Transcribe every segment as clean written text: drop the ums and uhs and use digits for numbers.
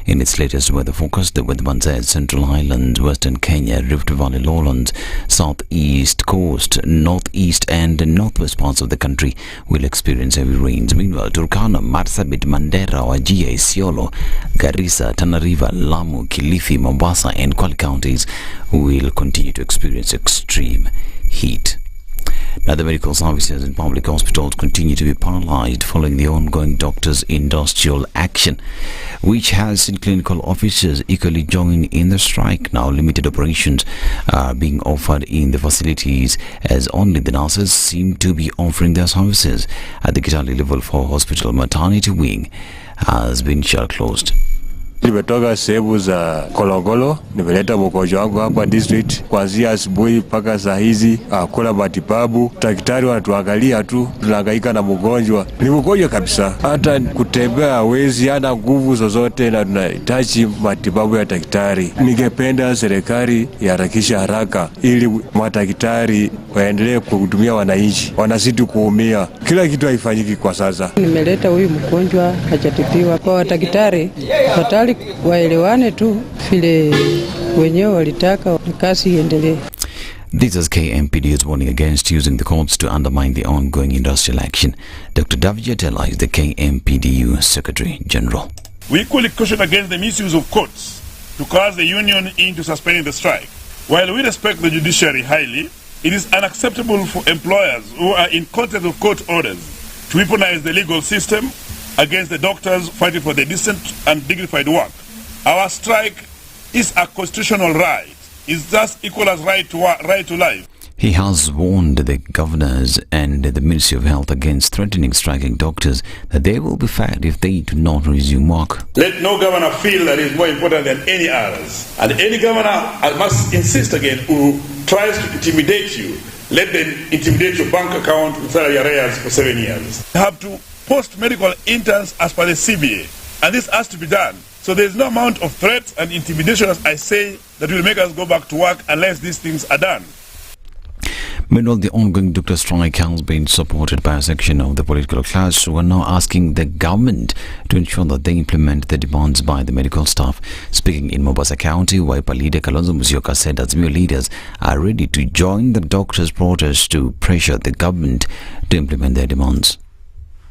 In its latest weather forecast, the weatherman says Central Highlands, Western Kenya, Rift Valley lowlands, southeast coast, northeast and northwest parts of the country will experience heavy rains. Meanwhile, Turkana, Marsabit, Mandera, Wajir, Isiolo, Garissa, Tana River, Lamu, Kilifi, Mombasa and Kwale counties will continue to experience extreme heat. Now, the medical services in public hospitals continue to be paralyzed following the ongoing doctors' industrial action, which has seen clinical officers equally join in the strike. Now, limited operations are being offered in the facilities as only the nurses seem to be offering their services. At the Kitale level 4 hospital maternity wing has been shut closed. Nimetoka sehemu za Kolongolo, nimeleta mgonjwa wangu hapa district kuanzia asubuhi mpaka saa hizi. Hakuna matibabu, daktari wanatuangalia tu, tunahangaika na mgonjwa. Ni mgonjwa kabisa, hata kutembea hawezi, hana nguvu zozote na tunahitaji matibabu ya daktari. Ningependa serikali iharakishe haraka ili madaktari waendelee kuhudumia wananchi, wanazidi kuumia. Kila kitu haifanyiki kwa sasa. Nimeleta huyu mgonjwa hajatibiwa kwa daktari, waelewane tu vile wenyewe walitaka kazi iendelee. This is KMPD is warning against using the courts to undermine the ongoing industrial action. Dr. Davija Tella is the KMPDU Secretary General. We equally caution against the misuse of courts to coerce the union into suspending the strike. While we respect the judiciary highly, it is unacceptable for employers who are in contempt of court orders to weaponize the legal system against the doctors fighting for their decent and dignified work. Our strike is a constitutional right. It's just equal as right to life. He has warned the governors and the Ministry of Health against threatening striking doctors that they will be fired if they do not resume work. Let no governor feel that is more important than any others. And any governor, I must insist again, who tries to intimidate you, let them intimidate your bank account with salary arrears for 7 years. You have to post medical interns as per the CBA, and this has to be done. So there is no amount of threats and intimidation, as I say, that will make us go back to work unless these things are done. Meanwhile, the ongoing doctor strike has been supported by a section of the political class who are now asking the government to ensure that they implement the demands by the medical staff. Speaking in Mombasa County, Wiper leader Kalonzo Musyoka said Azimio leaders are ready to join the doctors' protest to pressure the government to implement their demands.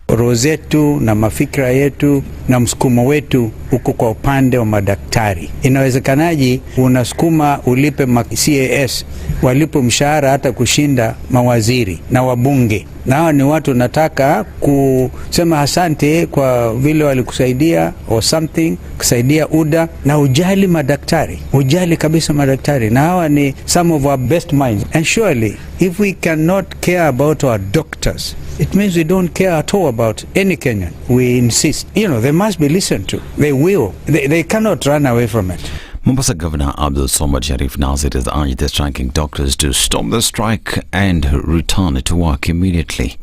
Roho zetu na mafikra yetu na msukumo wetu uko kwa upande wa madaktari. Inawezekanaje unasukuma ulipe CAS walipo mshahara hata kushinda mawaziri na wabunge? Nao ni watu nataka kusema asante kwa vile walikusaidia or something, kusaidia UDA, na ujali madaktari, ujali kabisa madaktari. Na hawa ni some of our best minds. And surely if we cannot care about our doctors, it means we don't care at all about any Kenyan. We insist. They must be listened to. They will. They cannot run away from it. Mombasa Governor Abdul Somad Sharif Nasir has urged the striking doctors to stop the strike and return to work immediately.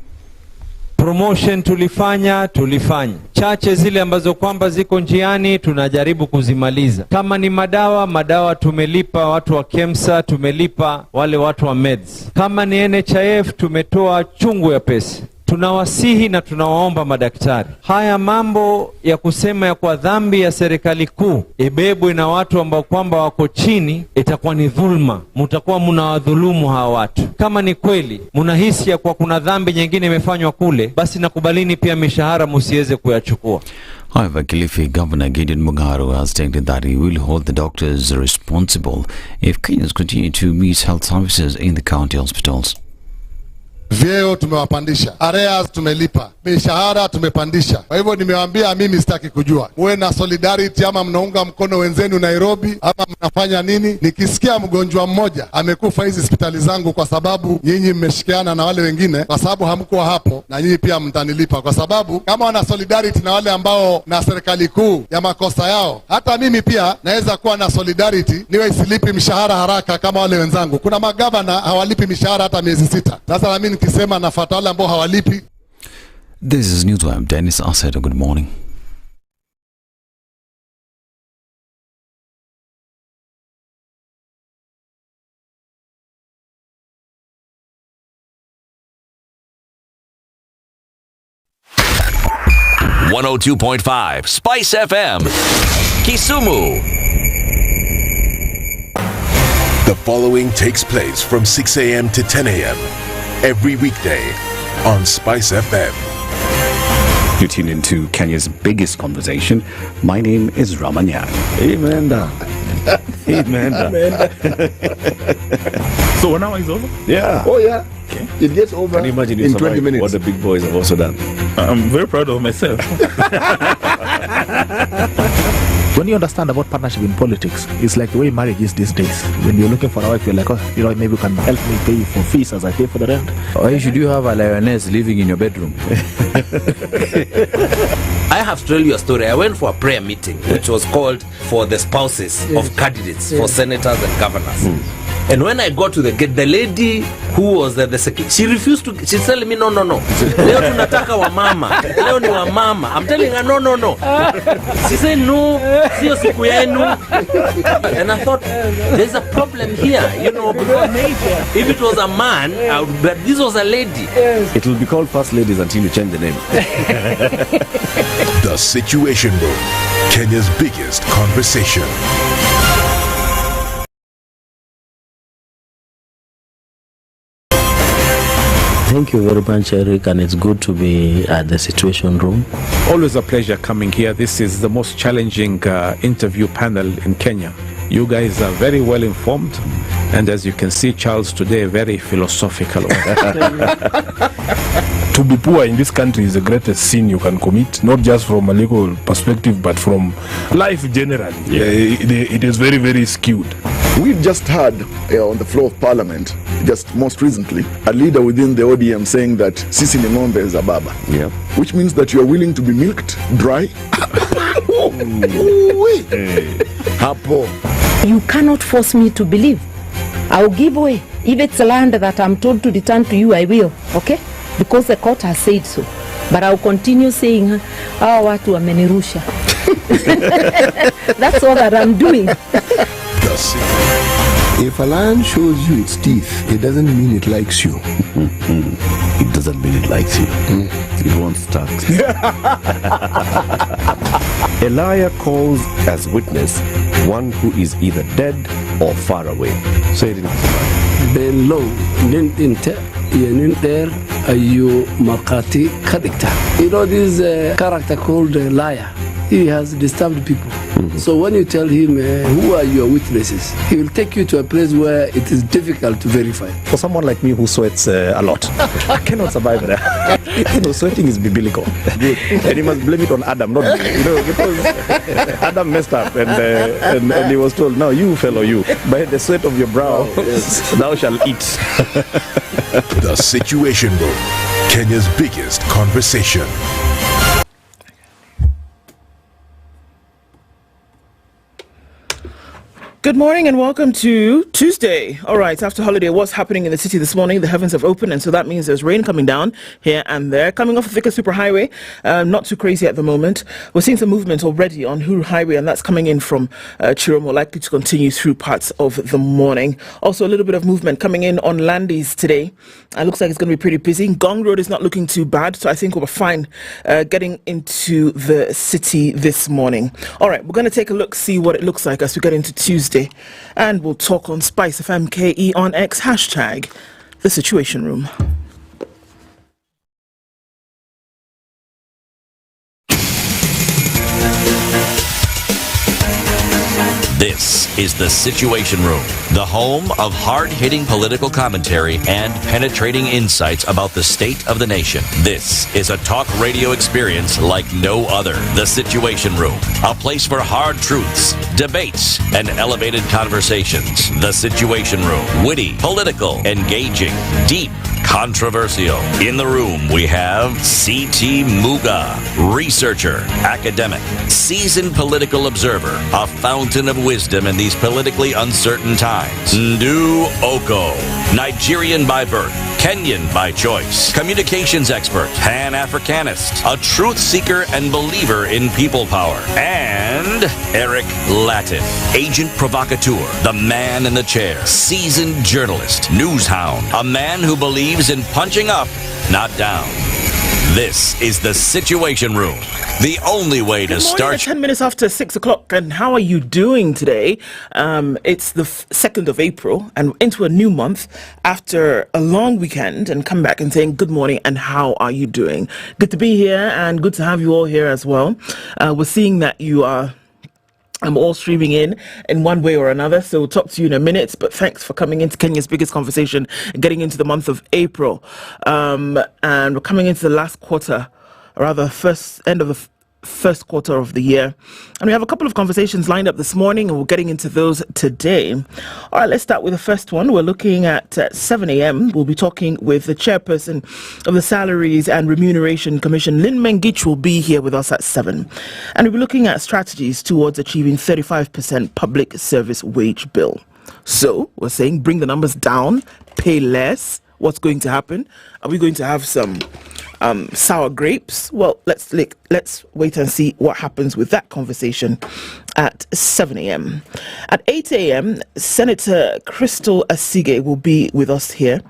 Promotion tulifanya. Chache zile ambazo kwamba ziko njiani tunajaribu kuzimaliza. Kama ni madawa tumelipa watu wa KEMSA, tumelipa wale watu wa meds. Kama ni NHIF tumetoa chungu ya pesa. Tunawasihi na tunawaomba madaktari, haya mambo ya kusema ya kwa dhambi ya serikali kuu ibebwe na watu ambao kwamba wako chini, itakuwa ni dhulma. Mtakuwa mnawadhulumu hawa watu. Kama ni kweli mnahisi ya kwa kuna dhambi nyingine imefanywa kule, basi nakubalini pia mishahara msiweze kuyachukua. However, Kilifi Governor Gideon Muga has stated that he will hold the doctors responsible if Kenyans continue to miss health services in the county hospitals. Vyeo tumewapandisha, areas tumelipa, mishahara tumepandisha. Kwa hivyo nimewaambia mimi sitaki kujua muwe na solidarity ama mnaunga mkono wenzenu Nairobi ama mnafanya nini. Nikisikia mgonjwa mmoja amekufa hizi hospitali zangu kwa sababu nyinyi mmeshikiana na wale wengine, kwa sababu hamkuwa hapo, na nyinyi pia mtanilipa, kwa sababu kama wana solidarity na wale ambao na serikali kuu ya makosa yao, hata mimi pia naweza kuwa na solidarity niwe isilipi mishahara haraka kama wale wenzangu. Kuna magavana hawalipi mishahara hata miezi 6. Sasa na mimi nikisema nafuata wale ambao hawalipi. This is Newswire. Dennis Aseda, good morning. .5 Spice FM. Kisumu. The following takes place from 6 a.m. to 10 a.m. every weekday on SpiceFM. You tune into Kenya's biggest conversation. My name is Ramanya. Amen. Amen. So 1 hour is over? Yeah. Oh yeah. Okay. It gets over. Can you imagine in 20 minutes? What the big boys have also done? I'm very proud of myself. When you understand about partnership in politics, it's like the way marriage is these days. When you're looking for a wife, you're like, oh, maybe you can help me pay for fees as I pay for the rent. Why should you have a lioness living in your bedroom? I have to tell you a story. I went for a prayer meeting, which was called for the spouses of candidates for senators and governors. And when I got to the gate, the lady who was the secretary, she refused to. She's telling me, no. Leo tunataka wa mama. Leo ni wa mama. I'm telling her, no. She said, no, sio siku yenu. And I thought, there's a problem here, because if it was a man, but this was a lady. It will be called First Ladies until you change the name. The Situation Room, Kenya's biggest conversation. Thank you very much, Eric, and it's good to be at the Situation Room. Always a pleasure coming here. This is the most challenging interview panel in Kenya. You guys are very well informed, and as you can see, Charles today, very philosophical. To be poor in this country is the greatest sin you can commit, not just from a legal perspective, but from life generally. It is very, very skewed. We've just heard on the floor of Parliament, just most recently, a leader within the ODM saying that Sisi ni ng'ombe is a baba. Yeah. Which means that you are willing to be milked dry. Hapo. You cannot force me to believe. I'll give way. If it's land that I'm told to return to you, I will. Okay? Because the court has said so. But I'll continue saying, watu wamenirusha. That's all that I'm doing. If a lion shows you its teeth, it doesn't mean it likes you. It doesn't mean it likes you. It wants tax. A liar calls as witness one who is either dead or far away. Say it in Bello, Nintinte, Yeninter, you Makati Kadikta. You know this character called liar. He has disturbed people. So when you tell him who are your witnesses, he will take you to a place where it is difficult to verify. For someone like me who sweats a lot, I cannot survive there. Sweating is biblical. And you must blame it on Adam, not because Adam messed up and he was told, "No, you fellow, you by the sweat of your brow, thou shalt eat." The Situation Room, Kenya's biggest conversation. Good morning and welcome to Tuesday. All right, after holiday, what's happening in the city this morning? The heavens have opened, and so that means there's rain coming down here and there. Coming off the Thika Superhighway, not too crazy at the moment. We're seeing some movement already on Huru Highway, and that's coming in from Chiromo, likely to continue through parts of the morning. Also, a little bit of movement coming in on Landis today. It looks like it's going to be pretty busy. Gong Road is not looking too bad, so I think we're fine getting into the city this morning. All right, we're going to take a look, see what it looks like as we get into Tuesday. And we'll talk on SpiceFM KE on X, hashtag The Situation Room. This is The Situation Room, the home of hard-hitting political commentary and penetrating insights about the state of the nation. This is a talk radio experience like no other. The Situation Room, a place for hard truths, debates, and elevated conversations. The Situation Room, witty, political, engaging, deep, controversial. In the room, we have C.T. Muga, researcher, academic, seasoned political observer, a fountain of wisdom in these politically uncertain times. Ndu Okoh, Nigerian by birth, Kenyan by choice, communications expert, Pan-Africanist, a truth seeker and believer in people power, and Eric Latiff, agent provocateur, the man in the chair, seasoned journalist, news hound, a man who believes in punching up, not down. This is The Situation Room. The only way to Good morning, start 10 minutes after 6 o'clock, and how are you doing today? It's the 2nd of April and into a new month after a long weekend, and come back and saying good morning and how are you doing? Good to be here and good to have you all here as well. We're seeing that you are all streaming in one way or another, so we'll talk to you in a minute, but thanks for coming into Kenya's biggest conversation, getting into the month of April, and we're coming into the last quarter, or rather end of the first quarter of the year, and we have a couple of conversations lined up this morning, and we're getting into those today. All right, let's start with the first one. We're looking at 7 a.m. We'll be talking with the chairperson of the Salaries and Remuneration Commission. Lynn Mengich will be here with us at 7, and we'll be looking at strategies towards achieving 35% public service wage bill. So we're saying bring the numbers down, pay less. What's going to happen? Are we going to have some sour grapes? Well, let's wait and see what happens with that conversation at 7 a.m. At 8 a.m., Senator Crystal Asige will be with us here.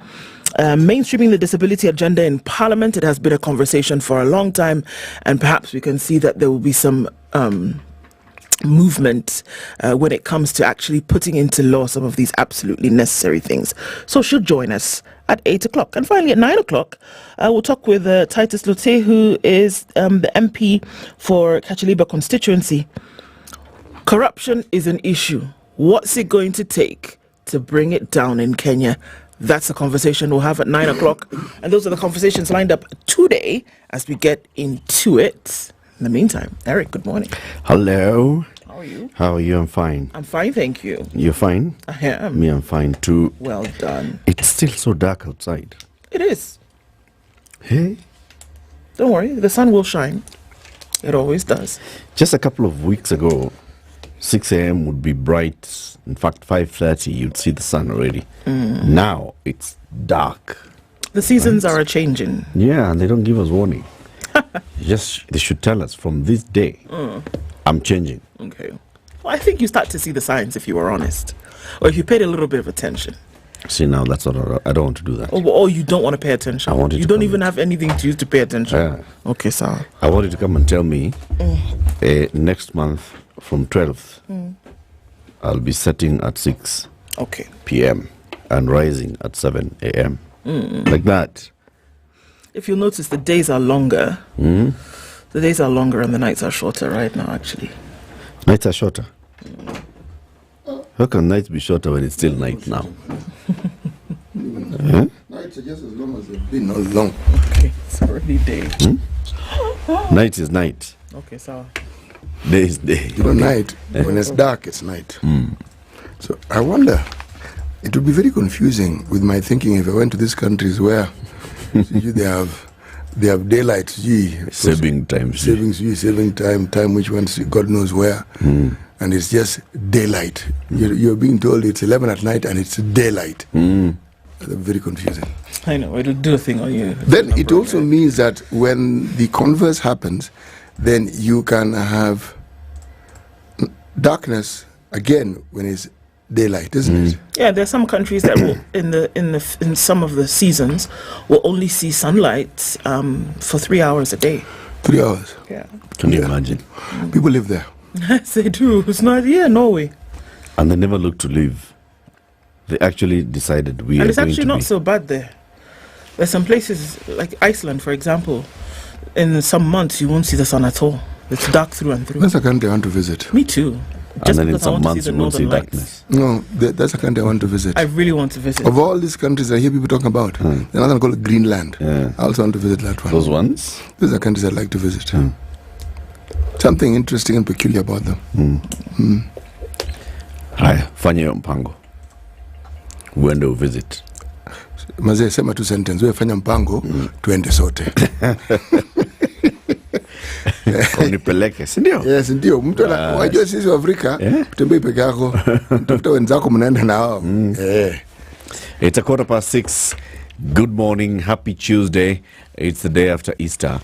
Mainstreaming the disability agenda in Parliament. It has been a conversation for a long time, and perhaps we can see that there will be some movement when it comes to actually putting into law some of these absolutely necessary things. So she'll join us at 8 o'clock. And finally at 9 o'clock, we'll talk with Titus Lotte, who is the MP for Kachaliba constituency. Corruption is an issue. What's it going to take to bring it down in Kenya? That's the conversation we'll have at 9 o'clock. And those are the conversations lined up today as we get into it. In the meantime, Eric, good morning. Hello. How are you? How are you? I'm fine. I'm fine, thank you. You're fine? I am. Me, I'm fine too. Well done. It's still so dark outside. It is. Hey? Don't worry, the sun will shine. It always does. Just a couple of weeks ago, 6 a.m. would be bright. In fact, 5:30, you'd see the sun already. Now, it's dark. The seasons are a-changing. Yeah, and they don't give us warning. They should tell us from this day, I'm changing. Okay. Well, I think you start to see the signs if you were honest, or if you paid a little bit of attention. See, now that's what I don't want to do that. Or you don't want to pay attention. I want you to don't even have anything to use to pay attention. Yeah. Okay, so I want you to come and tell me next month from 12th, I'll be setting at 6 p.m. and rising at 7 a.m. Like that. If you'll notice, the days are longer. The days are longer and the nights are shorter right now, actually. Nights are shorter? How can nights be shorter when it's still night now? Nights are just as long as they've been all long. Okay, it's already day. Night is night. Okay, so day is day. You know, night, when it's dark, it's night. So I wonder, it would be very confusing with my thinking if I went to these countries where they have daylight, saving time, saving time which one's God knows where, and it's just daylight. You're being told it's 11 at night and it's daylight. Very confusing. I know, it'll do a thing on you. Then it also means that when the converse happens, then you can have darkness again when it's daylight, isn't it? Yeah, there are some countries that will, in some of the seasons, will only see sunlight for 3 hours a day. 3 hours. Yeah. Can you imagine? People live there. Yes, they do. It's not Norway. And they never look to leave. They actually decided we are going to And it's actually not so bad there. There's some places like Iceland, for example. In some months, you won't see the sun at all. It's dark through and through. That's a country I want to visit. Me too. Just and then in some months you won't see darkness. No, that's a country I want to visit. I really want to visit. Of all these countries I hear people talking about, there's another one called Greenland. I also want to visit that one. Those ones? These are countries I'd like to visit. Something interesting and peculiar about them. Haya, fanya hiyo mpango. Uende uvisit. Mazee, sema tu sentence. Wewe fanya mpango, tuende sote. Unipeleke, si ndio? Yes, ndio. Mtu wajua sisi wa Afrika, tutembei peke yako, tafuta wenzako mnaenda na wao. It's 6:15. Good morning, happy Tuesday. It's the day after Easter.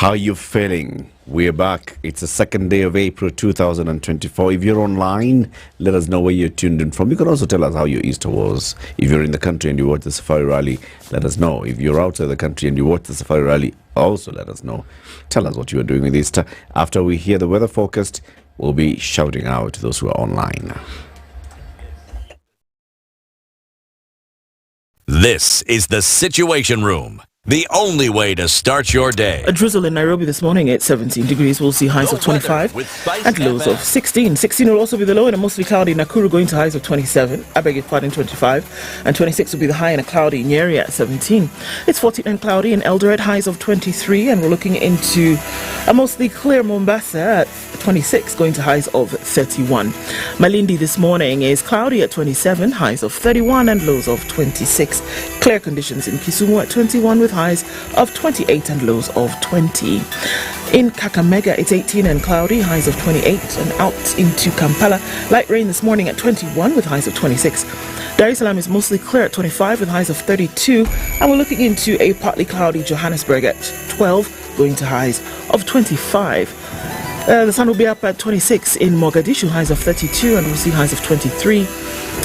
How are you feeling? We're back. It's the second day of April 2024. If you're online, let us know where you're tuned in from. You can also tell us how your Easter was. If you're in the country and you watch the Safari Rally, let us know. If you're outside the country and you watch the Safari Rally, also let us know. Tell us what you are doing with Easter. After we hear the weather forecast, we'll be shouting out to those who are online. This is the Situation Room. The only way to start your day. A drizzle in Nairobi this morning at 17 degrees. We'll see highs of 25 and lows of 16. 16 will also be the low in a mostly cloudy Nakuru, going to highs of 27. I beg your pardon, 25. And 26 will be the high in a cloudy Nyeri at 17. It's 14 and cloudy in Eldoret, highs of 23. And we're looking into a mostly clear Mombasa at 26, going to highs of 31. Malindi this morning is cloudy at 27, highs of 31 and lows of 26. Clear conditions in Kisumu at 21 with highs of 28 and lows of 20. In Kakamega, it's 18 and cloudy, highs of 28, and out into Kampala, light rain this morning at 21 with highs of 26. Dar es Salaam is mostly clear at 25 with highs of 32, and we're looking into a partly cloudy Johannesburg at 12, going to highs of 25. The sun will be up at 26 in Mogadishu, highs of 32, and we'll see highs of 23.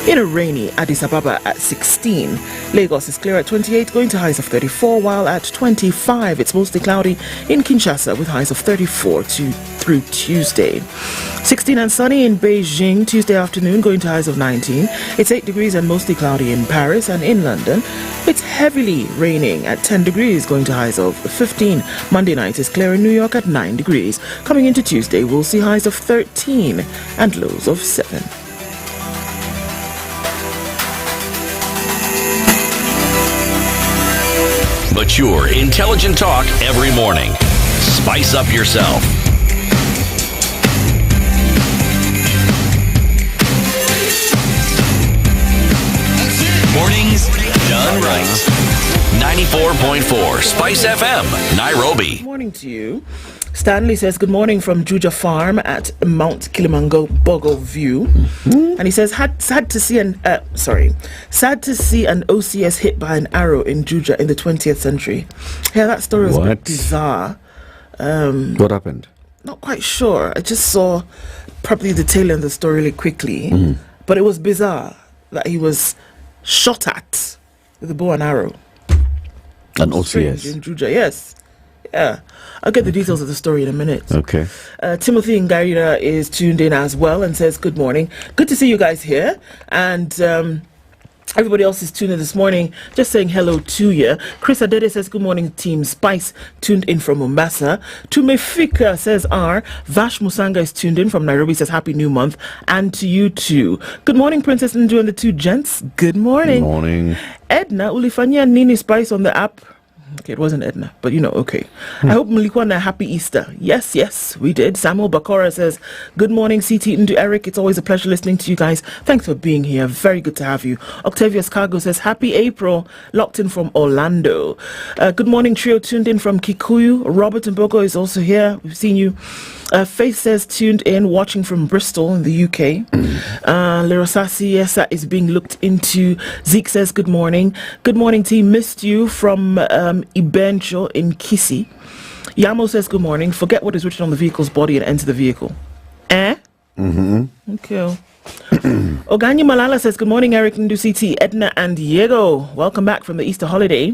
In a rainy Addis Ababa at 16. Lagos is clear at 28, going to highs of 34, while at 25 it's mostly cloudy in Kinshasa with highs of 34 through Tuesday. 16 and sunny in Beijing Tuesday afternoon, going to highs of 19. It's 8 degrees and mostly cloudy in Paris, and in London it's heavily raining at 10 degrees, going to highs of 15. Monday night is clear in New York at 9 degrees. Coming into Tuesday, we'll see highs of 13 and lows of 7. Mature, intelligent talk every morning. Spice up yourself. Mornings done right. 94.4 Spice FM, Nairobi. Good morning to you. Stanley says good morning from Juja Farm at Mount Kilimanjaro View, and he says sad to see an OCS hit by an arrow in Juja in the 20th century. Yeah, that story was a bit bizarre. What happened? Not quite sure. I just saw probably the tail end of the story really quickly, but it was bizarre that he was shot at with a bow and arrow. An OCS in Juja, yes. Yeah, I'll get the details of the story in a minute. Okay. Timothy Ngarira is tuned in as well and says good morning. Good to see you guys here. And everybody else is tuned in this morning, just saying hello to you. Chris Adede says good morning, Team Spice, tuned in from Mombasa. Tumefika says R. Vash Musanga is tuned in from Nairobi, says happy new month. And to you too. Good morning, Princess Ndu and the two gents. Good morning. Good morning. Ednah, ulifanyia nini Spice on the app? Okay, it wasn't Ednah, but you know, okay. I hope mlikuwa na happy Easter. Yes, we did. Samuel Bakora says, good morning, CT and to Eric. It's always a pleasure listening to you guys. Thanks for being here. Very good to have you. Octavius Cargo says, happy April. Locked in from Orlando. Good morning, trio tuned in from Kikuyu. Robert Mbogo is also here. We've seen you. Faith says tuned in, watching from Bristol in the UK. Lerosasi Yesa is being looked into. Zeke says good morning. Good morning, team. Missed you from Ibencho in Kisi. Yamo says good morning. Forget what is written on the vehicle's body and enter the vehicle. Okay. Oganyi Malala says good morning, Eric Nduciti, Edna and Diego. Welcome back from the Easter holiday.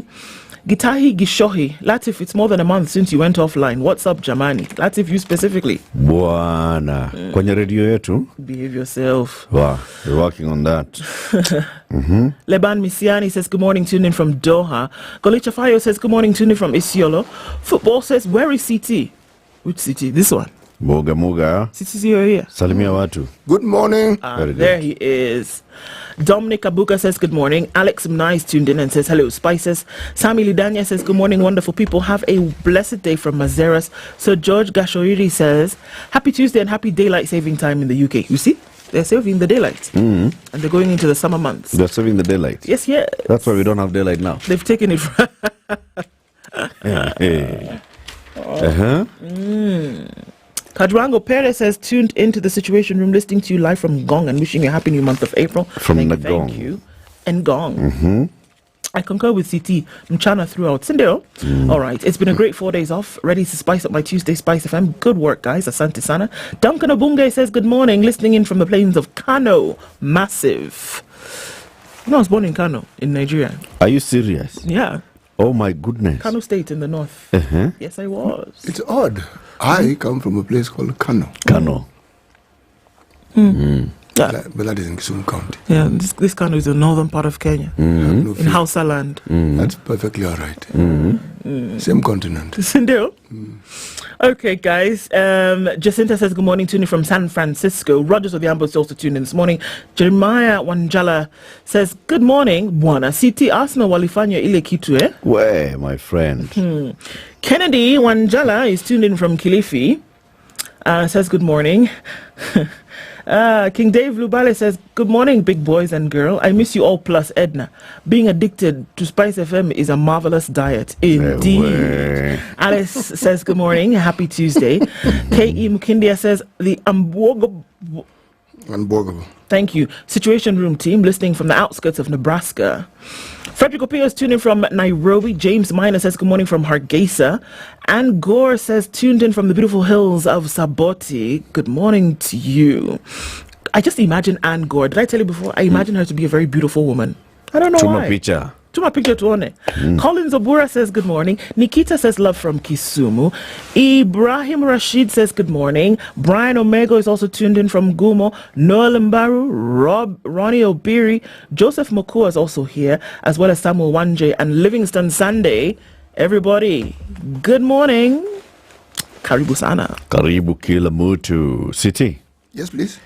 Gitahi Gishohi, Latiff, it's more than a month since you went offline. What's up, Jamani? Latiff, you specifically. Bwana. Kwenye radio yetu? Behave yourself. Wow, we're working on that. Leban Misiani says good morning, tuned in from Doha. Golicha Fayo says good morning, tuned in from Isiolo. Football says, where is CT? Which CT? This one. Muga. CT's here. Salimia watu. Good morning. There he is. Dominic Abuka says good morning. Alex Mnai is tuned in and says hello, Spices. Sami Lidanya says good morning, wonderful people. Have a blessed day from Mazeras. So George Gashoiri says happy Tuesday and happy daylight saving time in the UK. You see? They're saving the daylight. And they're going into the summer months. They're saving the daylight. Yes. That's why we don't have daylight now. They've taken it from Kadrango Perez says tuned into the Situation Room, listening to you live from Gong and wishing you a happy new month of April. From Ngong. Thank you. And Gong. I concur with CT. Mchana throughout. Sindel. All right. It's been a great 4 days off. Ready to spice up my Tuesday Spice FM. Good work, guys. Asante sana. Duncan Obunge says good morning. Listening in from the plains of Kano. Massive. You know, I was born in Kano, in Nigeria. Are you serious? Yeah. Oh my goodness. Kano State in the north. Uh-huh. Yes, I was. It's odd. I come from a place called Kano. Kano. Yeah. But that is in Kisumu County. Yeah, this Kano is the northern part of Kenya. In Hausa land. That's perfectly all right. Same continent. Sindel. Okay, guys. Jacinta says good morning, tuning from San Francisco. Rogers of the Ambo is also tuned in this morning. Jeremiah Wanjala says good morning. Bwana City Arsenal walifanya ile kitu Where, my friend? Kennedy Wanjala is tuned in from Kilifi. Says good morning. King Dave Lubale says, good morning, big boys and girl. I miss you all plus Ednah. Being addicted to Spice FM is a marvelous diet. Indeed. Alice says, good morning. Happy Tuesday. K.E. Mukindia says, the unborgable. Thank you. Situation Room team listening from the outskirts of Nebraska. Frederick Opio is tuning from Nairobi. James Minor says good morning from Hargeisa. Ann Gore says tuned in from the beautiful hills of Saboti. Good morning to you. I just imagine Ann Gore. Did I tell you before? I imagine her to be a very beautiful woman. I don't know why. Picture. Tuma picture tuone. Collins Obura says good morning. Nikita says love from Kisumu. Ibrahim Rashid says good morning. Brian Omego is also tuned in from Gumo. Noel Mbaru, Ronnie Obiri, Joseph Mokua is also here, as well as Samuel Wanje and Livingston Sunday. Everybody, good morning. Karibu sana. Karibu kila mutu. City. Yes, please.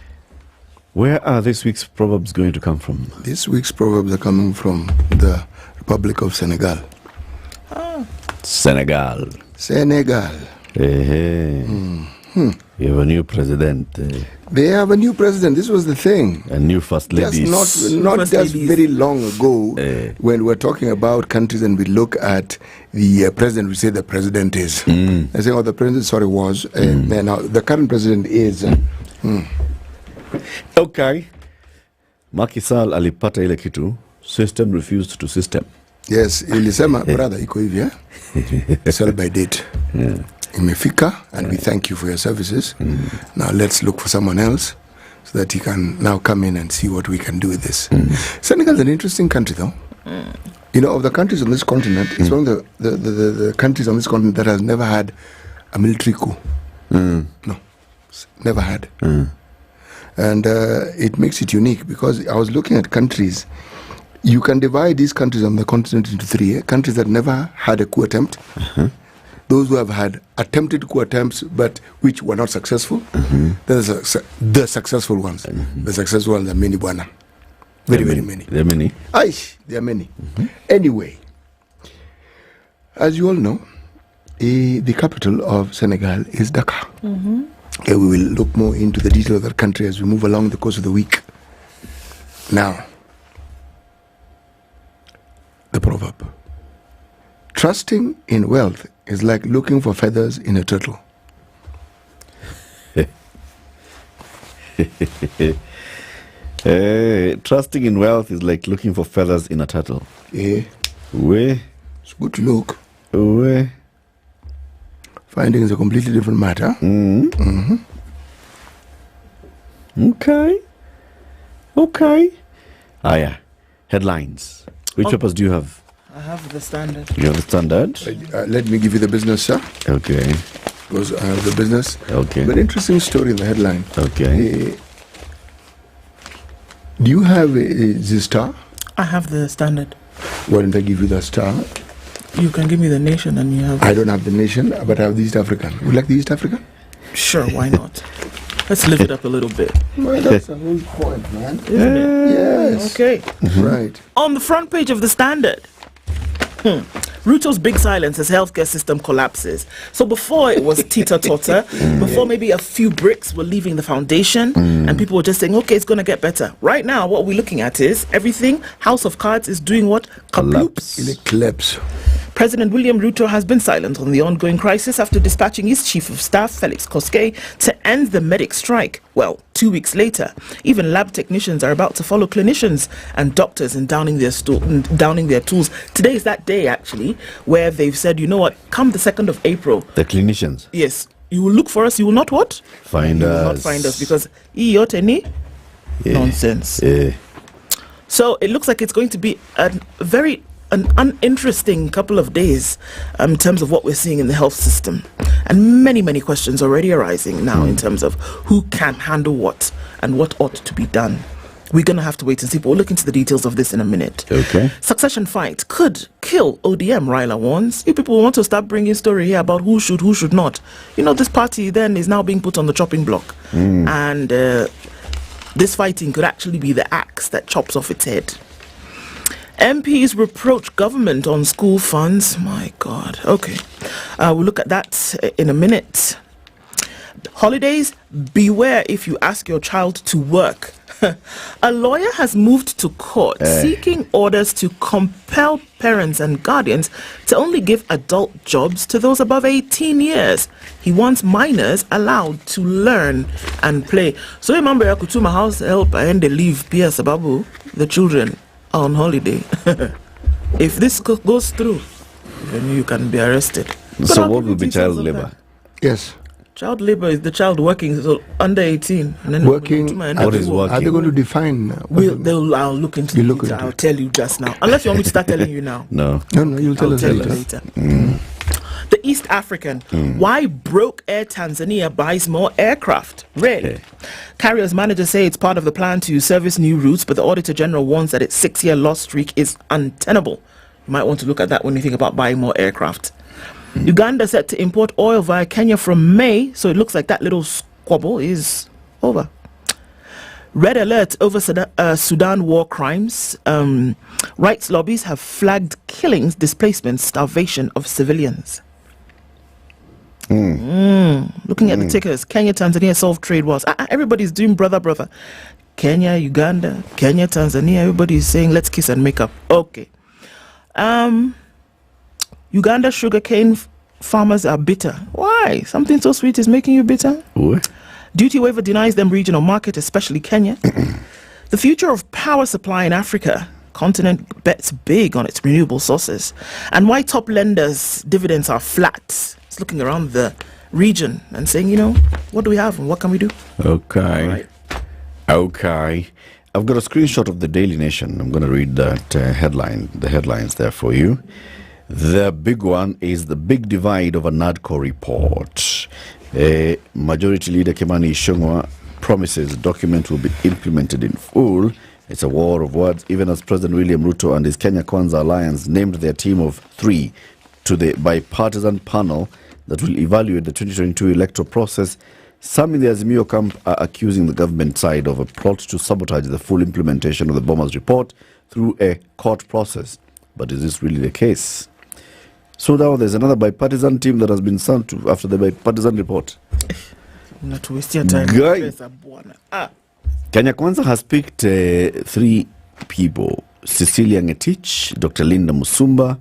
Where are this week's proverbs going to come from? This week's proverbs are coming from the Republic of Senegal. Senegal. Hey. You have a new president. They have a new president. This was the thing. A new first lady. Not just very long ago, when we're talking about countries and we look at the president, we say the president is. I say, the president, was. Now, the current president is. Okay. Macky Sall alipata ile kitu. System refused to system. Yes, ilisema brother iko hivi sell by date. Imefika and we thank you for your services. Now let's look for someone else so that he can now come in and see what we can do with this. Senegal is an interesting country though. You know, of the countries on this continent, it's one of the countries on this continent that has never had a military coup. No, never had. And it makes it unique because I was looking at countries. You can divide these countries on the continent into three. Countries that never had a coup attempt. Those who have had attempted coup attempts but which were not successful. There's the successful ones. The successful ones are many, Bwana. Very many. There are many? Aish, there are many. Anyway, as you all know, the capital of Senegal is Dakar. Okay, we will look more into the detail of that country as we move along the course of the week. Now, the proverb. Trusting in wealth is like looking for feathers in a turtle. Trusting in wealth is like looking for feathers in a turtle. Yeah. Where? It's good to look. Where? Finding is a completely different matter. Okay. Yeah. Headlines. Which papers do you have? I have the Standard. You have the Standard? Let me give you the business, sir. Okay. Because I have the business. Okay. But interesting story in the headline. Okay. Do you have the Star? I have the Standard. Why don't I give you the Star? You can give me the Nation and you have... I don't have the Nation, but I have the East African. Would you like the East African? Sure, why not? Let's live it up a little bit. Well, that's the whole point, man. Isn't it? Yes. Okay. Right. On the front page of the Standard, Ruto's big silence as healthcare system collapses. So before it was teeter-totter, before maybe a few bricks were leaving the foundation, and people were just saying, okay, it's going to get better. Right now, what we're looking at is everything, House of Cards is doing what? Kaploops. It collapse. President William Ruto has been silent on the ongoing crisis after dispatching his chief of staff, Felix Koskei, to end the medic strike. Well, 2 weeks later. Even lab technicians are about to follow clinicians and doctors in downing their tools. Today is that day, actually, where they've said, you know what, come the 2nd of April. The clinicians? Yes. You will look for us. You will not what? Find you us. You will not find us because nonsense. Yeah. So it looks like it's going to be an uninteresting couple of days in terms of what we're seeing in the health system. And many, many questions already arising now in terms of who can handle what and what ought to be done. We're going to have to wait and see, but we'll look into the details of this in a minute. Okay. Succession fight could kill ODM, Raila warns. You people want to start bringing story here about who should not. You know, this party then is now being put on the chopping block. And this fighting could actually be the axe that chops off its head. MPs reproach government on school funds. My God. Okay. We'll look at that in a minute. Holidays, beware if you ask your child to work. A lawyer has moved to court seeking orders to compel parents and guardians to only give adult jobs to those above 18 years. He wants minors allowed to learn and play. So remember, I could to my house help and they leave P.S. Babu, the children, on holiday. If this goes through, then you can be arrested. So what will be child labor? Yes. Child labor is the child working, so under 18. And then working. What is working? Are they going to define? I'll look into it. I'll tell you just now. Unless you want me to start telling you now. No, you'll tell us later. The East African. Why broke Air Tanzania buys more aircraft? Really? Carriers managers say it's part of the plan to service new routes, but the Auditor General warns that its 6-year loss streak is untenable. You might want to look at that when you think about buying more aircraft. Uganda set to import oil via Kenya from May, so it looks like that little squabble is over. Red alert over Sudan war crimes. Rights lobbies have flagged killings, displacements, starvation of civilians. Looking at the tickers, Kenya, Tanzania solve trade wars. Everybody's doing brother. Kenya, Uganda, Kenya, Tanzania. Everybody's saying let's kiss and make up. Okay. Uganda sugarcane farmers are bitter. Why? Something so sweet is making you bitter? What? Duty waiver denies them regional market, especially Kenya. The future of power supply in Africa. Continent bets big on its renewable sources. And why top lenders' dividends are flat. It's looking around the region and saying, you know, what do we have and what can we do? Okay. Okay. I've got a screenshot of the Daily Nation. I'm going to read that the headlines there for you. The big one is the big divide of a NADCO report. Majority Leader Kimani Ichung'wah promises the document will be implemented in full. It's a war of words, even as President William Ruto and his Kenya Kwanza Alliance named their team of 3 to the bipartisan panel that will evaluate the 2022 electoral process. Some in the Azimio camp are accusing the government side of a plot to sabotage the full implementation of the Bombers report through a court process. But is this really the case? So now there's another bipartisan team that has been sent to after the bipartisan report. Not to waste your time. Kenya Kwanza has picked 3 people: Cecilia Ngetich, Dr. Linda Musumba,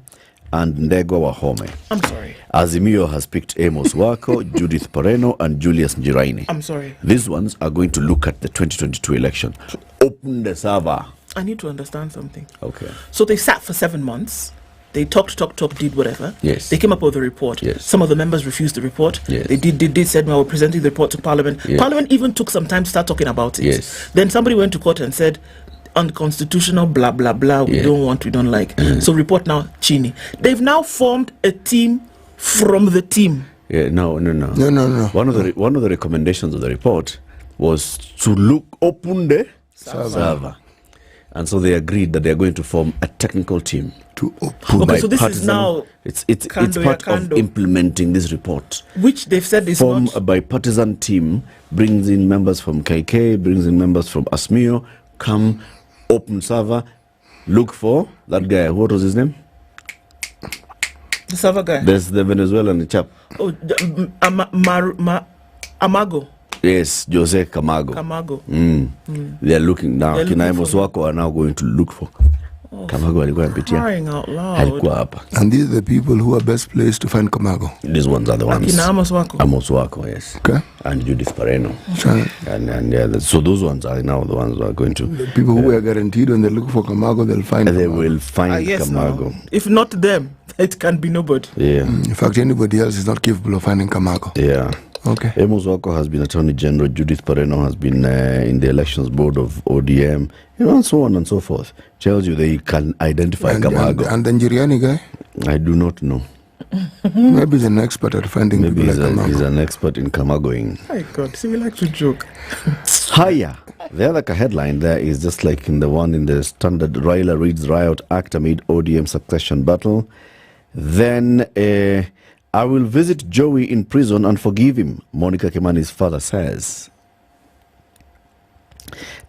and Ndegwa Wahome. I'm sorry. Azimio has picked Amos Wako, Judith Poreno, and Julius Njiraini. I'm sorry. These ones are going to look at the 2022 election. Open the server. I need to understand something. Okay. So they sat for 7 months. They talked, did whatever. Yes. They came up with a report. Yes. Some of the members refused the report. Yes. They said, well, we're presenting the report to Parliament. Yes. Parliament even took some time to start talking about it. Yes. Then somebody went to court and said, unconstitutional, blah, blah, blah, we don't like. So report now, Chini. They've now formed a team from the team. Yeah, no. One of the recommendations of the report was to open the server. And so they agreed that they are going to form a technical team to open. Okay, so this is now it's part of implementing this report, which they've said is form not a bipartisan team, brings in members from KK, brings in members from ASMIO, come open server, look for that guy. What was his name? The server guy. There's the Venezuelan chap. Oh, Amago. Yes, Jose Camago. They are looking now. Kina Amos Wako are now going to look for. Kamago alikuwa anapitia. Crying out loud. Alikuwa hapa. And these are the people who are best placed to find Kamago. These ones are the ones. Akina Amos Wako. Amos Wako, yes. Okay. And Judith Pareno. Sure. And yeah, so those ones are now the ones who are going to. The people who are guaranteed when they look for Kamago, they'll find They Kamago. will find Yes, Kamago. If not them, it can be nobody. Yeah. In fact, anybody else is not capable of finding Kamago. Yeah. Okay. Amos Wako has been Attorney General. Judith Pareno has been in the Elections Board of ODM, and so on and so forth. Tells you they can identify Kamago. And the Njiriani guy? I do not know. Maybe he's an expert at finding Maybe people like Kamago. he's an expert in Kamagoing. My God, see, we like to joke. Higher. The other headline there is just like in the one in the Standard. Raila reads riot act amid ODM succession battle. Then I will visit Joey in prison and forgive him, Monica Kimani's father says.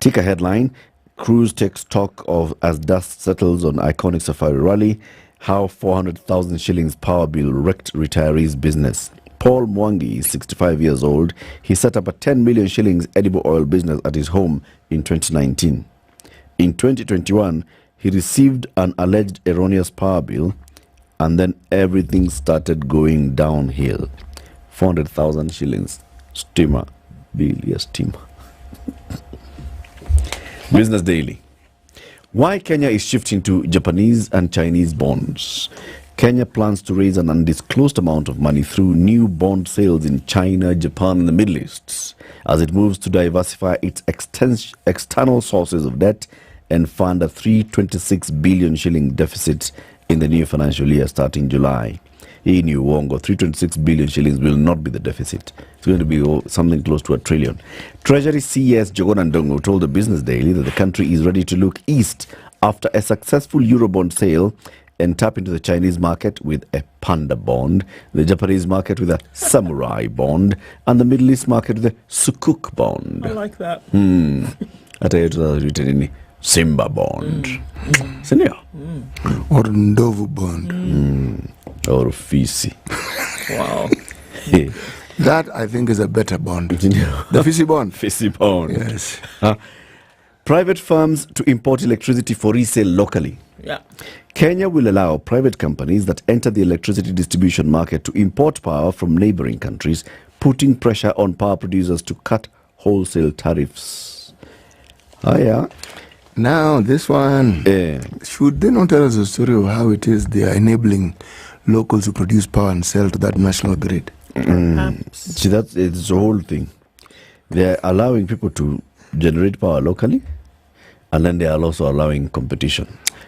Tika headline, Cruz takes stock of as dust settles on iconic safari rally, how 400,000 shillings power bill wrecked retirees' business. Paul Mwangi is 65 years old. He set up a 10 million shillings edible oil business at his home in 2019. In 2021, he received an alleged erroneous power bill, and then everything started going downhill. 400,000 shillings. Steamer. Bill, yes, steamer. Business Daily. Why Kenya is shifting to Japanese and Chinese bonds. Kenya plans to raise an undisclosed amount of money through new bond sales in China, Japan, and the Middle East as it moves to diversify its external sources of debt and fund a 326 billion shilling deficit in the new financial year starting July. In New Wongo, 326 billion shillings will not be the deficit. It's going to be something close to $1 trillion. Treasury CS Jogon Ndongo told the Business Daily that the country is ready to look east after a successful Eurobond sale and tap into the Chinese market with a panda bond, the Japanese market with a samurai bond, and the Middle East market with a sukuk bond. I like that. Hata yetu written in Simba bond. Sindio? Or Ndovu bond. Or Fisi. Wow. That, I think, is a better bond. The Fisi bond. Fisi bond. Yes. Private firms to import electricity for resale locally. Yeah. Kenya will allow private companies that enter the electricity distribution market to import power from neighboring countries, putting pressure on power producers to cut wholesale tariffs. Now, this one, should they not tell us a story of how it is they are enabling locals to produce power and sell to that national grid? See, that's it's the whole thing. They're allowing people to generate power locally, and then they are also allowing competition.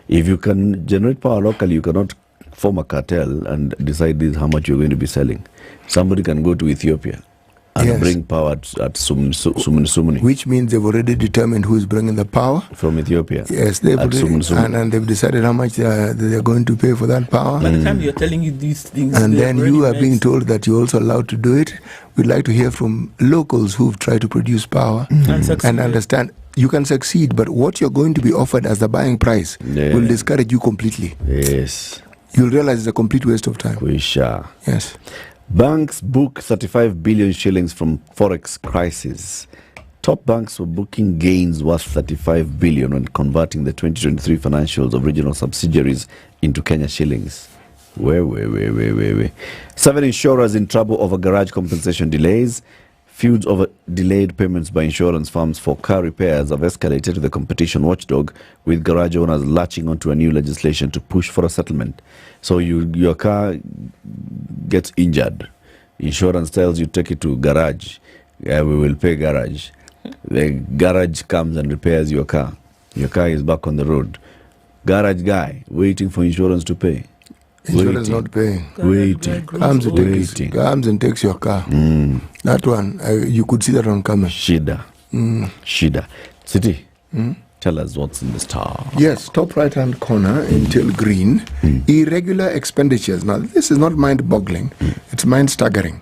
If you can generate power locally, you cannot form a cartel and decide this how much you're going to be selling. Somebody can go to Ethiopia and bring power at Sumuni. Which means they've already determined who is bringing the power. From Ethiopia. Yes, they've already, and they've decided how much they're going to pay for that power. By the time you're telling you these things, and then you are being told that you're also allowed to do it. We'd like to hear from locals who've tried to produce power and understand. You can succeed, but what you're going to be offered as the buying price will discourage you completely. Yes. You'll realize it's a complete waste of time. Yes. Banks book 35 billion shillings from forex crisis. Top banks were booking gains worth 35 billion when converting the 2023 financials of regional subsidiaries into Kenya shillings. Wait. 7 insurers in trouble over garage compensation delays. Feuds over delayed payments by insurance firms for car repairs have escalated to the competition watchdog, with garage owners latching onto a new legislation to push for a settlement. So your car gets injured. Insurance tells you take it to garage. We will pay garage. The garage comes and repairs your car. Your car is back on the road. Garage guy waiting for insurance to pay. Insurance not paying. Waiting. Comes and takes your car. That one, you could see that on camera. Shida. City, tell us what's in the star. Yes, top right-hand corner, until green. Irregular expenditures. Now, this is not mind-boggling. It's mind-staggering.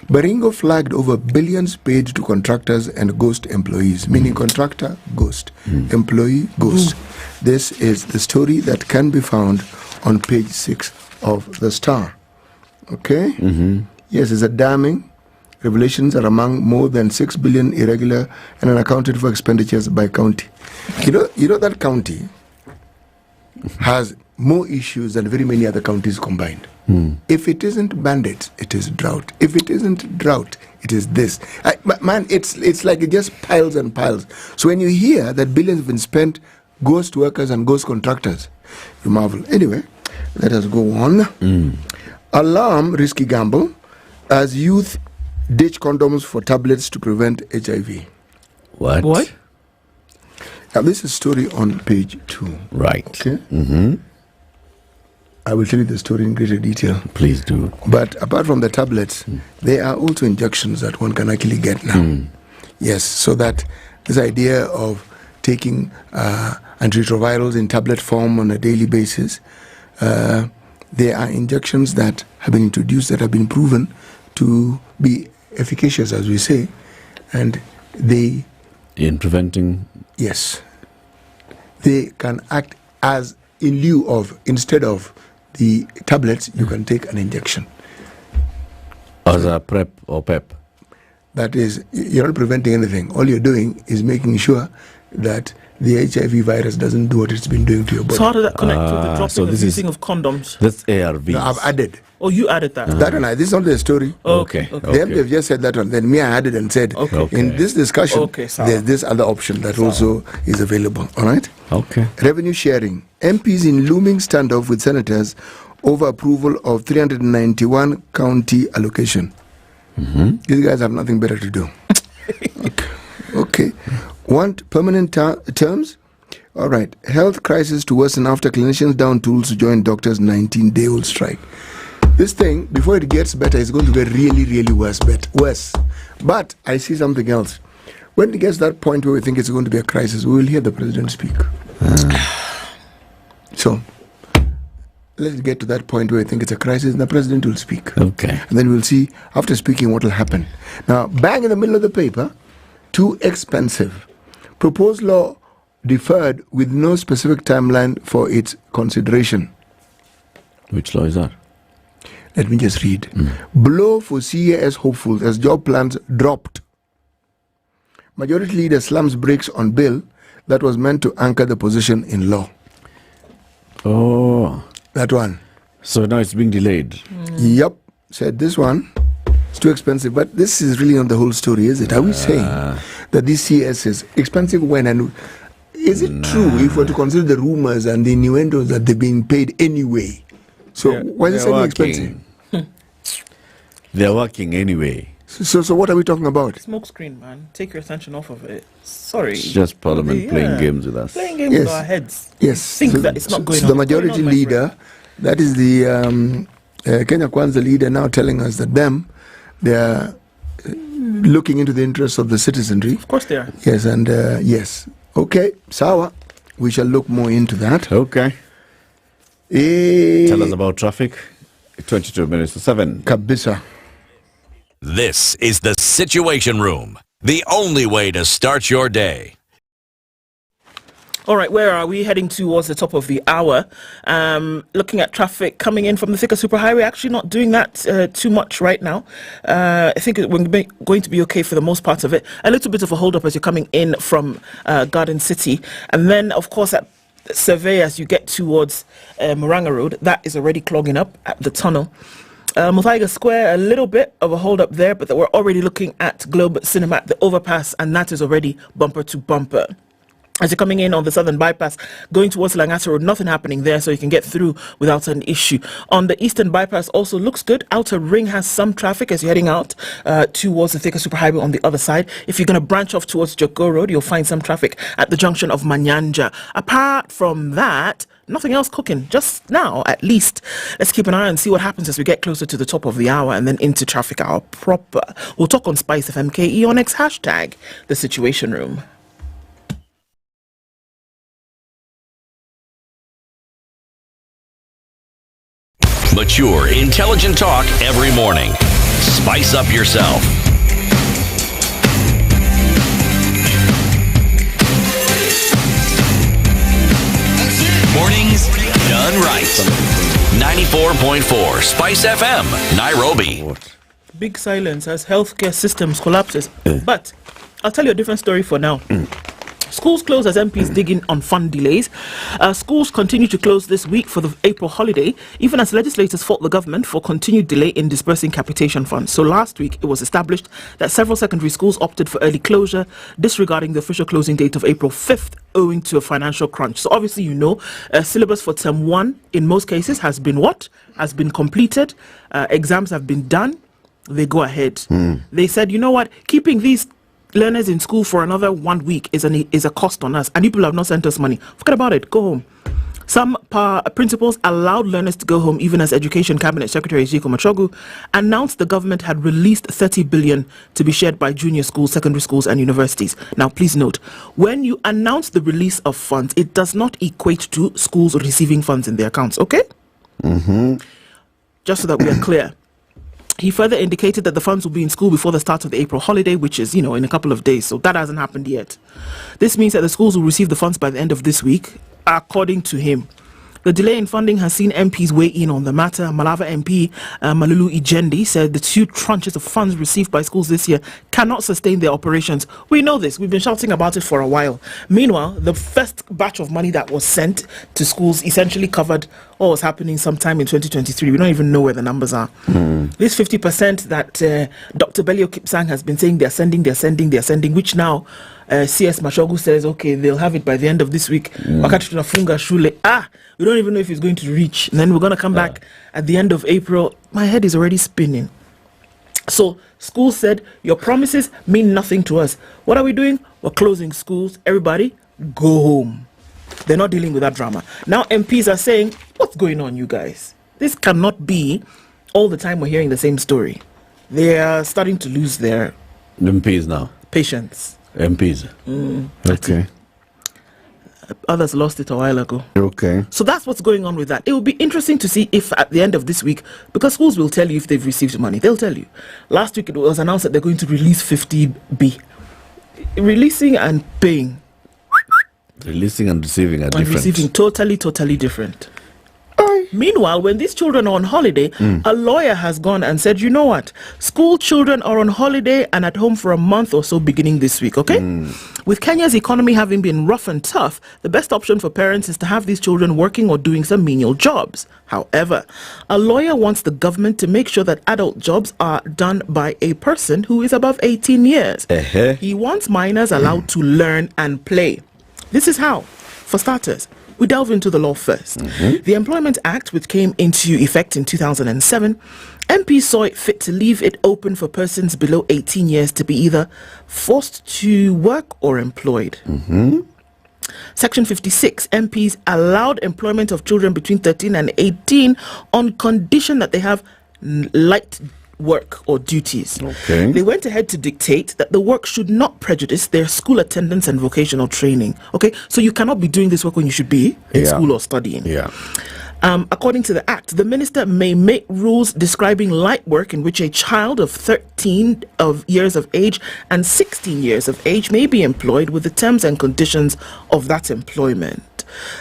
Baringo flagged over billions paid to contractors and ghost employees, meaning contractor, ghost, employee, ghost. This is the story that can be found on page 6 of the Star. Okay? Yes, it's a damning. Revelations are among more than 6 billion irregular and unaccounted for expenditures by county. You know that county, has more issues than very many other counties combined. If it isn't bandits, it is drought. If it isn't drought, it is this. Man, it's like it just piles and piles. So when you hear that billions have been spent, ghost workers and ghost contractors, you marvel. Anyway, let us go on. Alarm, risky gamble, as youth ditch condoms for tablets to prevent HIV. What? Now, this is a story on page 2. Right. Okay. I will tell you the story in greater detail. Please do. But apart from the tablets, there are also injections that one can actually get now. Yes, so that this idea of taking antiretrovirals in tablet form on a daily basis, there are injections that have been introduced that have been proven to be efficacious, as we say, and they... In preventing... Yes. They can act as in lieu of, instead of the tablets, you can take an injection. As a PrEP or PEP? That is, you're not preventing anything. All you're doing is making sure that the HIV virus doesn't do what it's been doing to your body. So how does that connect with the dropping and using of condoms? That's ARVs. No, I've added. Oh, you added that? That one, this is not the story. Okay. Them, they've just said that one. Then me, I added and said, in this discussion, there's this other option that also is available. All right? Okay. Revenue sharing. MPs in looming standoff with senators over approval of 391 county allocation. These guys have nothing better to do. Okay. Want permanent terms? All right. Health crisis to worsen after clinicians down tools to join doctors' 19-day-old strike. This thing, before it gets better, is going to get really, really worse. But I see something else. When it gets to that point where we think it's going to be a crisis, we will hear the president speak. So, let's get to that point where we think it's a crisis and the president will speak. Okay. And then we'll see, after speaking, what will happen. Now, bang in the middle of the paper, too expensive. Proposed law deferred with no specific timeline for its consideration. Which law is that? Let me just read. Blow for CAS hopefuls as job plans dropped. Majority Leader slams brakes on bill that was meant to anchor the position in law. Oh. That one. So now it's being delayed. Yep. Said this one, it's too expensive. But this is really not the whole story, is it? Are we saying that this CS is expensive when? And is it true if we're to consider the rumors and the innuendos that they're being paid anyway? So why is it so expensive? They're working anyway. So what are we talking about? Smoke screen, man. Take your attention off of it. Sorry. It's just Parliament playing games with us. Playing games with our heads. Yes. Think that it's not going on. The majority leader, that is the Kenya Kwanza leader, now telling us that they are looking into the interests of the citizenry. Of course they are. Yes, and yes. Okay, sawa. We shall look more into that. Okay. Tell us about traffic. 22 minutes to 7. Kabisa. This is the Situation Room, the only way to start your day. All right, where are we? Heading towards the top of the hour. Looking at traffic coming in from the Thika Superhighway. Actually not doing that too much right now. I think we're going to be okay for the most part of it. A little bit of a hold-up as you're coming in from Garden City. And then, of course, at Survey as you get towards Murang'a Road, that is already clogging up at the tunnel. Muthaiga Square, a little bit of a hold up there, but we're already looking at Globe Cinema, the overpass, and that is already bumper to bumper. As you're coming in on the Southern Bypass, going towards Langata Road, nothing happening there, so you can get through without an issue. On the Eastern Bypass also looks good. Outer Ring has some traffic as you're heading out towards the Thika Superhighway on the other side. If you're going to branch off towards Joko Road, you'll find some traffic at the junction of Manyanja. Apart from that, nothing else cooking, just now at least. Let's keep an eye and see what happens as we get closer to the top of the hour and then into traffic hour proper. We'll talk on SpiceFM KE on X hashtag, the Situation Room. Mature, intelligent talk every morning. Spice up yourself. Mornings done right. 94.4 Spice FM, Nairobi. Big silence as healthcare systems collapses. But I'll tell you a different story for now. Schools close as MPs dig in on fund delays. Schools continue to close this week for the April holiday, even as legislators fault the government for continued delay in disbursing capitation funds. So last week, it was established that several secondary schools opted for early closure, disregarding the official closing date of April 5th, owing to a financial crunch. So obviously, syllabus for term 1, in most cases, has been completed. Exams have been done. They go ahead. They said, you know what, keeping these learners in school for another 1 week is a cost on us, and people have not sent us money. Forget about it. Go home. Some principals allowed learners to go home, even as Education Cabinet Secretary Ejiko Machogu announced the government had released 30 billion to be shared by junior schools, secondary schools, and universities. Now, please note, when you announce the release of funds, it does not equate to schools receiving funds in their accounts. Okay? Just so that we are clear. He further indicated that the funds will be in school before the start of the April holiday, which is, in a couple of days. So that hasn't happened yet. This means that the schools will receive the funds by the end of this week, according to him. The delay in funding has seen MPs weigh in on the matter. Malava MP Malulu Ijendi said the 2 tranches of funds received by schools this year cannot sustain their operations. We know this. We've been shouting about it for a while. Meanwhile, the first batch of money that was sent to schools essentially covered what was happening sometime in 2023. We don't even know where the numbers are. This 50% that Dr. Belio Kipsang has been saying they're sending, which now CS Machogu says, okay, they'll have it by the end of this week. Wakati tunafunga shule. We don't even know if it's going to reach. And then we're going to come back at the end of April. My head is already spinning. So schools said, your promises mean nothing to us. What are we doing? We're closing schools. Everybody, go home. They're not dealing with that drama. Now MPs are saying, what's going on, you guys? This cannot be all the time we're hearing the same story. They are starting to lose their MPs now. Patience. MPs. Okay. Others lost it a while ago. Okay. So that's what's going on with that. It will be interesting to see if at the end of this week, because schools will tell you if they've received money. They'll tell you. Last week it was announced that they're going to release 50B. Releasing and paying. Releasing and receiving are different. Receiving totally different. Meanwhile, when these children are on holiday, a lawyer has gone and said, you know what? School children are on holiday and at home for a month or so beginning this week, okay? With Kenya's economy having been rough and tough, the best option for parents is to have these children working or doing some menial jobs. However, a lawyer wants the government to make sure that adult jobs are done by a person who is above 18 years. He wants minors allowed to learn and play. This is how. For starters, we delve into the law first. The Employment Act, which came into effect in 2007, MPs saw it fit to leave it open for persons below 18 years to be either forced to work or employed. Section 56, MPs allowed employment of children between 13 and 18 on condition that they have light work or duties. They went ahead to dictate that the work should not prejudice their school attendance and vocational training. So you cannot be doing this work when you should be in school or studying. According to the Act, the minister may make rules describing light work in which a child of 13 years of age and 16 years of age may be employed with the terms and conditions of that employment.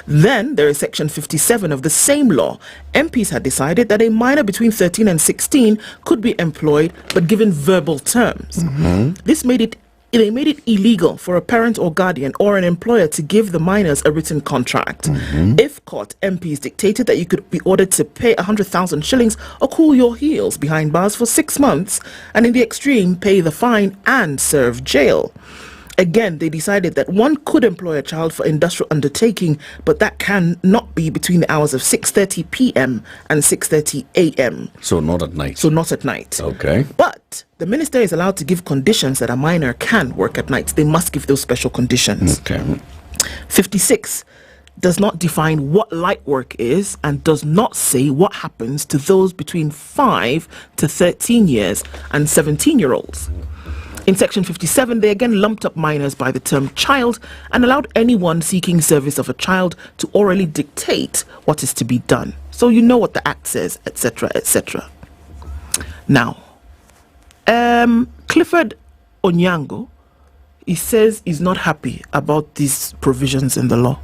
Then there is Section 57 of the same law. MPs had decided that a minor between 13 and 16 could be employed, but given verbal terms. This made it illegal for a parent or guardian or an employer to give the minors a written contract. If caught, MPs dictated that you could be ordered to pay 100,000 shillings or cool your heels behind bars for 6 months, and in the extreme, pay the fine and serve jail. Again, they decided that one could employ a child for industrial undertaking, but that can not be between the hours of 6:30 p.m. and 6:30 a.m. So not at night. Okay. But the minister is allowed to give conditions that a minor can work at night. They must give those special conditions. 56 does not define what light work is and does not say what happens to those between 5 to 13 years and 17-year-olds. In Section 57, they again lumped up minors by the term child and allowed anyone seeking service of a child to orally dictate what is to be done. So you know what the Act says, etc., etc. Now, Clifford Onyango he says he's not happy about these provisions in the law.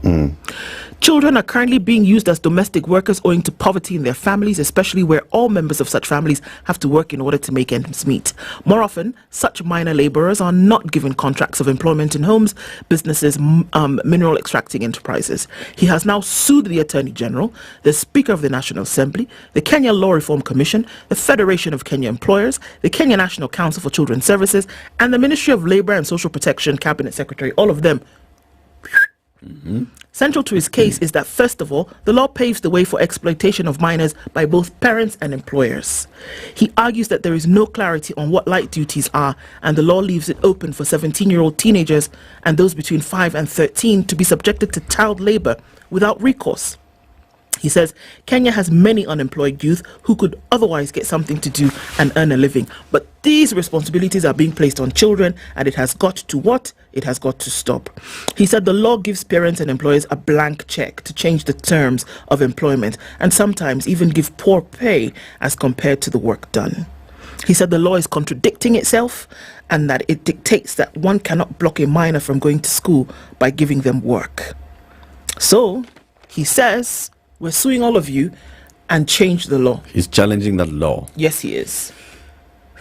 Children are currently being used as domestic workers owing to poverty in their families, especially where all members of such families have to work in order to make ends meet. More often, such minor laborers are not given contracts of employment in homes, businesses, mineral extracting enterprises. He has now sued the Attorney General, the Speaker of the National Assembly, the Kenya Law Reform Commission, the Federation of Kenya Employers, the Kenya National Council for Children's Services, and the Ministry of Labour and Social Protection Cabinet Secretary, all of them. Central to his case is that, first of all, the law paves the way for exploitation of minors by both parents and employers. He argues that there is no clarity on what light duties are, and the law leaves it open for 17-year-old teenagers and those between 5 and 13 to be subjected to child labour without recourse. He says Kenya has many unemployed youth who could otherwise get something to do and earn a living. But these responsibilities are being placed on children, and it has got to what? It has got to stop. He said the law gives parents and employers a blank check to change the terms of employment and sometimes even give poor pay as compared to the work done. He said the law is contradicting itself and that it dictates that one cannot block a minor from going to school by giving them work. So, he says, we're suing all of you and change the law. He's challenging that law. Yes, he is.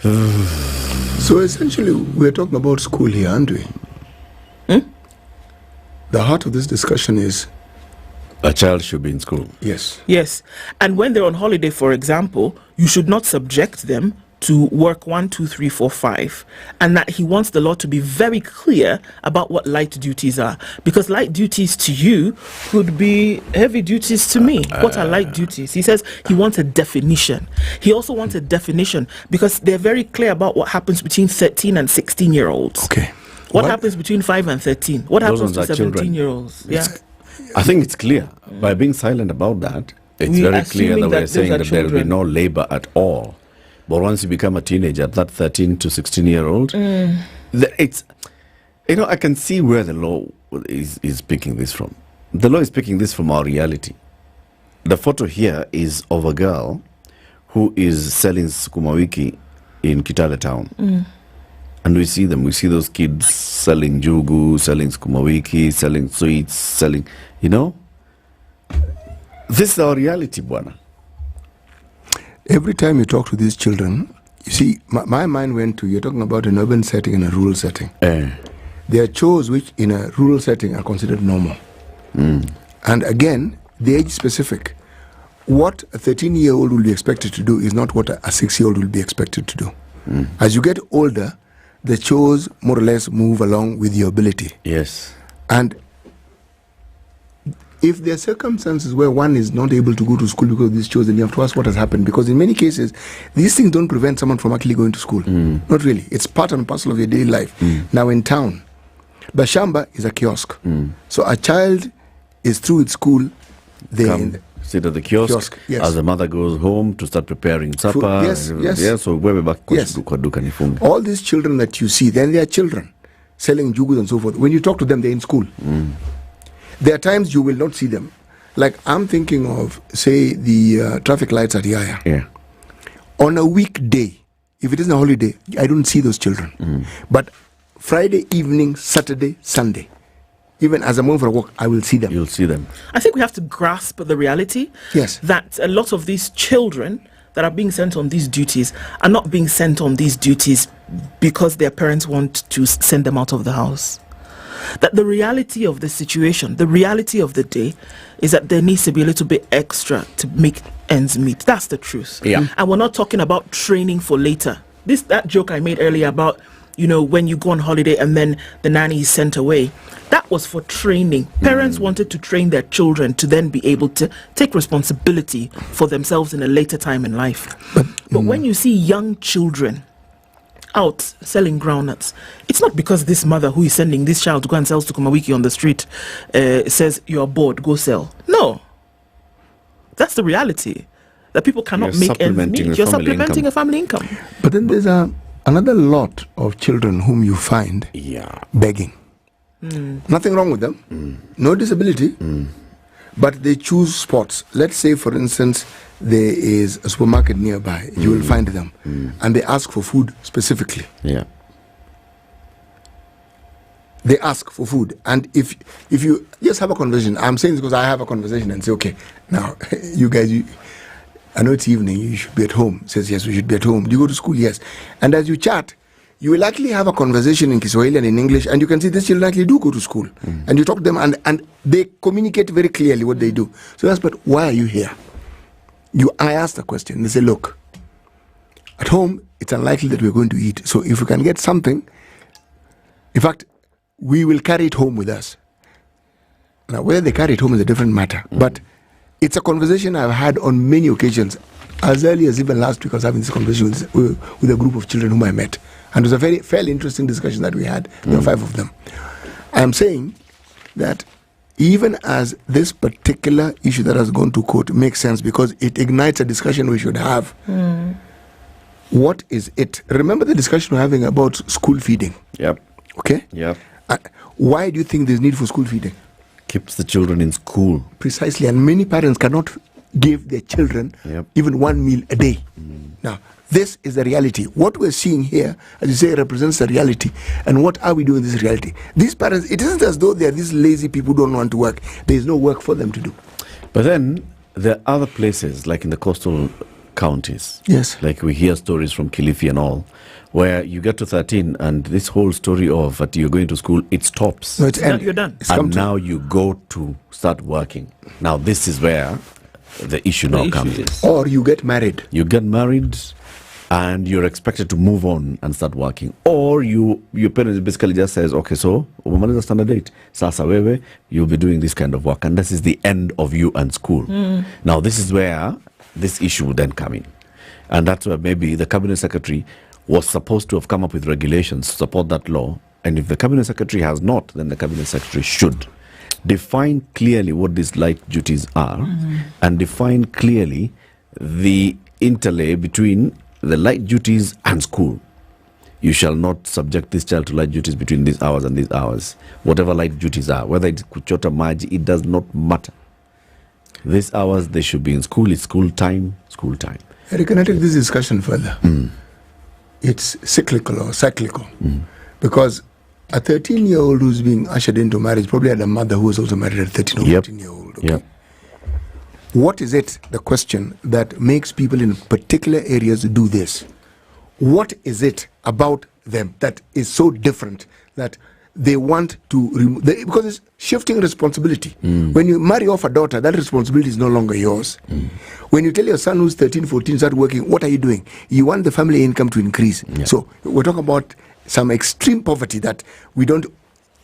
So essentially, we're talking about school here, aren't we? The heart of this discussion is a child should be in school. Yes. Yes. And when they're on holiday, for example, you should not subject them to work 1, 2, 3, 4, 5, and that he wants the law to be very clear about what light duties are, because light duties to you could be heavy duties to me. What are light duties? He says he wants a definition. He also wants a definition because they're very clear about what happens between 13 and 16-year-olds. Okay. What happens between 5 and 13? What happens to 17-year-olds? Yeah. I think it's clear. By being silent about that, it's very clear that we're saying that there will be no labor at all. But once you become a teenager, that 13 to 16-year-old, it's, I can see where the law is picking this from. The law is picking this from our reality. The photo here is of a girl who is selling sukuma wiki in Kitale town. And we see them. We see those kids selling jugu, selling sukuma wiki, selling sweets, selling, This is our reality, Bwana. Every time you talk to these children, you see, my mind went to, you're talking about an urban setting and a rural setting. There are chores which in a rural setting are considered normal. And again, the age specific. What a 13-year-old will be expected to do is not what a 6-year-old will be expected to do. As you get older, the chores more or less move along with your ability. Yes. And if there are circumstances where one is not able to go to school because of these chores, then you have to ask what has happened. Because in many cases, these things don't prevent someone from actually going to school. Not really. It's part and parcel of your daily life. Now in town, Bashamba is a kiosk. So a child is through its school. They sit at the kiosk yes. As the mother goes home to start preparing supper. Yes. So we're back. Yes. All these children that you see, then they are children selling jugus and so forth. When you talk to them, they're in school. There are times you will not see them. Like I'm thinking of, say, the traffic lights at Yaya. Yeah. On a weekday, if it isn't a holiday, I don't see those children. But Friday evening, Saturday, Sunday, even as I'm going for a walk, I will see them. You'll see them. I think we have to grasp the reality that a lot of these children that are being sent on these duties are not being sent on these duties because their parents want to send them out of the house. That the reality of the situation, the reality of the day, is that there needs to be a little bit extra to make ends meet. That's the truth. Yeah. And we're not talking about training for later. That joke I made earlier about, when you go on holiday and then the nanny is sent away, that was for training. Parents wanted to train their children to then be able to take responsibility for themselves in a later time in life. But when you see young children out selling groundnuts, it's not because this mother who is sending this child to go and sell sukuma wiki on the street says you're bored, go sell. No, that's the reality, that people cannot make ends meet. You're supplementing a family income. But then there's another lot of children whom you find begging. Nothing wrong with them, no disability, but they choose spots. Let's say, for instance, there is a supermarket nearby. You will find them, and they ask for food specifically. Yeah. they ask for food. And if you just have a conversation, I'm saying this because I have a conversation and say, okay, now, you guys, I know it's evening, you should be at home. Says, yes, we should be at home. Do you go to school? Yes. And as you chat, you will actually have a conversation in Kiswahili and in English, and you can see these children actually do go to school. And you talk to them, and they communicate very clearly what they do. So that's, but why are you here? I asked the question. They say, look, at home, it's unlikely that we're going to eat. So if we can get something, in fact, we will carry it home with us. Now, whether they carry it home is a different matter. But it's a conversation I've had on many occasions. As early as even last week, I was having this conversation with a group of children whom I met. And it was a fairly interesting discussion that we had. There were 5 of them. I'm saying that even as this particular issue that has gone to court makes sense because it ignites a discussion we should have. What is it? Remember the discussion we're having about school feeding? Yep. Okay? Yep. Why do you think there's need for school feeding? Keeps the children in school. Precisely. And many parents cannot give their children even one meal a day. Now, this is the reality. What we're seeing here, as you say, represents the reality. And what are we doing in this reality? These parents, it isn't as though they're these lazy people who don't want to work. There is no work for them to do. But then there are other places, like in the coastal counties. Yes. Like we hear stories from Kilifi and all, where you get to 13 and this whole story of that you're going to school, it stops. No, you're done. And now you go to start working. Now this is where the issue now comes. Or you get married. You get married and you're expected to move on and start working. Or your parents basically just says, okay, so umemaliza standard 8. Sasa wewe, you'll be doing this kind of work. And this is the end of you and school. Now this is where this issue would then come in. And that's where maybe the cabinet secretary was supposed to have come up with regulations to support that law. And if the cabinet secretary has not, then the cabinet secretary should define clearly what these light duties are and define clearly the interlay between the light duties and school. You shall not subject this child to light duties between these hours and these hours. Whatever light duties are, whether it's kuchota maji, it does not matter. These hours, they should be in school. It's school time, school time. Eric, can I take this discussion further? It's cyclical or cyclical. Because a 13-year-old who's being ushered into marriage probably had a mother who was also married at 13 or 14-year-old. Okay? What is it, the question, that makes people in particular areas do this? What is it about them that is so different that they want to remove? Because it's shifting responsibility. When you marry off a daughter, that responsibility is no longer yours. When you tell your son who's 13, 14, start working, what are you doing? You want the family income to increase. So we're talking about some extreme poverty that we don't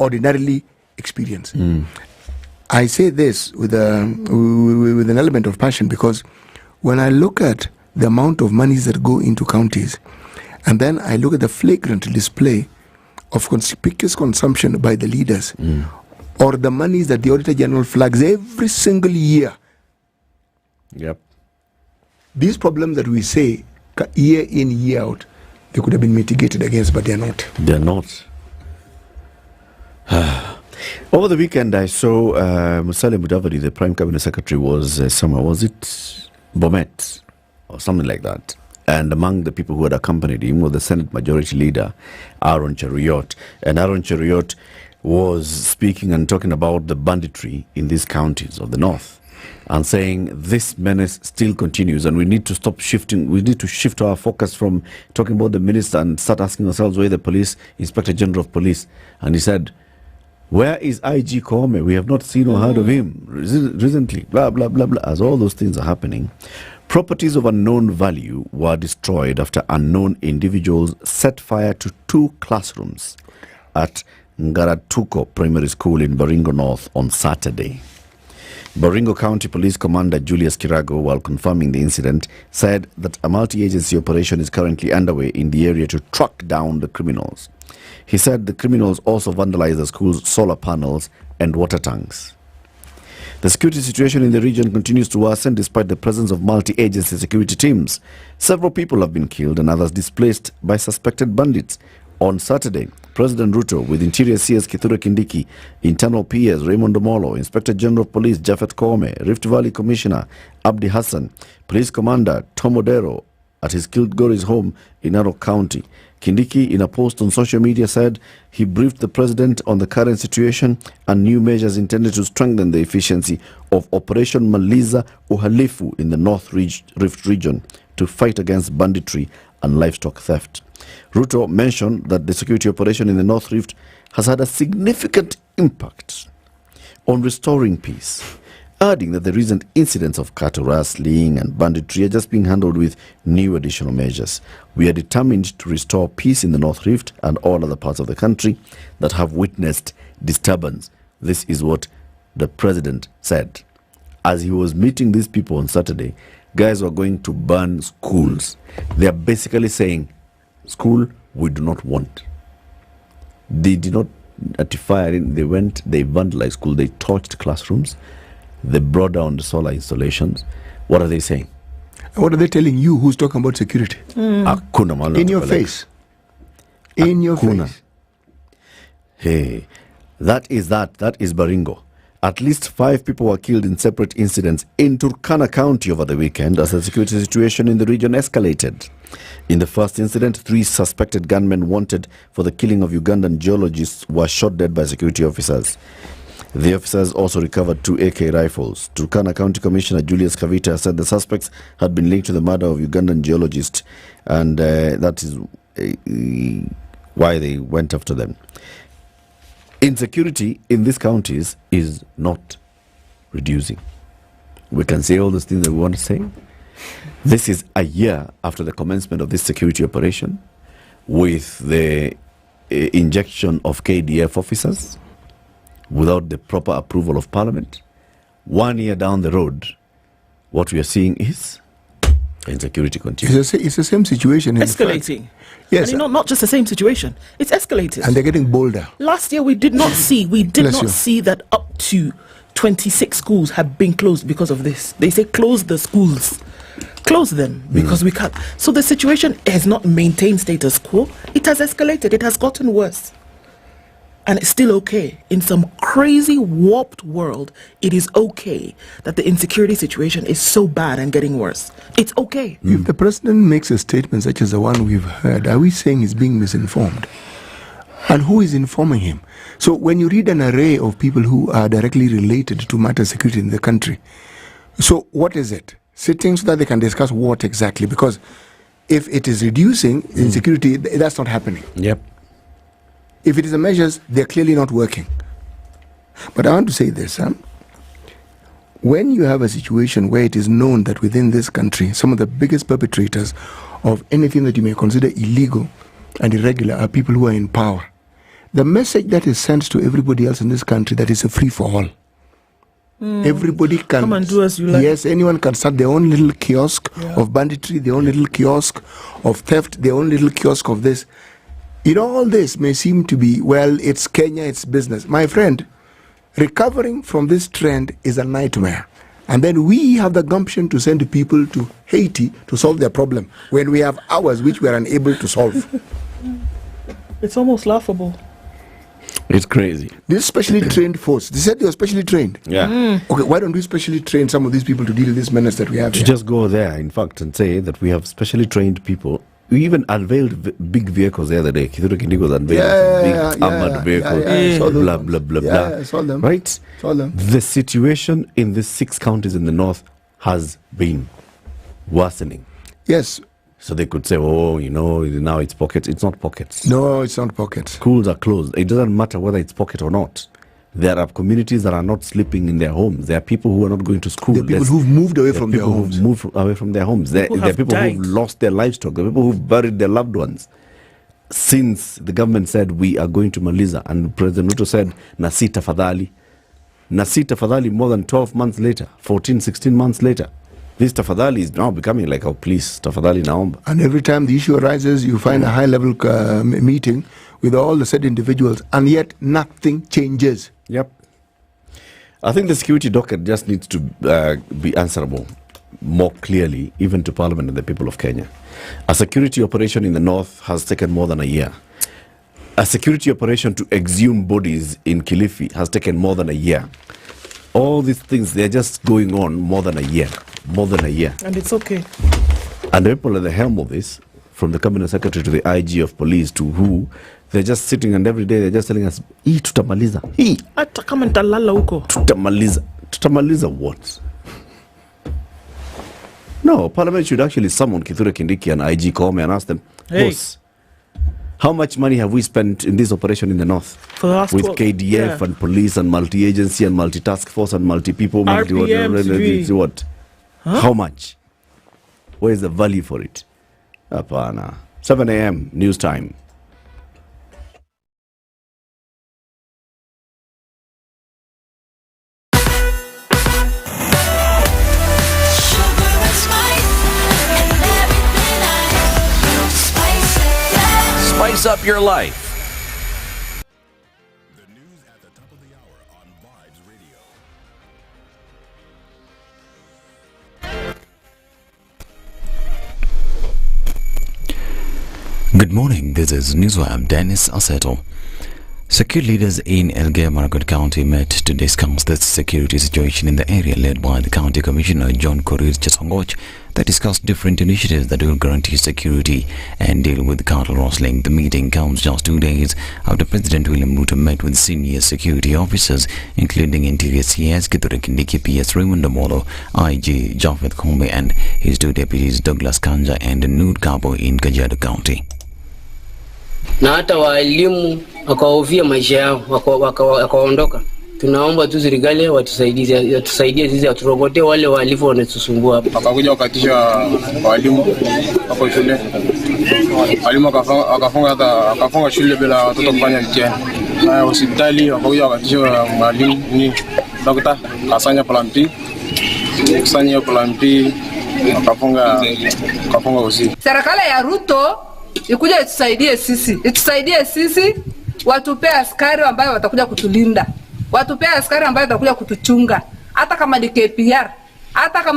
ordinarily experience. I say this with an element of passion because when I look at the amount of monies that go into counties and then I look at the flagrant display of conspicuous consumption by the leaders or the monies that the Auditor General flags every single year. These problems that we say year in, year out, they could have been mitigated against, but they're not. They're not. Over the weekend, I saw Musalia Mudavadi, the Prime Cabinet Secretary, was somewhere. Was it Bomet or something like that? And among the people who had accompanied him was the Senate Majority Leader, Aaron Cheruiyot. And Aaron Cheruiyot was speaking and talking about the banditry in these counties of the north and saying this menace still continues and we need to stop shifting. We need to shift our focus from talking about the minister and start asking ourselves where the police, Inspector General of Police. And he said, where is IG Kome? We have not seen or heard of him recently, blah, blah, blah, blah. As all those things are happening, properties of unknown value were destroyed after unknown individuals set fire to 2 classrooms at Ngaratuko Primary School in Baringo North on Saturday. Baringo County Police Commander Julius Kirago, while confirming the incident, said that a multi-agency operation is currently underway in the area to track down the criminals. He said the criminals also vandalized the school's solar panels and water tanks. The security situation in the region continues to worsen despite the presence of multi-agency security teams. Several people have been killed and others displaced by suspected bandits. On Saturday, President Ruto, with Interior CS Kithure Kindiki, Internal PS Raymond Omolo, Inspector General of Police Japhet Koome, Rift Valley Commissioner Abdi Hassan, Police Commander Tom Odero, at his Kilgore's home in Narok County. Kindiki, in a post on social media, said he briefed the president on the current situation and new measures intended to strengthen the efficiency of Operation Maliza Uhalifu in the North Rift region to fight against banditry and livestock theft. Ruto mentioned that the security operation in the North Rift has had a significant impact on restoring peace, adding that the recent incidents of cattle rustling and banditry are just being handled with new additional measures. We are determined to restore peace in the North Rift and all other parts of the country that have witnessed disturbance. This is what the president said. As he was meeting these people on Saturday, guys were going to burn schools. They are basically saying, school, we do not want. They did not notify, they went, they vandalized school, they torched classrooms, they brought down the solar installations. What are they saying? What are they telling you who's talking about security? In your face. In your face. Hey, that is Baringo. At least 5 people were killed in separate incidents in Turkana County over the weekend as the security situation in the region escalated. In the first incident, 3 suspected gunmen wanted for the killing of Ugandan geologists were shot dead by security officers. The officers also recovered 2 AK rifles. Turkana County Commissioner Julius Kavita said the suspects had been linked to the murder of Ugandan geologists, and that is why they went after them. Insecurity in these counties is not reducing. We can say all those things that we want to say. This is a year after the commencement of this security operation, with the injection of KDF officers without the proper approval of Parliament. 1 year down the road, what we are seeing is insecurity continues. It's the same situation. Escalating. Yes. And not just the same situation. It's escalated. And they're getting bolder. Last year we did not see that up to 26 schools have been closed because of this. They say close the schools. Close them because we can't. So the situation has not maintained status quo. It has escalated. It has gotten worse. And it's still okay. In some crazy, warped world, it is okay that the insecurity situation is so bad and getting worse. It's okay. If the president makes a statement such as the one we've heard, are we saying he's being misinformed? And who is informing him? So when you read an array of people who are directly related to matter security in the country, so what is it? Sitting so that they can discuss what exactly? Because if it is reducing insecurity, that's not happening. Yep. If it is the measures, they're clearly not working. But I want to say this. When you have a situation where it is known that within this country, some of the biggest perpetrators of anything that you may consider illegal and irregular are people who are in power, the message that is sent to everybody else in this country that is a free-for-all. Everybody can come and do as you like. Yes, anyone can start their own little kiosk of banditry, their own little kiosk of theft, their own little kiosk of this. All this may seem to be, well, it's Kenya, it's business. My friend, recovering from this trend is a nightmare. And then we have the gumption to send people to Haiti to solve their problem when we have ours which we are unable to solve. It's almost laughable. It's crazy. This specially trained force, they said they were specially trained. Yeah. Okay, why don't we specially train some of these people to deal with this menace that we have To here? just go there, in fact, and say that we have specially trained people. We even unveiled big vehicles the other day. Kithure Kindiki was unveiled big armored vehicles, blah, blah, blah, blah. I saw them. Right? Saw them. The situation in the 6 counties in the north has been worsening. Yes. So they could say, now it's pockets. It's not pockets. No, it's not pockets. Schools are closed. It doesn't matter whether it's pocket or not. There are communities that are not sleeping in their homes. There are people who are not going to school. There are people who've moved away from their homes. Who've moved away from their homes. There are people who've lost their livestock. There are people who've buried their loved ones. Since the government said we are going to Maliza, and President Ruto said, Nasi tafadhali. Nasi tafadhali more than 12 months later, 14, 16 months later. This tafadhali is now becoming like, please, tafadhali naomba. And every time the issue arises, you find a high-level meeting with all the said individuals, and yet nothing changes. Yep. I think the security docket just needs to be answerable more clearly, even to Parliament and the people of Kenya. A security operation in the north has taken more than a year. A security operation to exhume bodies in Kilifi has taken more than a year. All these things, they're just going on more than a year. More than a year. And it's okay. And the people at the helm of this, from the cabinet secretary to the IG of police to who, they're just sitting and every day they're just telling us, hii tutamaliza. Hii. Hata kama nitalala huko. Tutamaliza. Tutamaliza what? No, Parliament should actually summon Kithure Kindiki and IG Koome and ask them, boss, how much money have we spent in this operation in the north? For the last with KDF and police and multi-agency and multi-task force and multi-people, what? Huh? How much? Where is the value for it? Apana. 7 a.m. news time. Spice up your life. Good morning, this is Newsweb Dennis Aseto. Security leaders in Elgeyo-Marakwet County met to discuss the security situation in the area, led by the County Commissioner John Korir Chesongoch. They discussed different initiatives that will guarantee security and deal with cattle rustling. The meeting comes just 2 days after President William Ruto met with senior security officers, including Interior CS Kithure Kindiki, PS Raymond Omolo, IG Japhet Koome, and his 2 deputies Douglas Kanja and Nud Kabo in Kajiado County. Na hata walimu wakahofia maisha yao wakaondoka. Tunaomba tu serikali watusaidie sisi aturogote wale walifu wanatusumbua hapa. Wakakuja wakatisha walimu hapo shule. Walimu wakafunga shule bila watoto kufanya mtihani. Na hospitali wakakuja wakatisha walimu ni daktari kasanya plan-P. Kusanya plan-P wakafunga usiku. Serikali ya Ruto ikuja itusaidie sisi, watupe askari ambao watakuja kutulinda, watupe askari ambao watakuja kutuchunga, hata kama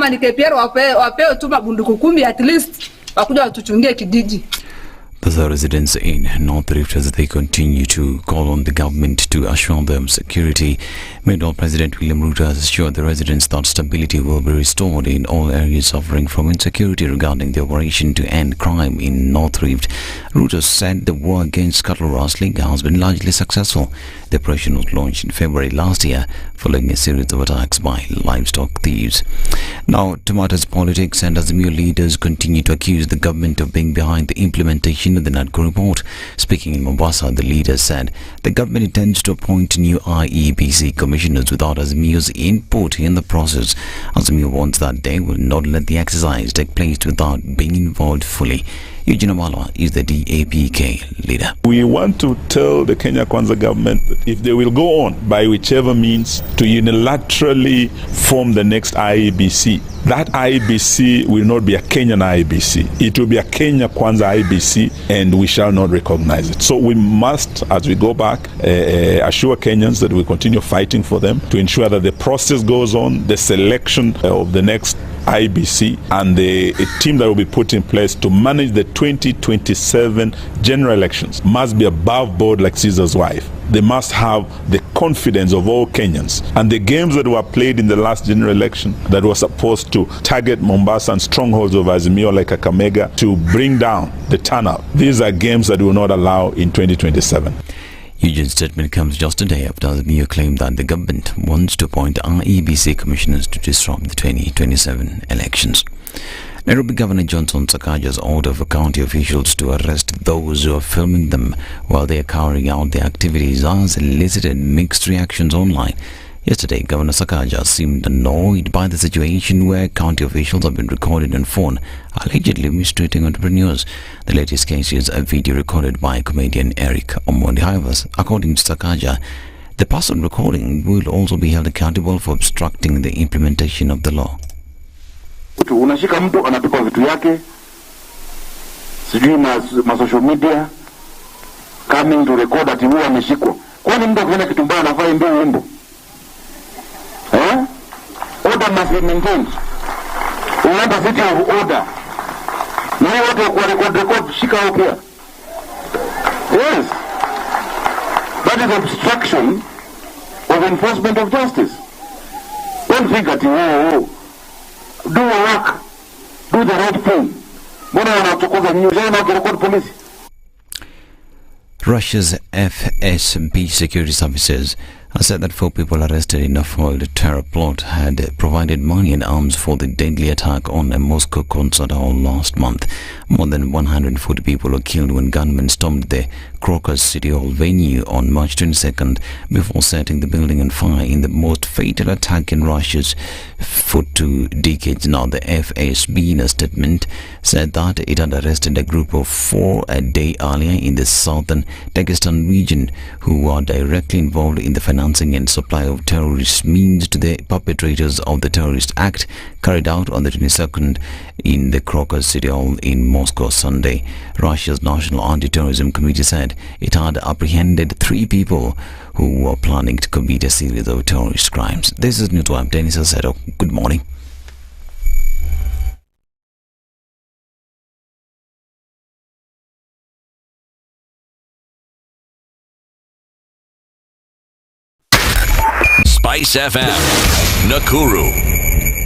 ni KPR wapewe tu mabunduki 10 at least wakuja watuchungie kijiji. The residents in North Rift, as they continue to call on the government to assure them security. Meanwhile, President William Ruto has assured the residents that stability will be restored in all areas suffering from insecurity regarding the operation to end crime in North Rift. Ruto said the war against cattle rustling has been largely successful. The operation was launched in February last year following a series of attacks by livestock thieves. Now, to matters politics, and Azimio leaders continue to accuse the government of being behind the implementation of the Nakuru report. Speaking in Mombasa, the leaders said the government intends to appoint new IEBC commissioners without Azimio's input in the process. Azimio wants that they will not let the exercise take place without being involved fully. Eugene Amalwa is the DAPK leader. We want to tell the Kenya Kwanza government that if they will go on by whichever means to unilaterally form the next IEBC, that IEBC will not be a Kenyan IEBC. It will be a Kenya Kwanza IEBC, and we shall not recognize it. So we must, as we go back, assure Kenyans that we continue fighting for them to ensure that the process goes on, the selection of the next IBC and a team that will be put in place to manage the 2027 general elections must be above board like Caesar's wife. They must have the confidence of all Kenyans. And the games that were played in the last general election that were supposed to target Mombasa and strongholds of Azimio like Kakamega to bring down the turnout, these are games that we will not allow in 2027. Eugene's statement comes just a day after Azimio claimed that the government wants to appoint IEBC commissioners to disrupt the 2027 elections. Nairobi Governor Johnson Sakaja's order for county officials to arrest those who are filming them while they are carrying out their activities has elicited mixed reactions online. Yesterday, Governor Sakaja seemed annoyed by the situation where county officials have been recorded on phone, allegedly mistreating entrepreneurs. The latest case is a video recorded by comedian Eric Omondi. However, according to Sakaja, the person recording will also be held accountable for obstructing the implementation of the law. Unashika mtu anatupa vitu yake, sijui ma social media coming to record ati huwa ameshikwa. Kwani mtu akifanya kitu mbaya anafaa ndio wimbo? Order must be maintained. We want a city of order. Na hiyo watu record shika huko pia. Yes. That is obstruction of enforcement of justice. Don't think that do your work, do the right thing. Mbona wanatukuza nyinyi? Jana wakirekodi polisi. Russia's FSB security services said that 4 people arrested in a foiled terror plot had provided money and arms for the deadly attack on a Moscow concert hall last month. More than 140 people were killed when gunmen stormed the Crocus City Hall venue on March 22nd before setting the building on fire in the most fatal attack in Russia's for 2 decades now. The FSB in a statement said that it had arrested a group of 4 a day earlier in the southern Dagestan region who are directly involved in the financing and supply of terrorist means to the perpetrators of the terrorist act carried out on the 22nd in the Crocus City Hall in Moscow Sunday. Russia's National Anti-Terrorism Committee said it had apprehended 3 people who were planning to commit a series of terrorist crimes. This is News Time. Dennis Aceto. Good morning. SpiceFM, Nakuru.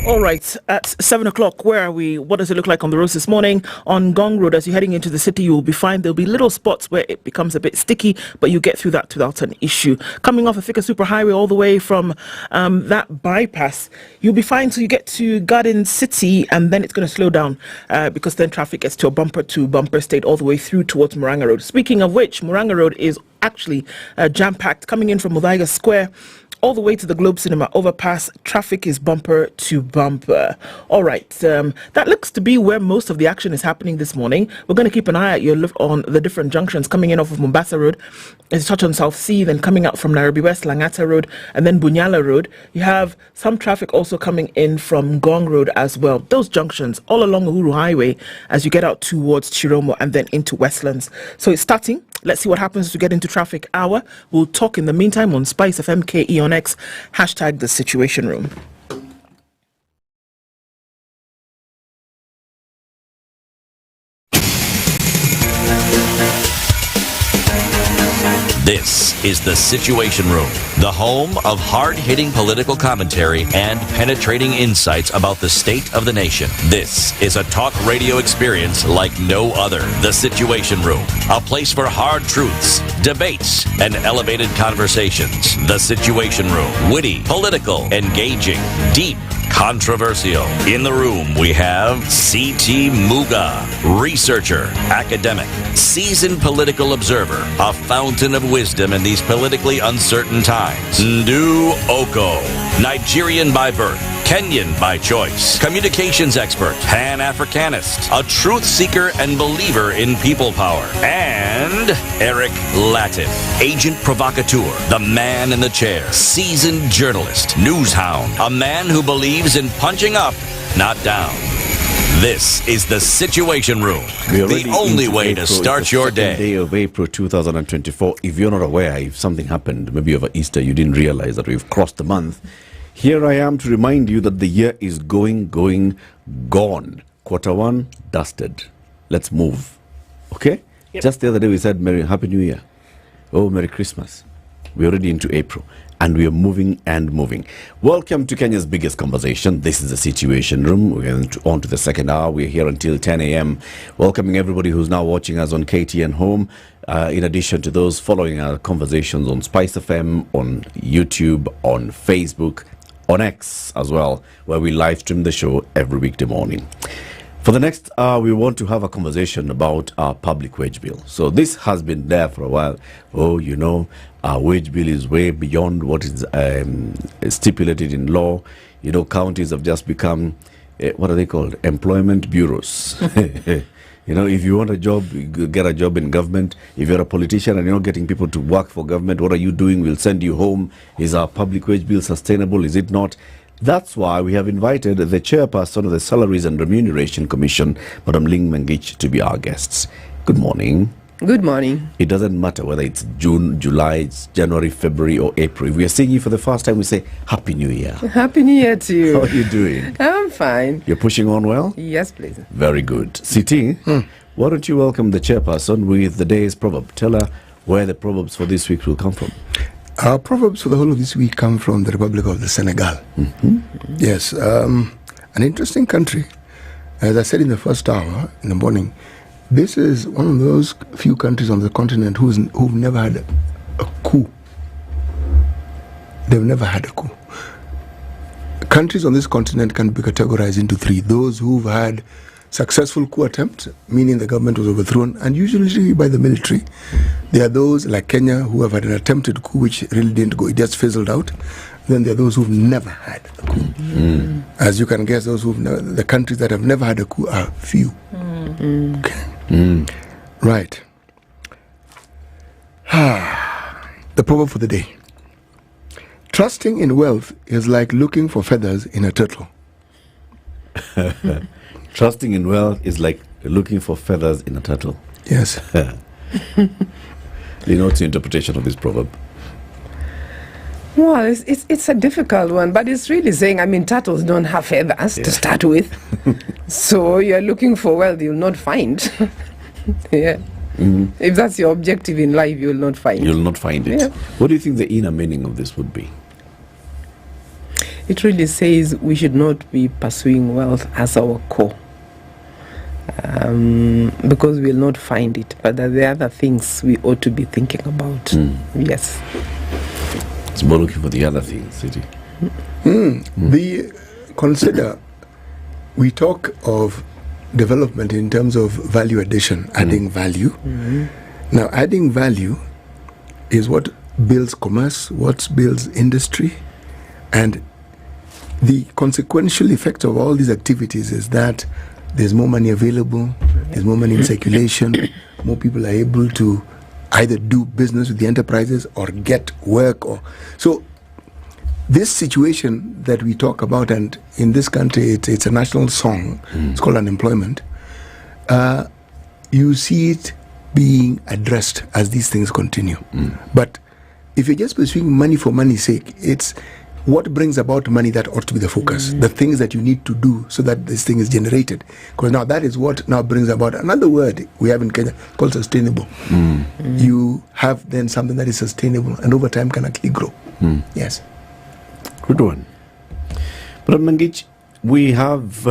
All right, at 7 o'clock, where are we? What does it look like on the roads this morning? On Gong Road, as you're heading into the city, you will be fine. There'll be little spots where it becomes a bit sticky, but you get through that without an issue. Coming off a thicker superhighway all the way from that bypass, you'll be fine till you get to Garden City, and then it's going to slow down because then traffic gets to a bumper state all the way through towards Murang'a Road. Speaking of which, Murang'a Road is actually jam-packed. Coming in from Muthaiga Square, all the way to the Globe Cinema overpass, traffic is bumper to bumper. All right, that looks to be where most of the action is happening this morning. We're going to keep an eye out your look on the different junctions coming in off of Mombasa Road. As you touch on South Sea, then coming out from Nairobi West, Langata Road, and then Bunyala Road. You have some traffic also coming in from Gong Road as well. Those junctions all along Uhuru Highway as you get out towards Chiromo and then into Westlands. So it's starting. Let's see what happens as we get into traffic hour. We'll talk in the meantime on Spice FM KE on X, hashtag the Situation Room. This is the Situation Room, the home of hard-hitting political commentary and penetrating insights about the state of the nation. This is a talk radio experience like no other. The Situation Room, a place for hard truths, debates, and elevated conversations. The Situation Room, witty, political, engaging, deep, controversial. In the room, we have C.T. Muga, researcher, academic, seasoned political observer, a fountain of wisdom in these politically uncertain times. Ndu Okoh, Nigerian by birth, Kenyan by choice, communications expert, Pan-Africanist, a truth seeker and believer in people power, and Eric Latiff, agent provocateur, the man in the chair, seasoned journalist, news hound, a man who believes in punching up, not down. This is the Situation Room, the only way to start your day. Day of April 2024. If you're not aware, if something happened, maybe over Easter, you didn't realize that we've crossed the month. Here I am to remind you that the year is gone. Quarter 1, dusted. Let's move. Okay? Yep. Just the other day we said Happy New Year. Oh, Merry Christmas. We're already into April. And we are moving and moving. Welcome to Kenya's biggest conversation. This is the Situation Room. We're on to the second hour. We're here until 10 a.m. Welcoming everybody who's now watching us on KTN Home. In addition to those following our conversations on SpiceFM, on YouTube, on Facebook, on X as well, where we live stream the show every weekday morning. For the next hour, we want to have a conversation about our public wage bill. So this has been there for a while. Oh, you know, our wage bill is way beyond what is stipulated in law. You know, counties have just become, what are they called? Employment bureaus. You know, if you want a job, you get a job in government. If you're a politician and you're not getting people to work for government, what are you doing? We'll send you home. Is our public wage bill sustainable? Is it not? That's why we have invited the chairperson of the Salaries and Remuneration Commission, Madam Ling Mengich, to be our guests. Good morning. Good morning. It doesn't matter whether it's June, July, it's January, February, or April. If we are seeing you for the first time, we say Happy New Year. Happy New Year to you. How are you doing? I'm fine. You're pushing on well? Yes, please. Very good. Sitting, why don't you welcome the chairperson with the day's proverb? Tell her where the proverbs for this week will come from. Our proverbs for the whole of this week come from the Republic of the Senegal. Yes, an interesting country. As I said in the first hour in the morning, this is one of those few countries on the continent who've never had a coup. They've never had a coup. Countries on this continent can be categorized into three. Those who've had successful coup attempts, meaning the government was overthrown, and usually by the military. There are those like Kenya who have had an attempted coup which really didn't go, it just fizzled out. Then there are those who've never had a coup. As you can guess, the countries that have never had a coup are few. Okay. Right. The proverb for the day. Trusting in wealth is like looking for feathers in a turtle. Trusting in wealth is like looking for feathers in a turtle. Yes. You know, what's the interpretation of this proverb? Well, it's a difficult one, but it's really saying, I mean, turtles don't have feathers to start with. So you're looking for wealth you'll not find. Yeah. If that's your objective in life, you'll not find it. You'll not find it. Yeah. What do you think the inner meaning of this would be? It really says we should not be pursuing wealth as our core. Because we'll not find it. But there are other things we ought to be thinking about. Yes. It's more looking for the other things, City. Consider, we talk of development in terms of value addition, adding value. Now, adding value is what builds commerce, what builds industry, and the consequential effect of all these activities is that there's more money available, there's more money in circulation, more people are able to either do business with the enterprises or get work. So this situation that we talk about, and in this country it's a national song, it's called unemployment, you see it being addressed as these things continue. But if you're just pursuing money for money's sake, it's what brings about money that ought to be the focus, the things that you need to do so that this thing is generated. Because now that is what now brings about another word we have in Kenya called sustainable. You have then something that is sustainable and over time can actually grow. Yes. Good one. But Mangich, we have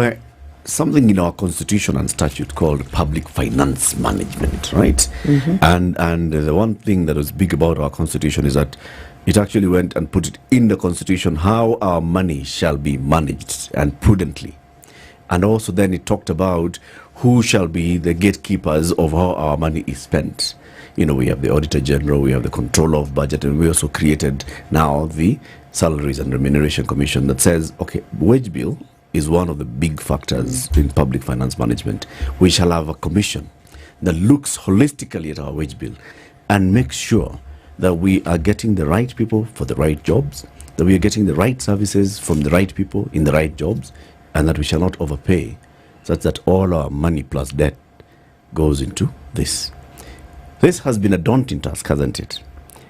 something in our constitution and statute called public finance management, right? And the one thing that was big about our constitution is that it actually went and put it in the constitution how our money shall be managed and prudently. And also then it talked about who shall be the gatekeepers of how our money is spent. You know, we have the Auditor General, we have the Controller of Budget, and we also created now the Salaries and Remuneration Commission that says, okay, wage bill is one of the big factors in public finance management. We shall have a commission that looks holistically at our wage bill and makes sure that we are getting the right people for the right jobs, that we are getting the right services from the right people in the right jobs, and that we shall not overpay, such that all our money plus debt goes into this. This has been a daunting task, hasn't it?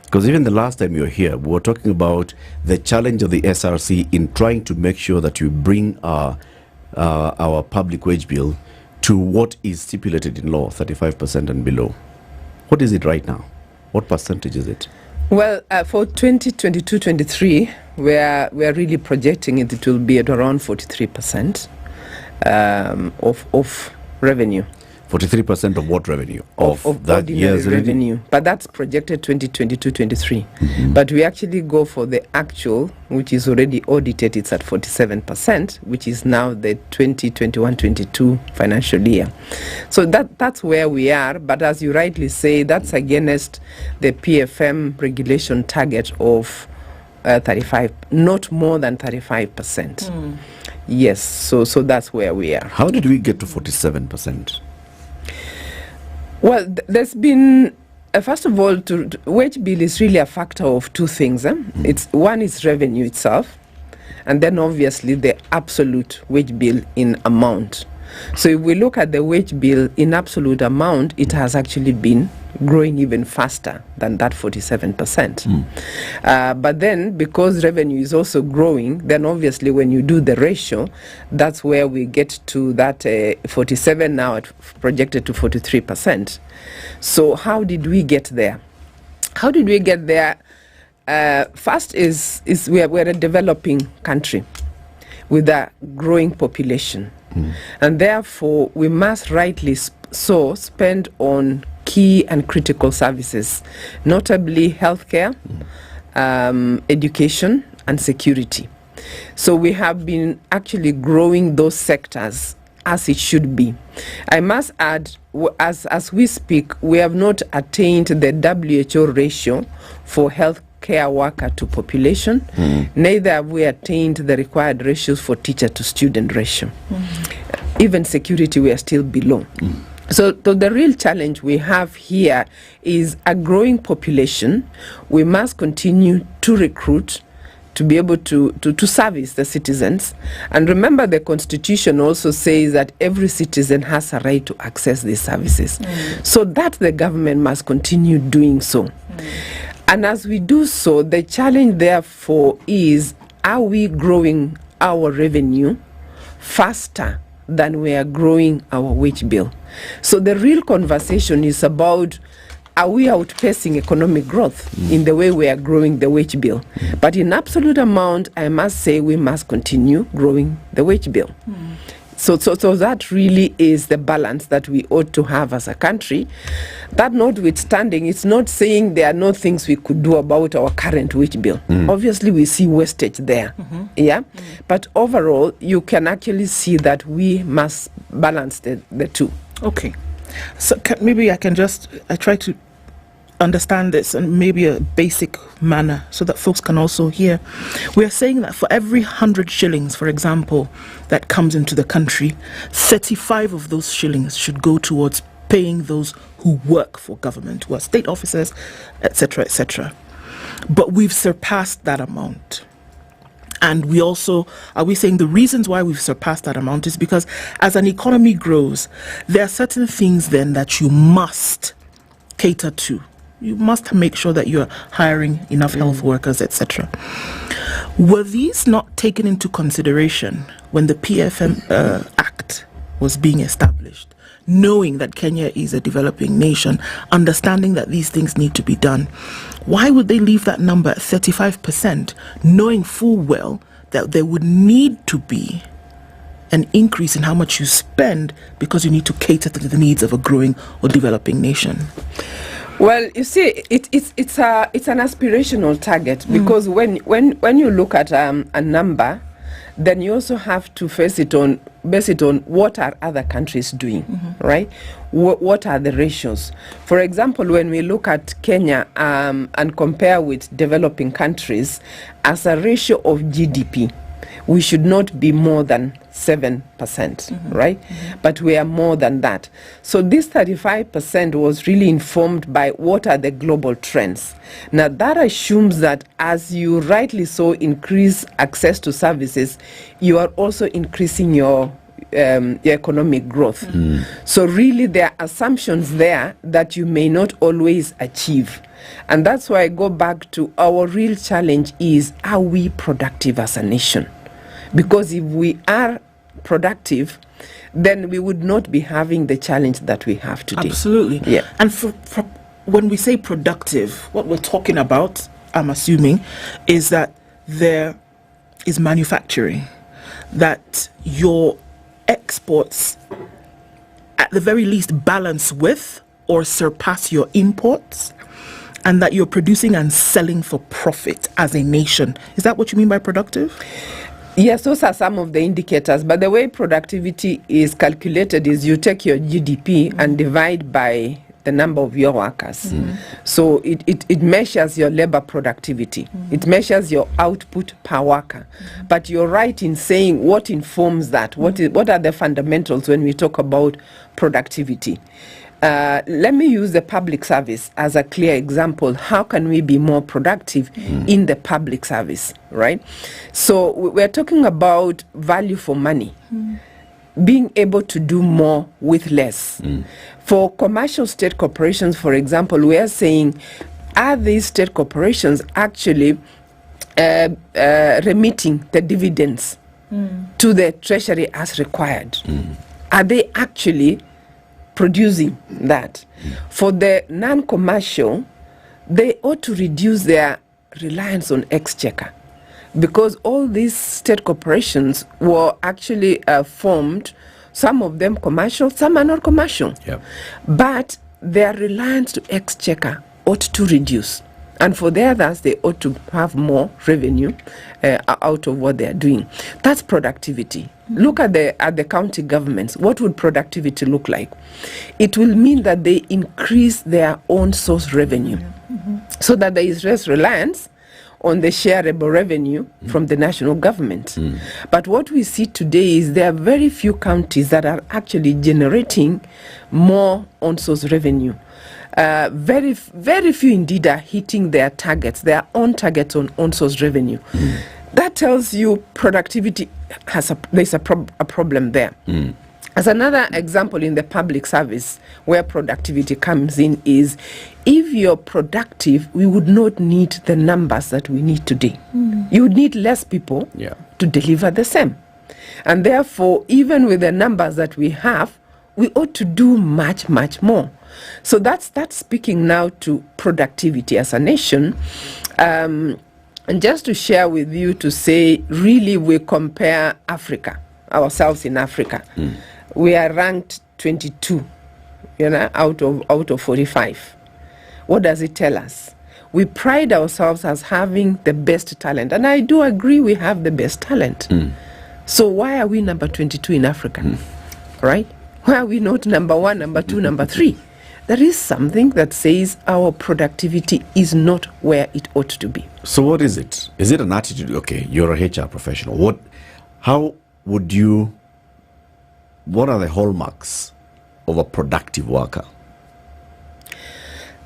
Because even the last time you were here, we were talking about the challenge of the SRC in trying to make sure that we bring our public wage bill to what is stipulated in law, 35% and below. What is it right now? What percentage is it? Well, for 2022-23, we are really projecting it will be at around 43% of revenue. 43% of what revenue? Of that year's revenue. But that's projected 2022-23. But we actually go for the actual, which is already audited. It's at 47%, which is now the 2021-22 financial year. So that's where we are. But as you rightly say, that's against the PFM regulation target of 35, not more than 35%. Yes, so that's where we are. How did we get to 47%? Well, there's been, first of all, wage bill is really a factor of two things. It's one is revenue itself, and then obviously the absolute wage bill in amount. So if we look at the wage bill in absolute amount, it has actually been growing even faster than that 47%. But then because revenue is also growing, then obviously when you do the ratio, that's where we get to that 47 now projected to 43%. So how did we get there? How did we get there? First is we're a developing country. with a growing population. And therefore, we must rightly so spend on key and critical services, notably healthcare, education, and security. So we have been actually growing those sectors as it should be. I must add, as we speak, we have not attained the WHO ratio for healthcare worker to population. Neither have we attained the required ratios for teacher to student ratio. Even security, we are still below. So the real challenge we have here is a growing population. We must continue to recruit to be able to service the citizens. And remember, the Constitution also says that every citizen has a right to access these services. So that the government must continue doing so. And as we do so, the challenge therefore is, are we growing our revenue faster than we are growing our wage bill? So the real conversation is about, are we outpacing economic growth in the way we are growing the wage bill? But in absolute amount, I must say we must continue growing the wage bill. So that really is the balance that we ought to have as a country. That notwithstanding, it's not saying there are no things we could do about our current wage bill. Obviously, we see wastage there. But overall, you can actually see that we must balance the two. Okay. So maybe I try to understand this in maybe a basic manner so that folks can also hear. We are saying that for every 100 shillings, for example, that comes into the country, 35 of those shillings should go towards paying those who work for government, who are state officers, etc., etc. But we've surpassed that amount. And we also, are we saying the reasons why we've surpassed that amount is because as an economy grows, there are certain things then that you must cater to. You must make sure that you're hiring enough health workers, etc. Were these not taken into consideration when the PFM Act was being established? Knowing that Kenya is a developing nation, understanding that these things need to be done, why would they leave that number at 35%, knowing full well that there would need to be an increase in how much you spend because you need to cater to the needs of a growing or developing nation? Well, you see, it's an aspirational target because when you look at a number, then you also have to base it on what are other countries doing, right? What are the ratios? For example, when we look at Kenya and compare with developing countries, as a ratio of GDP, we should not be more than 7%, right? But we are more than that. So this 35% was really informed by what are the global trends. Now that assumes that as you rightly so increase access to services, you are also increasing your economic growth. So really there are assumptions there that you may not always achieve. And that's why I go back to our real challenge is, are we productive as a nation? Because if we are productive, then we would not be having the challenge that we have today. Absolutely. Yeah. And for when we say productive, what we're talking about, I'm assuming, is that there is manufacturing, that your exports at the very least balance with or surpass your imports, and that you're producing and selling for profit as a nation. Is that what you mean by productive? Yes, those are some of the indicators. But the way productivity is calculated is you take your GDP and divide by the number of your workers. So it measures your labor productivity. It measures your output per worker. But you're right in saying what informs that. What are the fundamentals when we talk about productivity? Let me use the public service as a clear example. How can we be more productive in the public service, right? So we're talking about value for money, being able to do more with less. For commercial state corporations, for example, we are saying, are these state corporations actually remitting the dividends to the treasury as required? Are they actually producing that? For the non-commercial, they ought to reduce their reliance on exchequer. because all these state corporations were actually formed, some of them commercial, some are not commercial. Yep. But their reliance to exchequer ought to reduce. And for the others, they ought to have more revenue out of what they are doing. That's productivity. Look at the county governments. What would productivity look like? It will mean that they increase their own source revenue, so that there is less reliance on the shareable revenue from the national government. But what we see today is there are very few counties that are actually generating more on-source revenue. Very few indeed are hitting their targets, their own targets on on-source revenue. That tells you productivity there's a problem there. As another example in the public service where productivity comes in is, if you're productive, we would not need the numbers that we need today. You would need less people to deliver the same. And therefore, even with the numbers that we have, we ought to do much, much more. So that's speaking now to productivity as a nation. And just to share with you, to say, really, we compare Africa, ourselves in Africa. We are ranked 22, out of 45. What does it tell us? We pride ourselves as having the best talent, and I do agree we have the best talent. So why are we number 22 in Africa? Right? Why are we not number 1, number 2, number 3? There is something that says our productivity is not where it ought to be. So what is it? Is it an attitude? Okay, you're a HR professional. What are the hallmarks of a productive worker?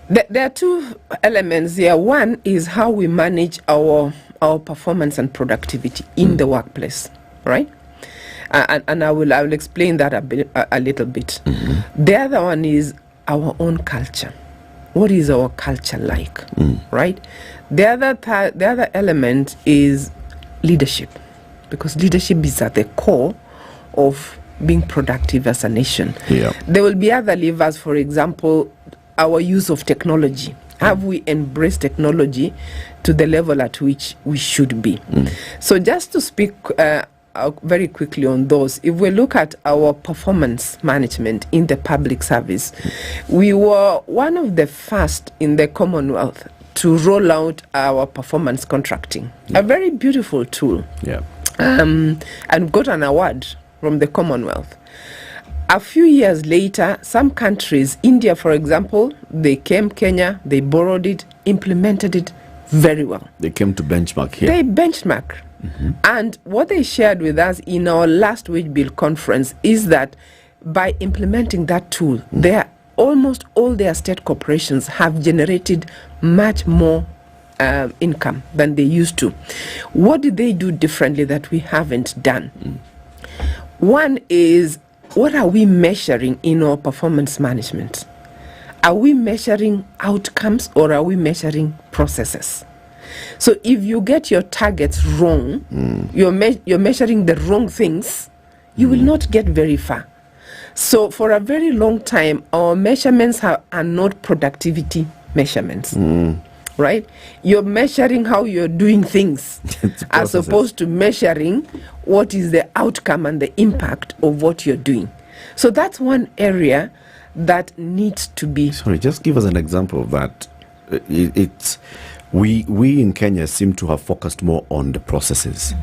There are two elements here. One is how we manage our performance and productivity in the workplace, right? And I will explain that a little bit. The other one is our own culture. What is our culture like, right? The other element is leadership, because leadership is at the core of being productive as a nation. There will be other levers, for example, our use of technology. Have we embraced technology to the level at which we should be? So just to speak very quickly on those, if we look at our performance management in the public service, we were one of the first in the Commonwealth to roll out our performance contracting, a very beautiful tool, and got an award from the Commonwealth. A few years later, some countries, India for example, they came, Kenya, they borrowed it, implemented it very well. They came to benchmark here. They benchmark. And what they shared with us in our last wage bill conference is that by implementing that tool, almost all their state corporations have generated much more income than they used to. What did they do differently that we haven't done? One is, what are we measuring in our performance management? Are we measuring outcomes or are we measuring processes? So if you get your targets wrong, you're measuring the wrong things, you will not get very far. So for a very long time, our measurements are not productivity measurements, right? You're measuring how you're doing things as opposed to measuring what is the outcome and the impact of what you're doing. So that's one area that needs to be... Sorry, just give us an example of that. We in Kenya seem to have focused more on the processes,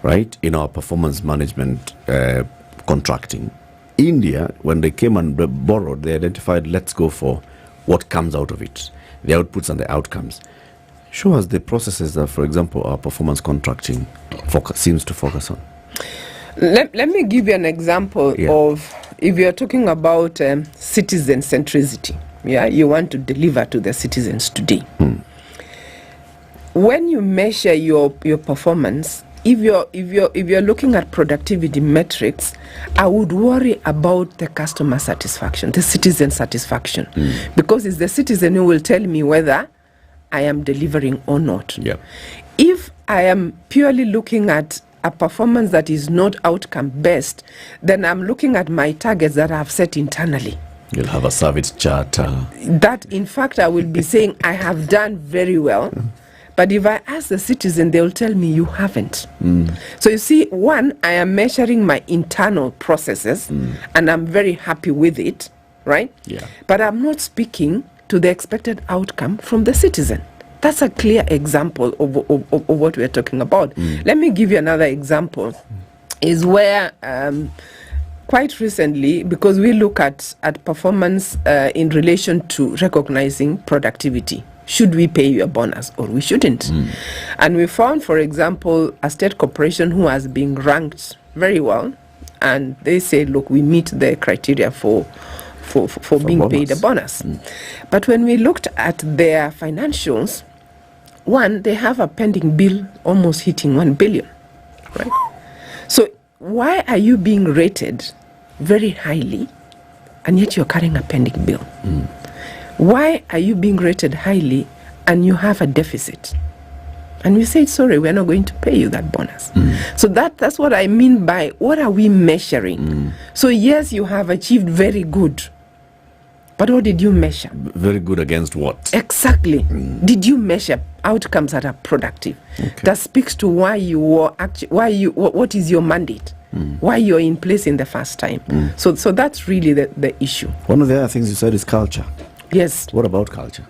right, in our performance management contracting. India, when they came and borrowed, they identified, let's go for what comes out of it, the outputs and the outcomes. Show us the processes that, for example, our performance contracting seems to focus on. Let me give you an example of, if you're talking about citizen centricity, you want to deliver to the citizens today. When you measure your performance, if you're looking at productivity metrics, I would worry about the customer satisfaction, the citizen satisfaction, because it's the citizen who will tell me whether I am delivering or not. If I am purely looking at a performance that is not outcome based, then I'm looking at my targets that I have set internally. You'll have a service charter. That, in fact, I will be saying I have done very well, But if I ask the citizen, they will tell me you haven't. So you see, one, I am measuring my internal processes and I'm very happy with it, right? Yeah. But I'm not speaking to the expected outcome from the citizen. That's a clear example of what we're talking about. Let me give you another example. Is where quite recently, because we look at performance in relation to recognizing productivity. Should we pay you a bonus or we shouldn't? And we found, for example, a state corporation who has been ranked very well, and they say, look, we meet the criteria for being bonus. paid a bonus. But when we looked at their financials, one, they have a pending bill almost hitting 1 billion, right? So why are you being rated very highly and yet you're carrying a pending bill? Why are you being rated highly and you have a deficit? And we say, sorry, we're not going to pay you that bonus. So that's what I mean by what are we measuring? So yes, you have achieved very good. But what did you measure? Very good against what? Exactly. Did you measure outcomes that are productive? That speaks to why you are what is your mandate? Why you're in place in the first time. So that's really the issue. One of the other things you said is culture. Yes. What about culture?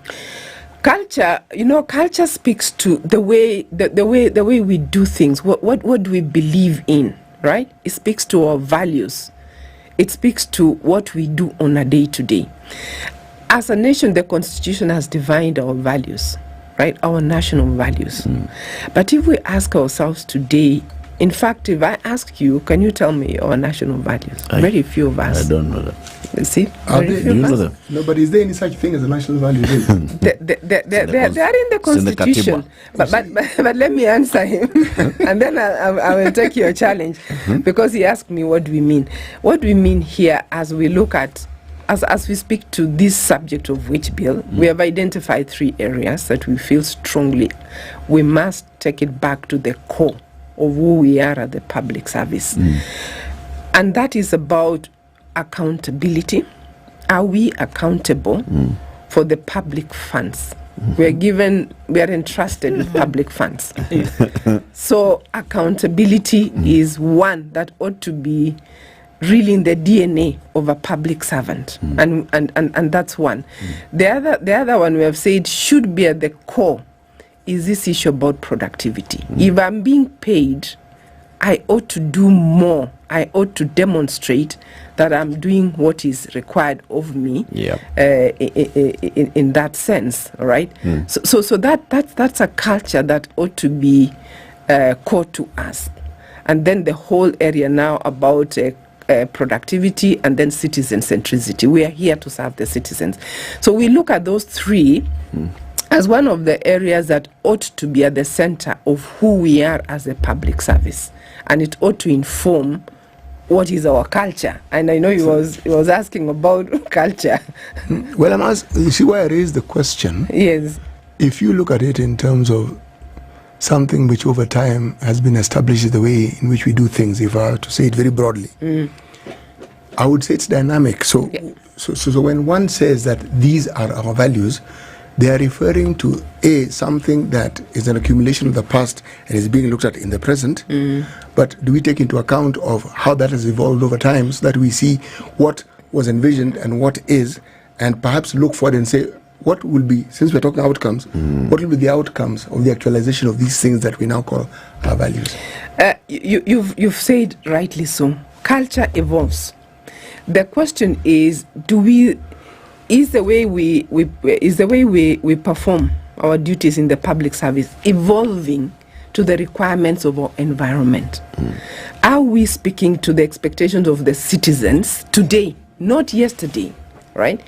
Culture, culture speaks to the way we do things. What do we believe in, right? It speaks to our values. It speaks to what we do on a day-to-day. As a nation, the Constitution has defined our values, right? Our national values. But if we ask ourselves today, in fact, if I ask you, can you tell me our national values? Very few of us. I don't know that. You see? Are Very they, few of us. No, but is there any such thing as a national value? They are in the Constitution. But let me answer him, and then I will take your challenge, because he asked me what do we mean. What do we mean here as we look at, as we speak to this subject of wage bill, we have identified 3 areas that we feel strongly we must take it back to the core of who we are at the public service. And that is about accountability. Are we accountable for the public funds? We are entrusted with public funds. So accountability is one that ought to be really in the DNA of a public servant. And that's one. The other one we have said should be at the core is this issue about productivity. If I'm being paid, I ought to do more. I ought to demonstrate that I'm doing what is required of me in that sense, right? So that's a culture that ought to be core to us. And then the whole area now about productivity and then citizen centricity. We are here to serve the citizens. So we look at those 3 as one of the areas that ought to be at the center of who we are as a public service. And it ought to inform what is our culture. And I know he was asking about culture. Well, you see why I raised the question? Yes. If you look at it in terms of something which over time has been established as the way in which we do things, if I were to say it very broadly, I would say it's dynamic. So when one says that these are our values, they are referring to something that is an accumulation of the past and is being looked at in the present. But do we take into account of how that has evolved over time so that we see what was envisioned and what is, and perhaps look forward and say, what will be, since we're talking outcomes, what will be the outcomes of the actualization of these things that we now call our values? You've said rightly so. Culture evolves. The question is, is the way we perform our duties in the public service evolving to the requirements of our environment? Are we speaking to the expectations of the citizens today, not yesterday, right?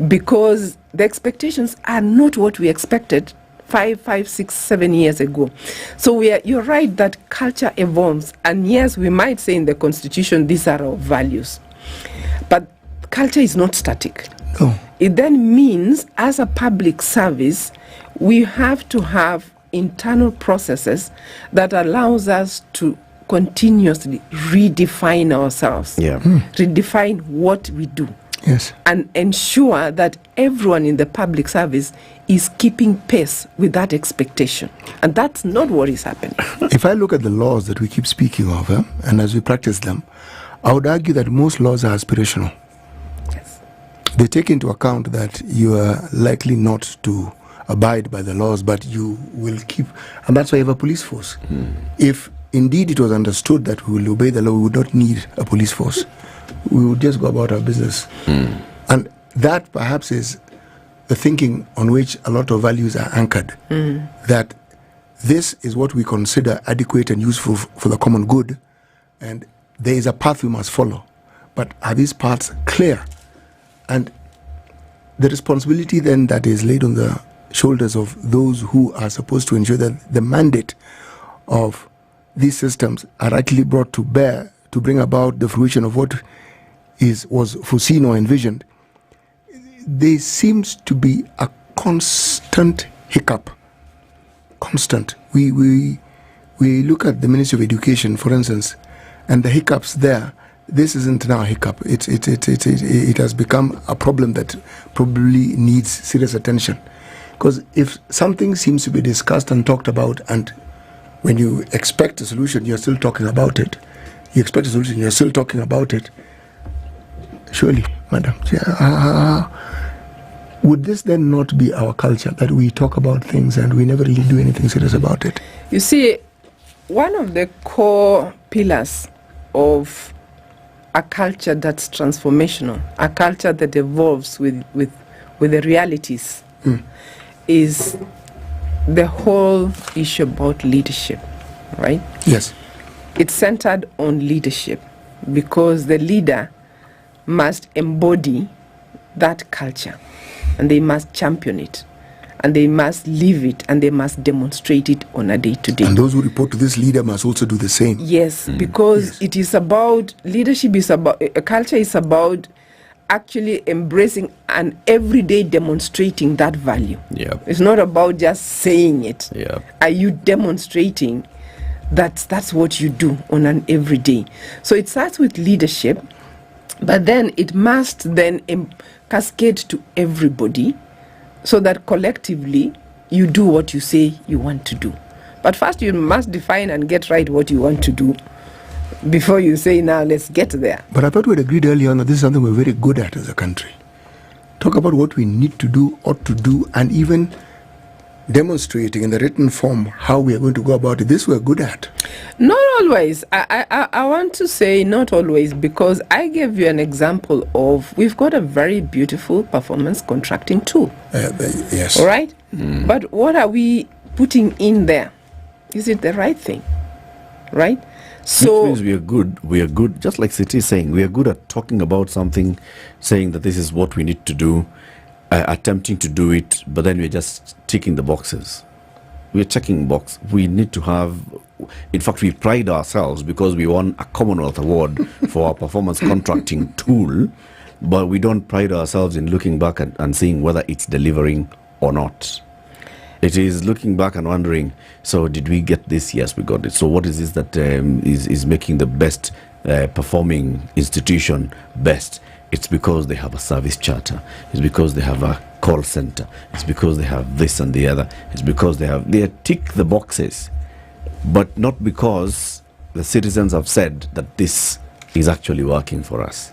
Because the expectations are not what we expected 5, 6, 7 years ago. So you're right that culture evolves, and yes, we might say in the Constitution these are our values, but culture is not static. No. It then means, as a public service, we have to have internal processes that allows us to continuously redefine ourselves, redefine what we do. Yes. And ensure that everyone in the public service is keeping pace with that expectation. And that's not what is happening. If I look at the laws that we keep speaking of, and as we practice them, I would argue that most laws are aspirational. Yes. They take into account that you are likely not to abide by the laws, but you will keep, and that's why you have a police force. If indeed it was understood that we will obey the law, we would not need a police force. We would just go about our business. And that perhaps is the thinking on which a lot of values are anchored. That this is what we consider adequate and useful for the common good, and there is a path we must follow. But are these paths clear? And the responsibility then that is laid on the shoulders of those who are supposed to ensure that the mandate of these systems are actually brought to bear to bring about the fruition of what was foreseen or envisioned, there seems to be a constant hiccup. Constant. We look at the Ministry of Education, for instance, and the hiccups there. This isn't now a hiccup. It has become a problem that probably needs serious attention. Because if something seems to be discussed and talked about, and when you expect a solution, you're still talking about it. You expect a solution, you're still talking about it. Surely, madam, would this then not be our culture, that we talk about things and we never really do anything serious about it? You see, one of the core pillars of a culture that's transformational, a culture that evolves with the realities, is the whole issue about leadership, right? Yes. It's centered on leadership, because the leader must embody that culture, and they must champion it, and they must live it, and they must demonstrate it on a day-to-day. And those who report to this leader must also do the same. Yes, because it is about, leadership is about, a culture is about actually embracing and everyday demonstrating that value. It's not about just saying it. Are you demonstrating that's what you do on an everyday? So it starts with leadership, but then it must then cascade to everybody, so that collectively you do what you say you want to do. But first you must define and get right what you want to do before you say, now let's get there. But I thought we had agreed earlier on that this is something we're very good at as a country. Talk about what we need to do, ought to do, and even demonstrating in the written form how we are going to go about it. This we're good at. Not always. I want to say not always, because I gave you an example of, we've got a very beautiful performance contracting tool. Yes. All right? But what are we putting in there? Is it the right thing? Right? So which means we are good, just like Siti is saying, we are good at talking about something, saying that this is what we need to do, attempting to do it, but then we're just ticking the boxes. We're checking box. We need to have, in fact, we pride ourselves because we won a Commonwealth Award for our performance contracting tool, but we don't pride ourselves in looking back and seeing whether it's delivering or not. It is looking back and wondering, so did we get this? Yes, we got it. So what is this that is making the best performing institution best? It's because they have a service charter. It's because they have a call center. It's because they have this and the other. It's because they tick the boxes, but not because the citizens have said that this is actually working for us.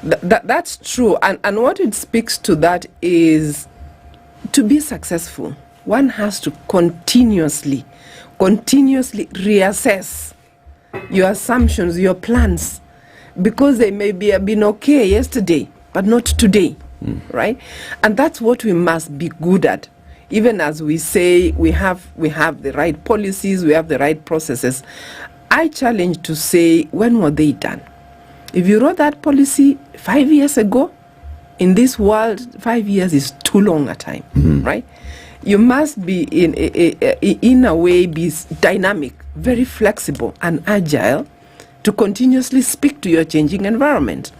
That's true. And what it speaks to that is, to be successful, one has to continuously reassess your assumptions, your plans, because they may have been okay yesterday, but not today, right? And that's what we must be good at. Even as we say we have the right policies, we have the right processes, I challenge to say, when were they done? If you wrote that policy 5 years ago, in this world, 5 years is too long a time, right? You must be in a way be dynamic, very flexible and agile to continuously speak to your changing environment.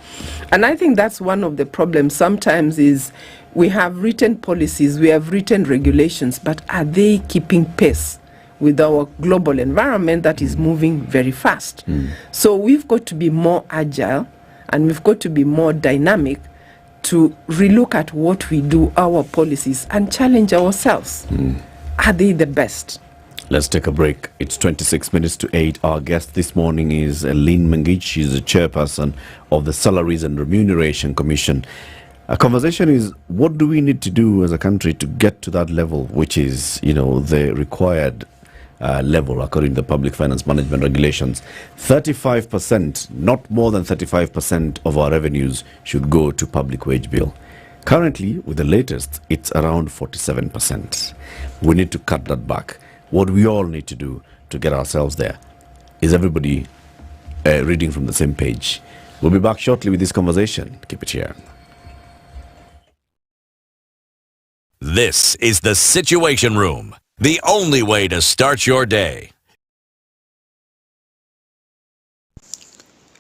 And I think that's one of the problems sometimes is we have written policies, we have written regulations, but are they keeping pace with our global environment that is moving very fast? So we've got to be more agile and we've got to be more dynamic to relook at what we do, our policies, and challenge ourselves. Are they the best? Let's take a break. It's 26 minutes to 8. Our guest this morning is Lynn Mengich. She's the chairperson of the Salaries and Remuneration Commission. Our conversation is, what do we need to do as a country to get to that level, which is, the required level according to the Public Finance Management Regulations? 35%, not more than 35% of our revenues should go to public wage bill. Currently, with the latest, it's around 47%. We need to cut that back. What we all need to do to get ourselves there. Is everybody reading from the same page? We'll be back shortly with this conversation. Keep it here. This is the Situation Room, the only way to start your day.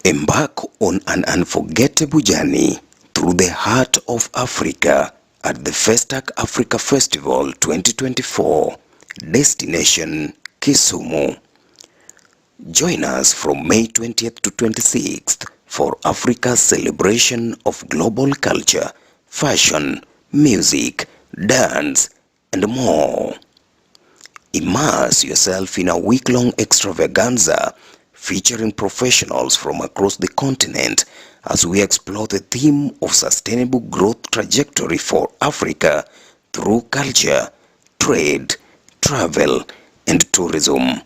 Embark on an unforgettable journey through the heart of Africa at the Festac Africa Festival 2024. Destination Kisumu. Join us from May 20th to 26th for Africa's celebration of global culture, fashion, music, dance, and more. Immerse yourself in a week-long extravaganza featuring professionals from across the continent as we explore the theme of sustainable growth trajectory for Africa through culture, trade, travel, and tourism.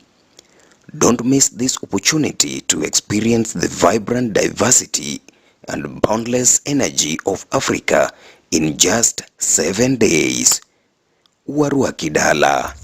Don't miss this opportunity to experience the vibrant diversity and boundless energy of Africa in just 7 days. Warua Kidala.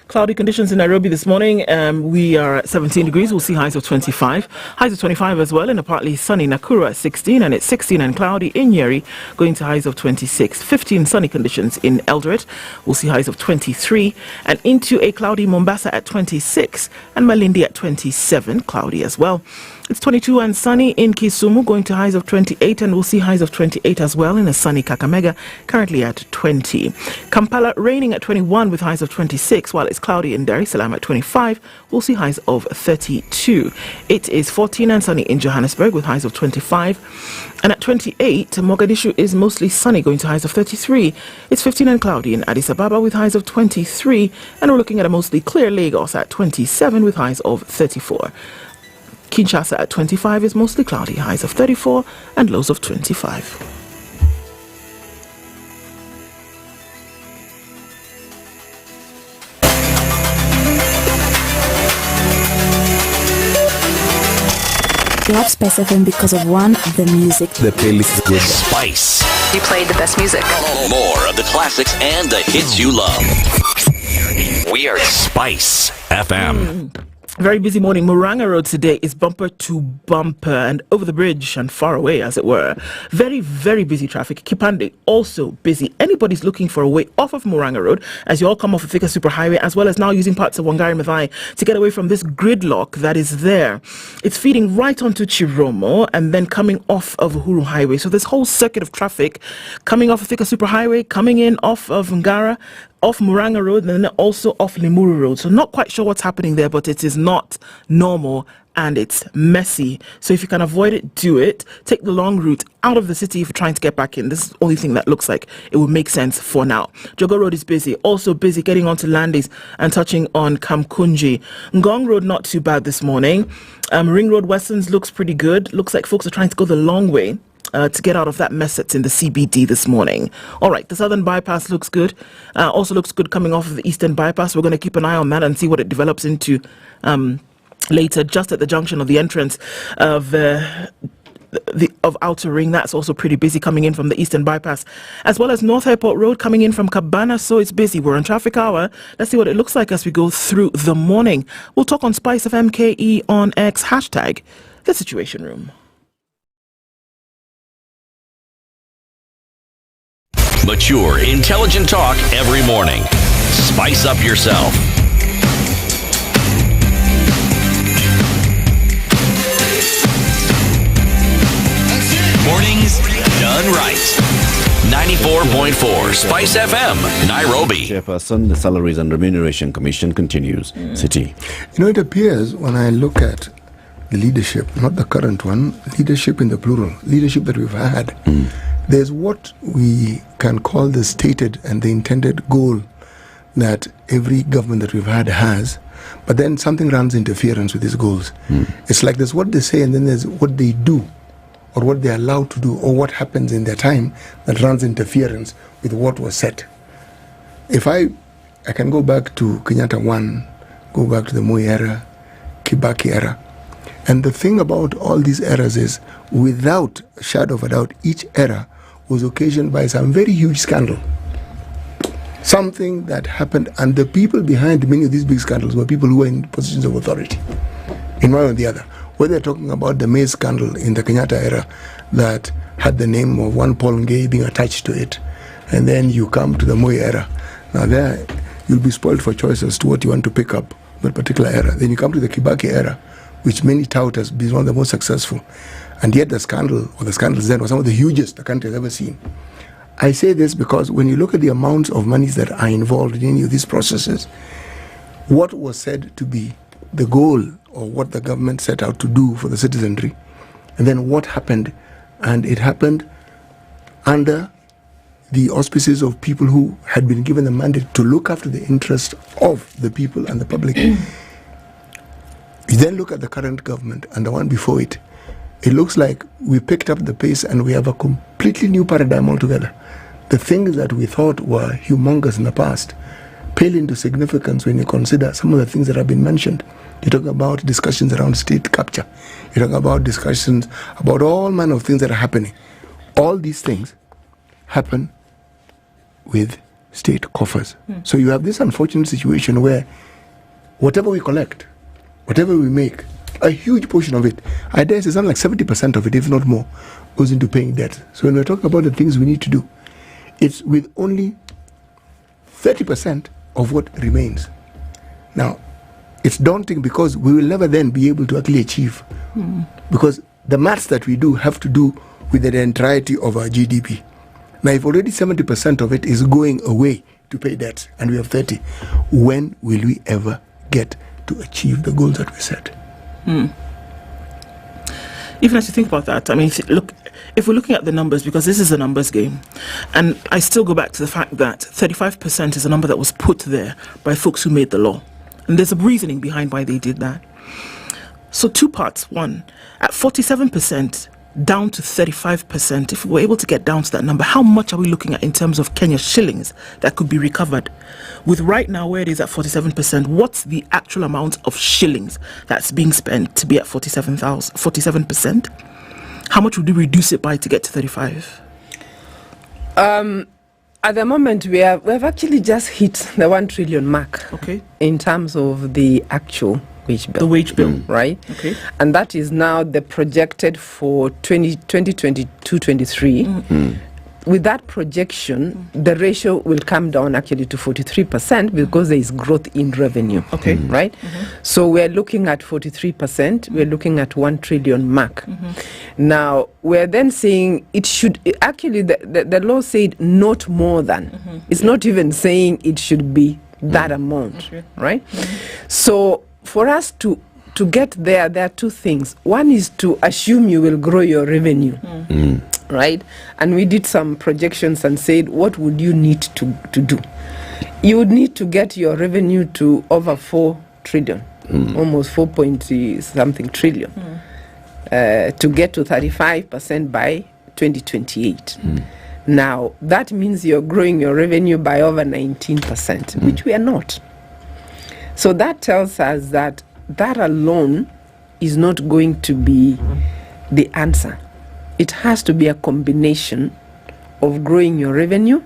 Cloudy conditions in Nairobi this morning. We are at 17 degrees. We'll see highs of 25. Highs of 25 as well in a partly sunny Nakuru at 16, and it's 16 and cloudy in Nyeri, going to highs of 26. 15 sunny conditions in Eldoret. We'll see highs of 23, and into a cloudy Mombasa at 26, and Malindi at 27, cloudy as well. It's 22 and sunny in Kisumu, going to highs of 28, and we'll see highs of 28 as well in a sunny Kakamega, currently at 20. Kampala raining at 21 with highs of 26, while it's cloudy in Dar es Salaam at 25. We'll see highs of 32. It is 14 and sunny in Johannesburg with highs of 25. And at 28, Mogadishu is mostly sunny, going to highs of 33. It's 15 and cloudy in Addis Ababa with highs of 23. And we're looking at a mostly clear Lagos at 27 with highs of 34. Kinshasa at 25 is mostly cloudy, highs of 34 and lows of 25. You love SpiceFM because of one, the music. The playlist is good. Spice. You played the best music. More of the classics and the hits you love. We are Spice FM. Very busy morning. Muranga Road today is bumper to bumper and over the bridge and far away, as it were. Very, very busy traffic. Kipande also busy. Anybody's looking for a way off of Muranga Road as you all come off of Thika Superhighway, as well as now using parts of Wangari Maathai to get away from this gridlock that is there. It's feeding right onto Chiromo and then coming off of Uhuru Highway. So this whole circuit of traffic coming off of Thika Superhighway, coming in off of Ngara, off Muranga Road, and then also off Limuru Road. So not quite sure what's happening there, but it is not normal and it's messy. So if you can avoid it, do it. Take the long route out of the city if you're trying to get back in. This is the only thing that looks like it would make sense for now. Jogo Road is busy. Also busy getting onto Landis and touching on Kamkunji. Ngong Road, not too bad this morning. Ring Road Westerns looks pretty good. Looks like folks are trying to go the long way to get out of that mess that's in the CBD this morning. All right, the Southern Bypass looks good. Also looks good coming off of the Eastern Bypass. We're going to keep an eye on that and see what it develops into later, just at the junction of the entrance of of Outer Ring. That's also pretty busy coming in from the Eastern Bypass, as well as North Airport Road coming in from Cabana. So it's busy. We're on traffic hour. Let's see what it looks like as we go through the morning. We'll talk on SpiceFM KE on X, hashtag The Situation Room. Mature, intelligent talk every morning. Spice up yourself. Mornings done right. 94.4 Spice FM, Nairobi. Chairperson, the Salaries and Remuneration Commission continues. City. It appears when I look at the leadership, not the current one, leadership in the plural, leadership that we've had, there's what we can call the stated and the intended goal that every government that we've had has, but then something runs interference with these goals. It's like there's what they say and then there's what they do, or what they're allowed to do, or what happens in their time that runs interference with what was set. If I can go back to Kenyatta 1, go back to the Moi era, Kibaki era, and the thing about all these eras is, without a shadow of a doubt, each era was occasioned by some very huge scandal. Something that happened, and the people behind many of these big scandals were people who were in positions of authority, in one or the other. Whether they're talking about the maize scandal in the Kenyatta era that had the name of one Paul Ngei being attached to it, and then you come to the Moi era. Now there, you'll be spoiled for choice as to what you want to pick up that particular era. Then you come to the Kibaki era, which many tout as being one of the most successful. And yet the scandal, or the scandals then, were some of the hugest the country has ever seen. I say this because when you look at the amounts of monies that are involved in any of these processes, what was said to be the goal or what the government set out to do for the citizenry, and then what happened, and it happened under the auspices of people who had been given the mandate to look after the interest of the people and the public. You then look at the current government and the one before it. It looks like we picked up the pace and we have a completely new paradigm altogether. The things that we thought were humongous in the past pale into significance when you consider some of the things that have been mentioned. You're talking about discussions around state capture. You're talking about discussions about all manner of things that are happening. All these things happen with state coffers. So you have this unfortunate situation where whatever we collect, whatever we make, a huge portion of it, I dare say something like 70% of it, if not more, goes into paying debt. So when we're talking about the things we need to do, it's with only 30% of what remains. Now, it's daunting because we will never then be able to actually achieve. Because the maths that we do have to do with the entirety of our GDP. Now, if already 70% of it is going away to pay debts, and we have 30, when will we ever get to achieve the goals that we set? Even as you think about that, I mean, if we're looking at the numbers, because this is a numbers game, and I still go back to the fact that 35% is a number that was put there by folks who made the law. And there's a reasoning behind why they did that. So two parts. One, at 47%, down to 35%, if we were able to get down to that number, how much are we looking at in terms of Kenya shillings that could be recovered? With right now where it is at 47%, what's the actual amount of shillings that's being spent to be at 47%? How much would we reduce it by to get to 35? At the moment, we have actually just hit the 1 trillion mark. Okay. In terms of the actual wage bill. The wage bill. Right? Okay. And that is now the projected for 2022-23. With that projection, the ratio will come down actually to 43% because there is growth in revenue. Okay. Right? So we're looking at 43%. We're looking at 1 trillion mark. Now, we're then saying it should, actually the law said not more than. It's not even saying it should be that amount. Right? So for us to get there are two things. One is to assume you will grow your revenue. Right? And we did some projections and said, what would you need to do? You would need to get your revenue to over 4 trillion, almost 4.something trillion, to get to 35% by 2028. Now, that means you're growing your revenue by over 19%, which we are not. So that tells us that alone is not going to be the answer. It has to be a combination of growing your revenue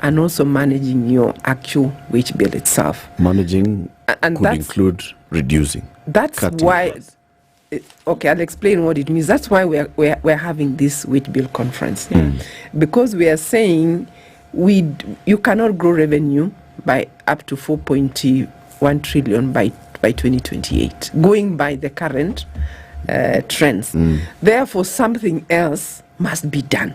and also managing your actual wage bill itself. Managing and could include reducing. That's why. Okay, I'll explain what it means. That's why we're having this wage bill conference, because we are saying you cannot grow revenue by up to 4.1 trillion by 2028, going by the current trends. Therefore, something else must be done.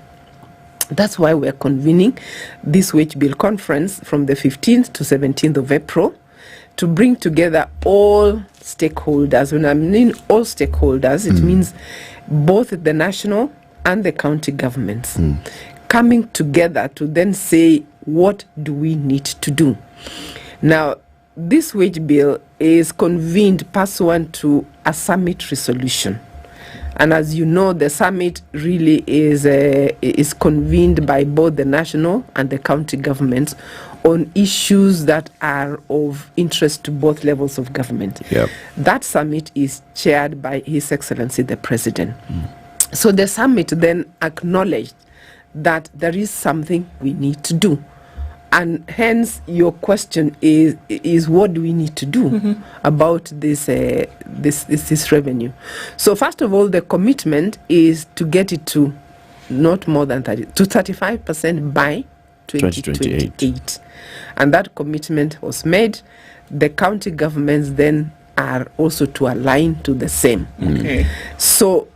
That's why we're convening this wage bill conference from the 15th to 17th of April to bring together all stakeholders. When I mean all stakeholders, it means both the national and the county governments coming together to then say, what do we need to do? Now, this wage bill is convened pursuant to a summit resolution. And as you know, the summit really is convened by both the national and the county governments on issues that are of interest to both levels of government. Yep. That summit is chaired by His Excellency the President. So the summit then acknowledged that there is something we need to do. And hence your question is what do we need to do about this revenue? So first of all, the commitment is to get it to not more than 35% by 2028. And that commitment was made. The county governments then are also to align to the same. Okay. So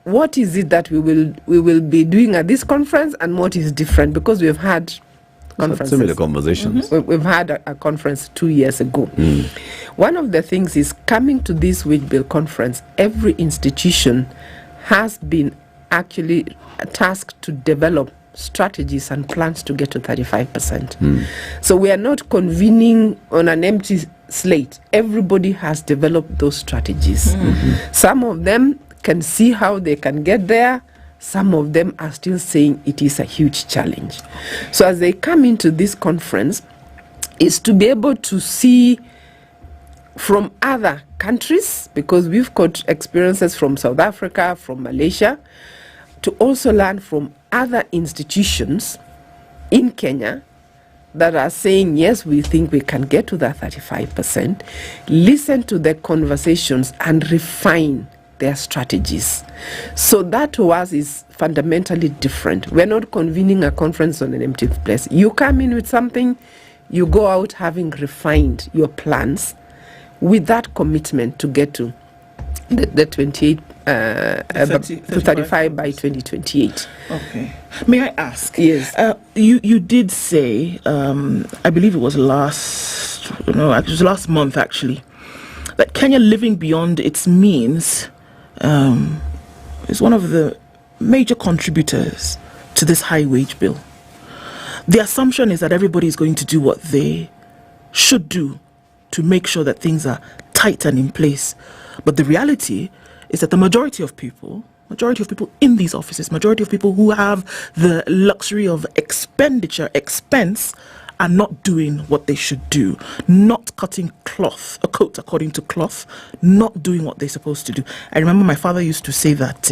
what is it that we will be doing at this conference, and what is different? Because we've had similar conversations. We've had a conference 2 years ago. One of the things is, coming to this wage bill conference, every institution has been actually tasked to develop strategies and plans to get to 35%. So we are not convening on an empty slate. Everybody has developed those strategies. Some of them can see how they can get there. Some of them are still saying it is a huge challenge. So as they come into this conference, is to be able to see from other countries, because we've got experiences from South Africa, from Malaysia, to also learn from other institutions in Kenya that are saying, yes, we think we can get to that 35%, listen to the conversations and refine their strategies. So that to us is fundamentally different. We're not convening a conference on an empty place. You come in with something, you go out having refined your plans with that commitment to get to the 28 to 35 by 2028. Okay. May I ask? Yes. You did say, I believe it was last month actually, that Kenya living beyond its means is one of the major contributors to this high wage bill. The assumption is that everybody is going to do what they should do to make sure that things are tight and in place. But the reality is that the majority of people in these offices, majority of people who have the luxury of expense, are not doing what they should do, not cutting a coat according to cloth, not doing what they're supposed to do. I remember my father used to say that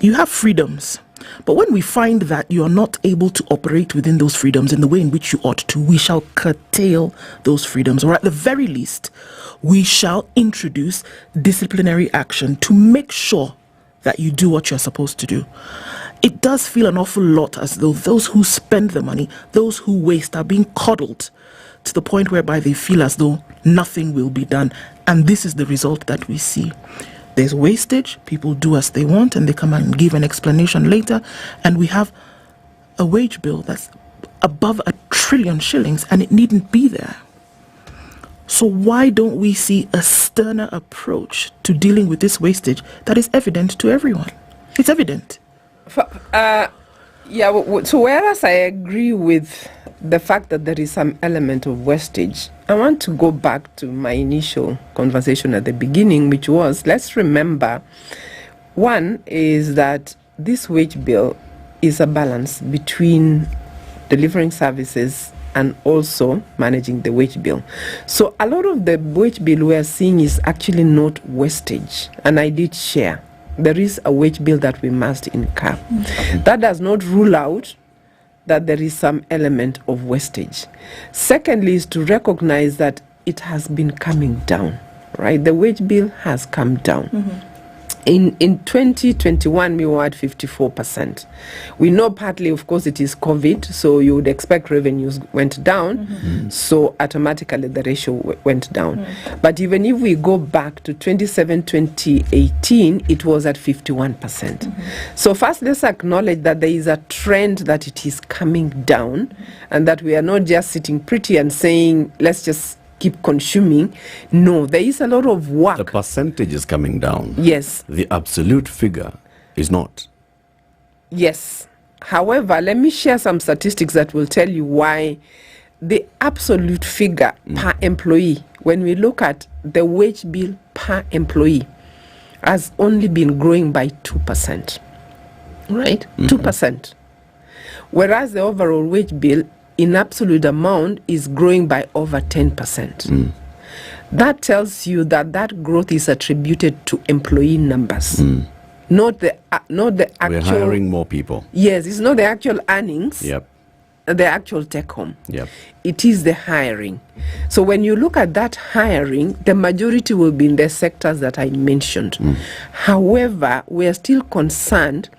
you have freedoms, but when we find that you are not able to operate within those freedoms in the way in which you ought to, we shall curtail those freedoms, or at the very least, we shall introduce disciplinary action to make sure that you do what you're supposed to do. It does feel an awful lot as though those who spend the money, those who waste, are being coddled to the point whereby they feel as though nothing will be done. And this is the result that we see. There's wastage, people do as they want, and they come and give an explanation later, and we have a wage bill that's above 1 trillion shillings, and it needn't be there. So why don't we see a sterner approach to dealing with this wastage that is evident to everyone? It's evident. So whereas I agree with the fact that there is some element of wastage, I want to go back to my initial conversation at the beginning, which was, let's remember, one is that this wage bill is a balance between delivering services and also managing the wage bill. So a lot of the wage bill we are seeing is actually not wastage, and I did share. There is a wage bill that we must incur. That does not rule out that there is some element of wastage. Secondly is to recognize that it has been coming down, right? The wage bill has come down. In 2021, we were at 54%. We know partly, of course, it is COVID, so you would expect revenues went down, so automatically the ratio went down. But even if we go back to 2018, it was at 51%. So first, let's acknowledge that there is a trend that it is coming down, and that we are not just sitting pretty and saying, let's just keep consuming. No, there is a lot of work. The percentage is coming down. Yes. The absolute figure is not. Yes. However, let me share some statistics that will tell you why the absolute figure per employee, when we look at the wage bill per employee, has only been growing by 2%. Right? 2%. Whereas the overall wage bill in absolute amount is growing by over 10%. That tells you that that growth is attributed to employee numbers. Not the actual. We're hiring more people. Yes, it's not the actual earnings. Yep. The actual take home. Yep. It is the hiring. So when you look at that hiring, the majority will be in the sectors that I mentioned. However, we are still concerned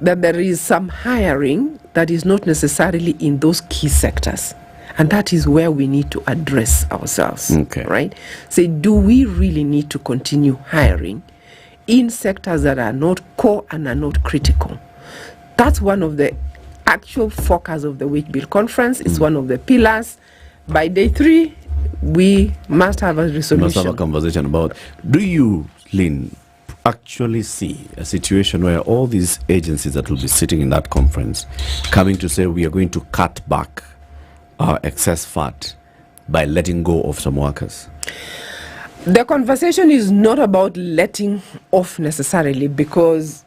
that there is some hiring that is not necessarily in those key sectors. And that is where we need to address ourselves. Okay. Right? Say, do we really need to continue hiring in sectors that are not core and are not critical? That's one of the actual focus of the wage bill conference. It's one of the pillars. By day 3, we must have a resolution. Must have a conversation about. Do you, Lynn, actually see a situation where all these agencies that will be sitting in that conference coming to say we are going to cut back our excess fat by letting go of some workers? The conversation is not about letting off necessarily, because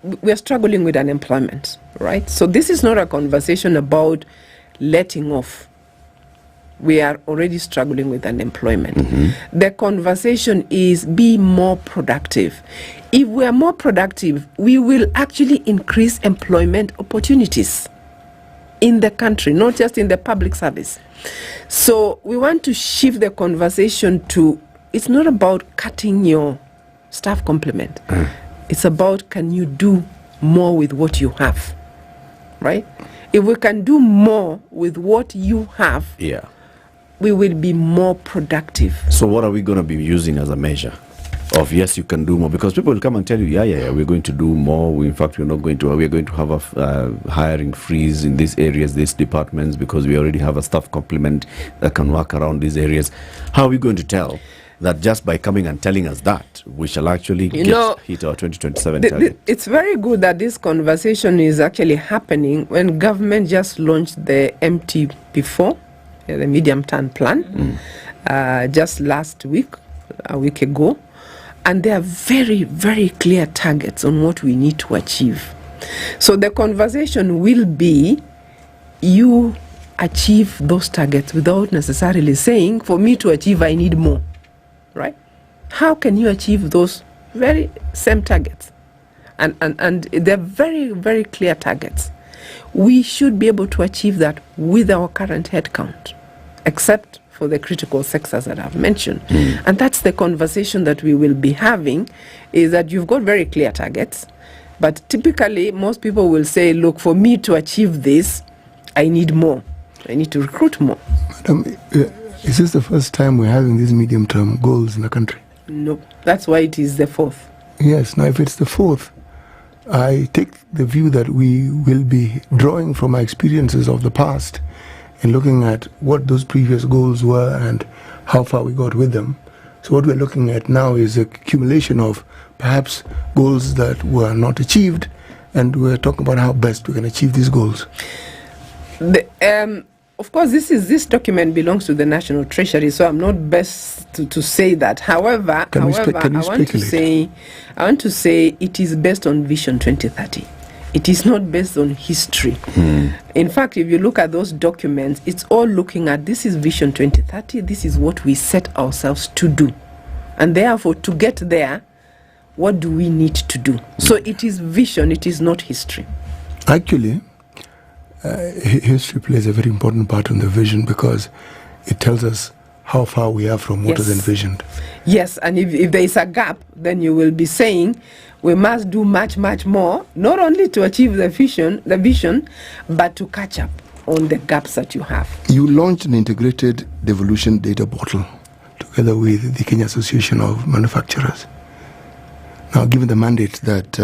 we are struggling with unemployment, right? So this is not a conversation about letting off. We are already struggling with unemployment. The conversation is be more productive. If we are more productive, we will actually increase employment opportunities in the country, not just in the public service. So we want to shift the conversation to, it's not about cutting your staff complement. It's about, can you do more with what you have, right? If we can do more with what you have, we will be more productive. So what are we going to be using as a measure of, yes, you can do more? Because people will come and tell you, we're going to do more. In fact, we're going to have a hiring freeze in these areas, these departments, because we already have a staff complement that can work around these areas. How are we going to tell that just by coming and telling us that we shall actually hit our 2027 target? It's very good that this conversation is actually happening when government just launched the MTP4, the medium-term plan, just last week, a week ago. And there are very, very clear targets on what we need to achieve. So the conversation will be, you achieve those targets without necessarily saying, for me to achieve, I need more. Right? How can you achieve those very same targets? And they're very, very clear targets. We should be able to achieve that with our current headcount, except for the critical sectors that I've mentioned. And that's the conversation that we will be having, is that you've got very clear targets, but typically most people will say, look, for me to achieve this, I need more. I need to recruit more. Madam, is this the first time we're having these medium-term goals in the country? No, that's why it is the 4th. Yes, now if it's the 4th, I take the view that we will be drawing from our experiences of the past and looking at what those previous goals were and how far we got with them. So what we're looking at now is a accumulation of perhaps goals that were not achieved, and we're talking about how best we can achieve these goals. Of course, this document belongs to the National Treasury, so I'm not best to say that. However, I want to say it is based on Vision 2030. It is not based on history. In fact, if you look at those documents, it's all looking at, this is Vision 2030, this is what we set ourselves to do. And therefore, to get there, what do we need to do? So it is vision, it is not history. Actually, history plays a very important part in the vision, because it tells us how far we are from what was envisioned. Yes, and if there is a gap, then you will be saying we must do much, much more, not only to achieve the vision, but to catch up on the gaps that you have. You launched an integrated devolution data portal together with the Kenya Association of Manufacturers. Now, given the mandate that,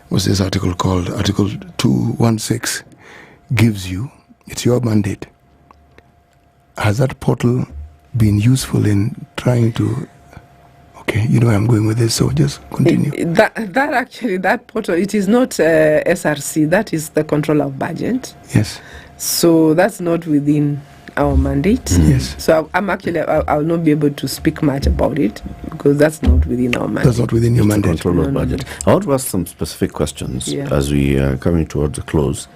what's this article called? Article 216 gives you, it's your mandate. Has that portal been useful in trying to... Okay, you know where I'm going with this, so just continue. That portal, it is not SRC, that is the control of budget. Yes. So that's not within our mandate. Yes. So I'll not be able to speak much about it because that's not within our mandate. That's not within your mandate. Control of budget. I want to ask some specific questions as we are coming towards the close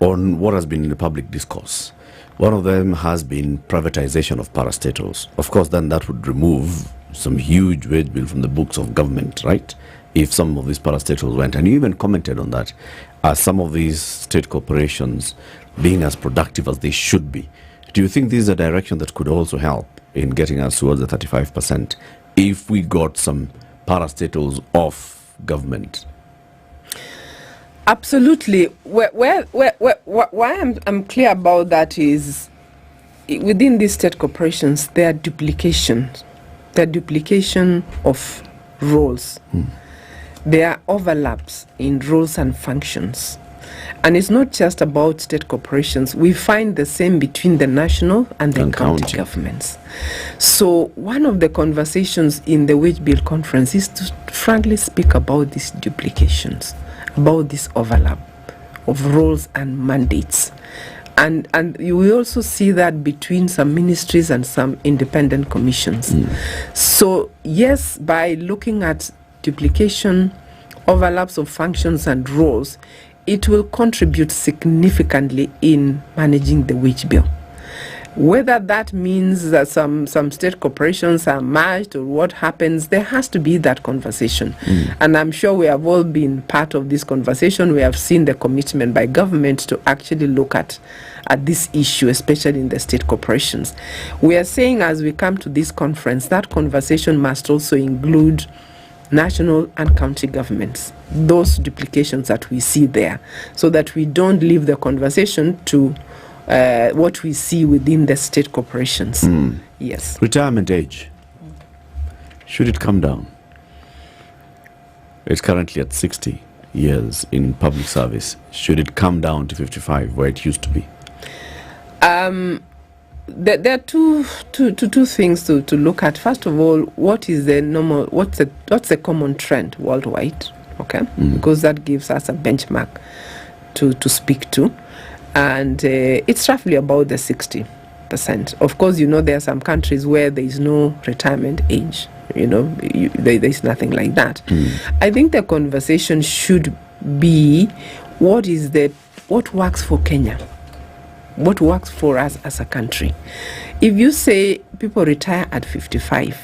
on what has been in the public discourse. One of them has been privatization of parastatals. Of course, then that would remove some huge wage bill from the books of government, right? If some of these parastatals went. And you even commented on that. Are some of these state corporations being as productive as they should be? Do you think this is a direction that could also help in getting us towards the 35% if we got some parastatals off government? Absolutely. Why I'm clear about that is within these state corporations, there are duplications. There are duplication of roles. There are overlaps in roles and functions. And it's not just about state corporations. We find the same between the national and the county governments. So one of the conversations in the wage bill conference is to frankly speak about these duplications, about this overlap of roles and mandates. And you will also see that between some ministries and some independent commissions. So yes, by looking at duplication, overlaps of functions and roles, it will contribute significantly in managing the wage bill. Whether that means that some state corporations are merged or what happens, there has to be that conversation. And I'm sure we have all been part of this conversation. We have seen the commitment by government to actually look at this issue, especially in the state corporations. We are saying as we come to this conference, that conversation must also include national and county governments, those duplications that we see there, so that we don't leave the conversation to what we see within the state corporations. Yes. Retirement age. Should it come down? It's currently at 60 years in public service. Should it come down to 55 where it used to be? There are two things to look at. First of all, what is the normal? What's the common trend worldwide? Okay, because that gives us a benchmark to speak to, and it's roughly about the 60%. Of course, there are some countries where there is no retirement age. There is nothing like that. I think the conversation should be what works for Kenya. What works for us as a country. If you say people retire at 55,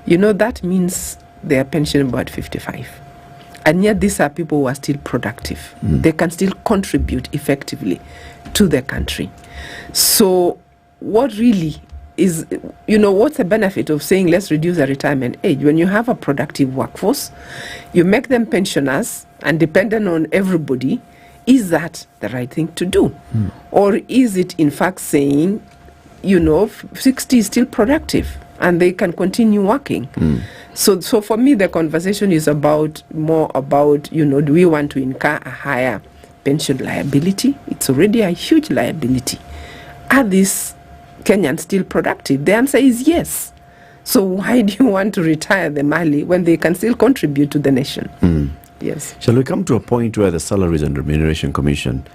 that means they are pensionable at 55. And yet these are people who are still productive. They can still contribute effectively to the country. So what really is, what's the benefit of saying let's reduce the retirement age? When you have a productive workforce, you make them pensioners and dependent on everybody. Is that the right thing to do? Or is it in fact saying, 60 is still productive and they can continue working? So for me, the conversation is more about, do we want to incur a higher pension liability? It's already a huge liability. Are these Kenyans still productive? The answer is yes. So why do you want to retire them early when they can still contribute to the nation? Yes. Shall we come to a point where the Salaries and Remuneration Commission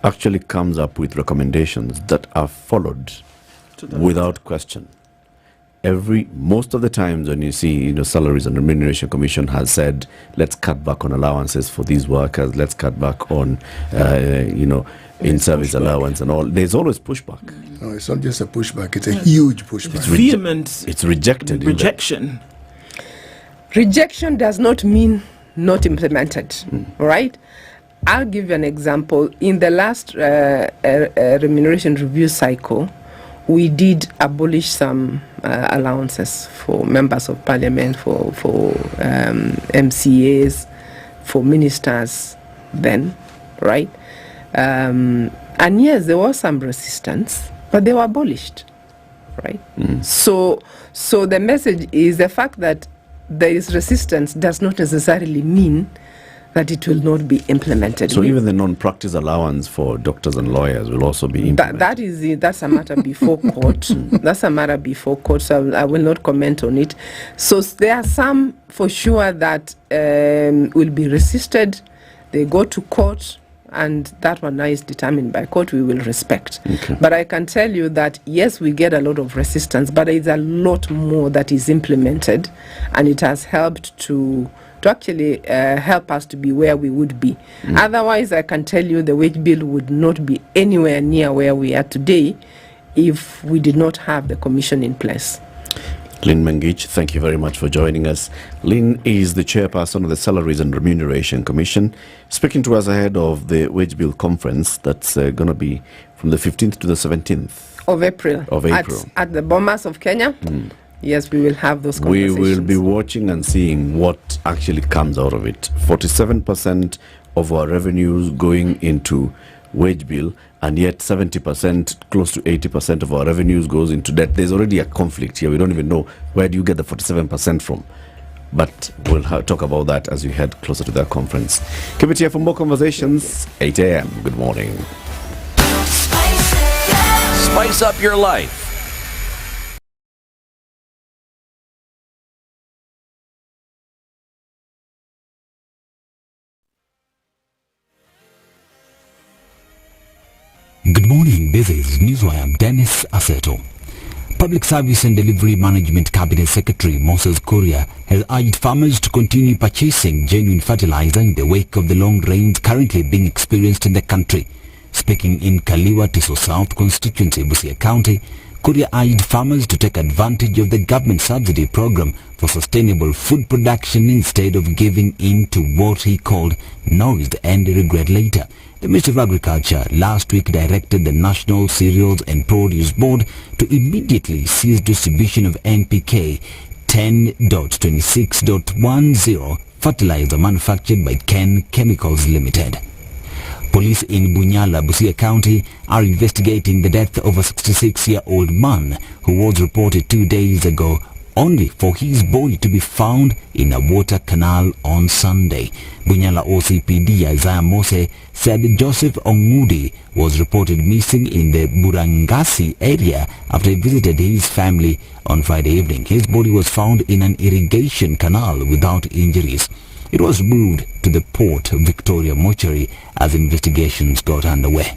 actually comes up with recommendations that are followed without question? Most of the times when you see, Salaries and Remuneration Commission has said, let's cut back on allowances for these workers, let's cut back on, in-service allowance and all, there's always pushback. No, it's not just a pushback, it's a huge pushback. It's vehement. It's rejected. Rejection. Rejection does not mean not implemented, right? I'll give you an example. In the last remuneration review cycle, we did abolish some allowances for members of parliament, for MCAs, for ministers then, right? And yes, there was some resistance, but they were abolished, right? So the message is the fact that there is resistance does not necessarily mean that it will not be implemented. So even the non-practice allowance for doctors and lawyers will also be implemented? That's a matter before court. That's a matter before court, so I will not comment on it. So there are some for sure that will be resisted. They go to court, and that one now is determined by court. We will respect. Okay. But I can tell you that, yes, we get a lot of resistance, but there is a lot more that is implemented, and it has helped to actually help us to be where we would be. Otherwise, I can tell you the wage bill would not be anywhere near where we are today if we did not have the commission in place. Lynn Mengich, thank you very much for joining us. Lynn is the chairperson of the Salaries and Remuneration Commission, speaking to us ahead of the wage bill conference that's going to be from the 15th to the 17th of April. At the Bomas of Kenya. Yes, we will have those conversations. We will be watching and seeing what actually comes out of it. 47% of our revenues going into wage bill, and yet 70%, close to 80% of our revenues goes into debt. There's already a conflict here. We don't even know where do you get the 47% from. But we'll talk about that as we head closer to that conference. Keep it here for more conversations, 8 a.m. Good morning. Spice up your life. Good morning, this is Newswire. Dennis Aseto. Public Service and Delivery Management Cabinet Secretary Moses Kuria has urged farmers to continue purchasing genuine fertilizer in the wake of the long rains currently being experienced in the country. Speaking in Kaliwa Tiso South constituency, Busia County, Kuria urged farmers to take advantage of the government subsidy program for sustainable food production instead of giving in to what he called noise and regret later. The Minister of Agriculture last week directed the National Cereals and Produce Board to immediately cease distribution of NPK 10.26.10 fertilizer manufactured by Ken Chemicals Limited. Police in Bunyala, Busia County are investigating the death of a 66-year-old man who was reported 2 days ago only for his body to be found in a water canal on Sunday. Bunyala OCPD Isaiah Mose said Joseph Ongudi was reported missing in the Burangasi area after he visited his family on Friday evening. His body was found in an irrigation canal without injuries. It was moved to the Port Victoria mortuary as investigations got underway.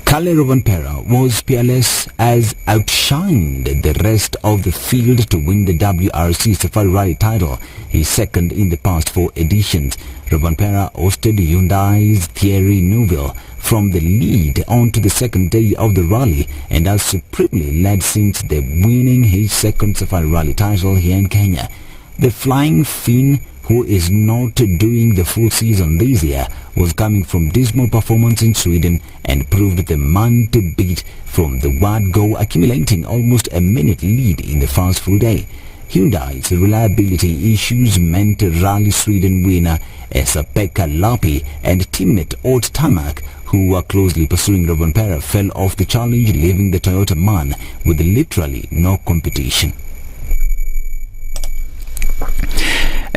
Kale Rovanpera was peerless as outshined the rest of the field to win the WRC Safari Rally title, his second in the past 4 editions. Rovanpera hosted Hyundai's Thierry Neuville from the lead on to the second day of the rally and has supremely led since the winning his second Safari Rally title here in Kenya. The Flying Finn, who is not doing the full season this year, was coming from dismal performance in Sweden and proved the man to beat from the word go, accumulating almost a minute lead in the first full day. Hyundai's reliability issues meant Rally Sweden winner Esa-Pekka Lapi and teammate Ott Tamak, who were closely pursuing Rovanpera, fell off the challenge, leaving the Toyota man with literally no competition.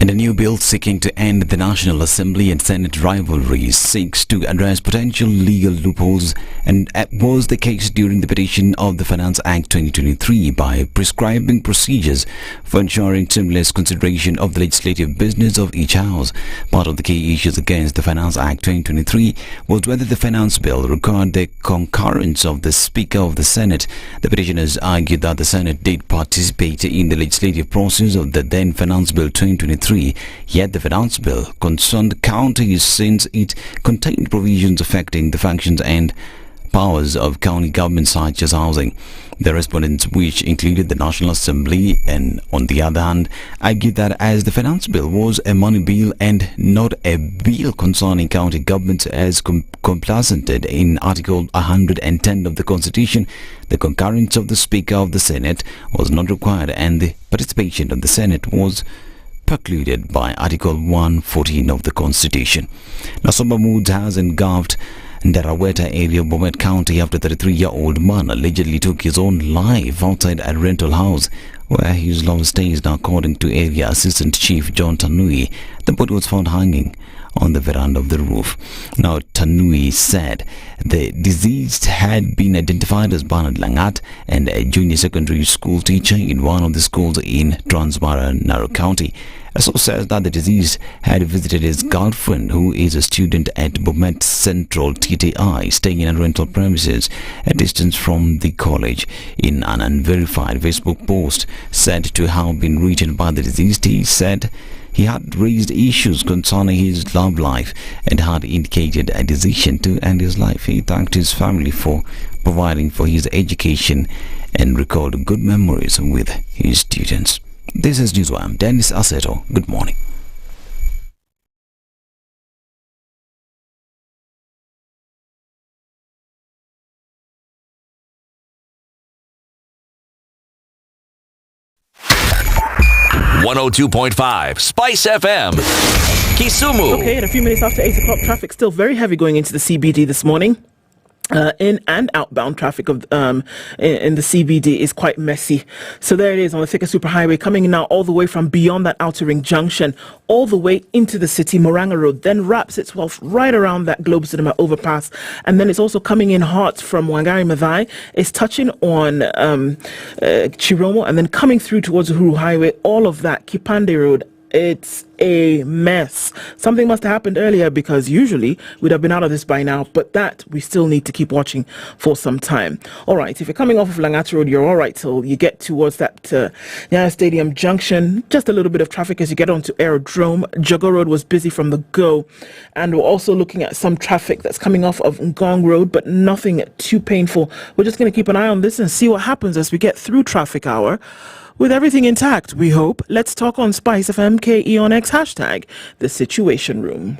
And a new bill seeking to end the National Assembly and Senate rivalries seeks to address potential legal loopholes, and was the case during the petition of the Finance Act 2023 by prescribing procedures for ensuring seamless consideration of the legislative business of each house. Part of the key issues against the Finance Act 2023 was whether the finance bill required the concurrence of the Speaker of the Senate. The petitioners argued that the Senate did participate in the legislative process of the then Finance Bill 2023, yet the finance bill concerned counties since it contained provisions affecting the functions and powers of county governments such as housing. The respondents, which included the National Assembly and on the other hand, argued that as the finance bill was a money bill and not a bill concerning county governments as complemented in Article 110 of the Constitution, the concurrence of the Speaker of the Senate was not required and the participation of the Senate was precluded by Article 114 of the Constitution. Now, somber moods has engulfed Ndaraweta area of Bomet County after 33-year-old man allegedly took his own life outside a rental house where his lover stays. Now, according to Area Assistant Chief John Tanui, the body was found hanging on the veranda of the roof. Now, Tanui said the deceased had been identified as Bernard Langat and a junior secondary school teacher in one of the schools in Transbara, Narok County. Also says that the deceased had visited his girlfriend, who is a student at Bomet Central TTI, staying in a rental premises a distance from the college. In an unverified Facebook post said to have been written by the deceased, he said he had raised issues concerning his love life and had indicated a decision to end his life. He thanked his family for providing for his education and recalled good memories with his students. This is Newswire. I'm Dennis Aseto. Good morning. .5 Spice FM, Kisumu. Okay, at a few minutes after 8 o'clock, traffic still very heavy going into the CBD this morning. In and outbound traffic of in the CBD is quite messy. So there it is on the Thika Superhighway, coming in now all the way from beyond that outer ring junction, all the way into the city. Moranga Road then wraps itself right around that Globe Cinema overpass, and then it's also coming in hot from Wangari Maathai. It's touching on Chiromo, and then coming through towards Uhuru Highway. All of that Kipande Road. It's a mess. Something must have happened earlier, because usually we'd have been out of this by now, but that we still need to keep watching for some time. All right, if you're coming off of Langata Road, you're all right till you get towards that Nyayo Stadium junction. Just a little bit of traffic as you get onto Aerodrome. Jago Road was busy from the go, and we're also looking at some traffic that's coming off of Ngong Road, but nothing too painful. We're just going to keep an eye on this and see what happens as we get through traffic hour. With everything intact, we hope. Let's talk on SpiceFM KE on X, hashtag The Situation Room.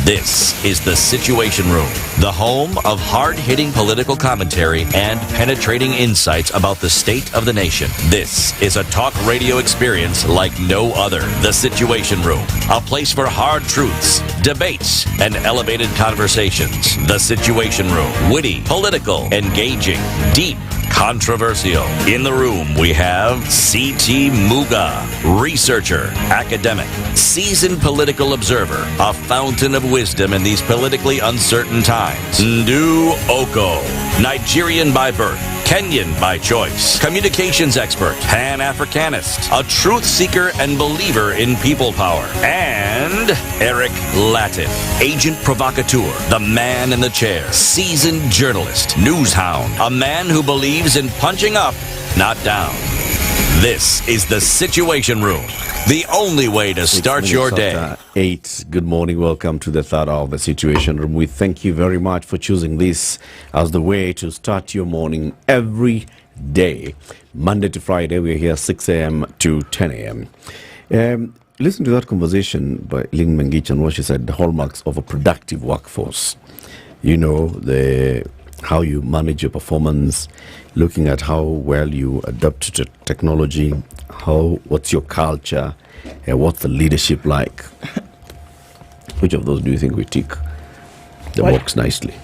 This is The Situation Room, the home of hard-hitting political commentary and penetrating insights about the state of the nation. This is a talk radio experience like no other. The Situation Room, a place for hard truths, debates, and elevated conversations. The Situation Room, witty, political, engaging, deep, controversial. In the room, we have C.T. Muga, researcher, academic, seasoned political observer, a fountain of wisdom in these politically uncertain times. Ndu Okoh, Nigerian by birth, Kenyan by choice, communications expert, Pan-Africanist, a truth seeker and believer in people power, and Eric Latiff, agent provocateur, the man in the chair, seasoned journalist, news hound, a man who believes in punching up, not down. This is The Situation Room, the only way to start your day. 8. Good morning. Welcome to the third hour of The Situation Room. We thank you very much for choosing this as the way to start your morning every day. Monday to Friday, we're here 6 a.m. to 10 a.m. Listen to that conversation by Ling Mengich and what she said, the hallmarks of a productive workforce. You know, how you manage your performance, looking at how well you adapt to technology, what's your culture, what's the leadership like. Which of those do you think we tick that works nicely?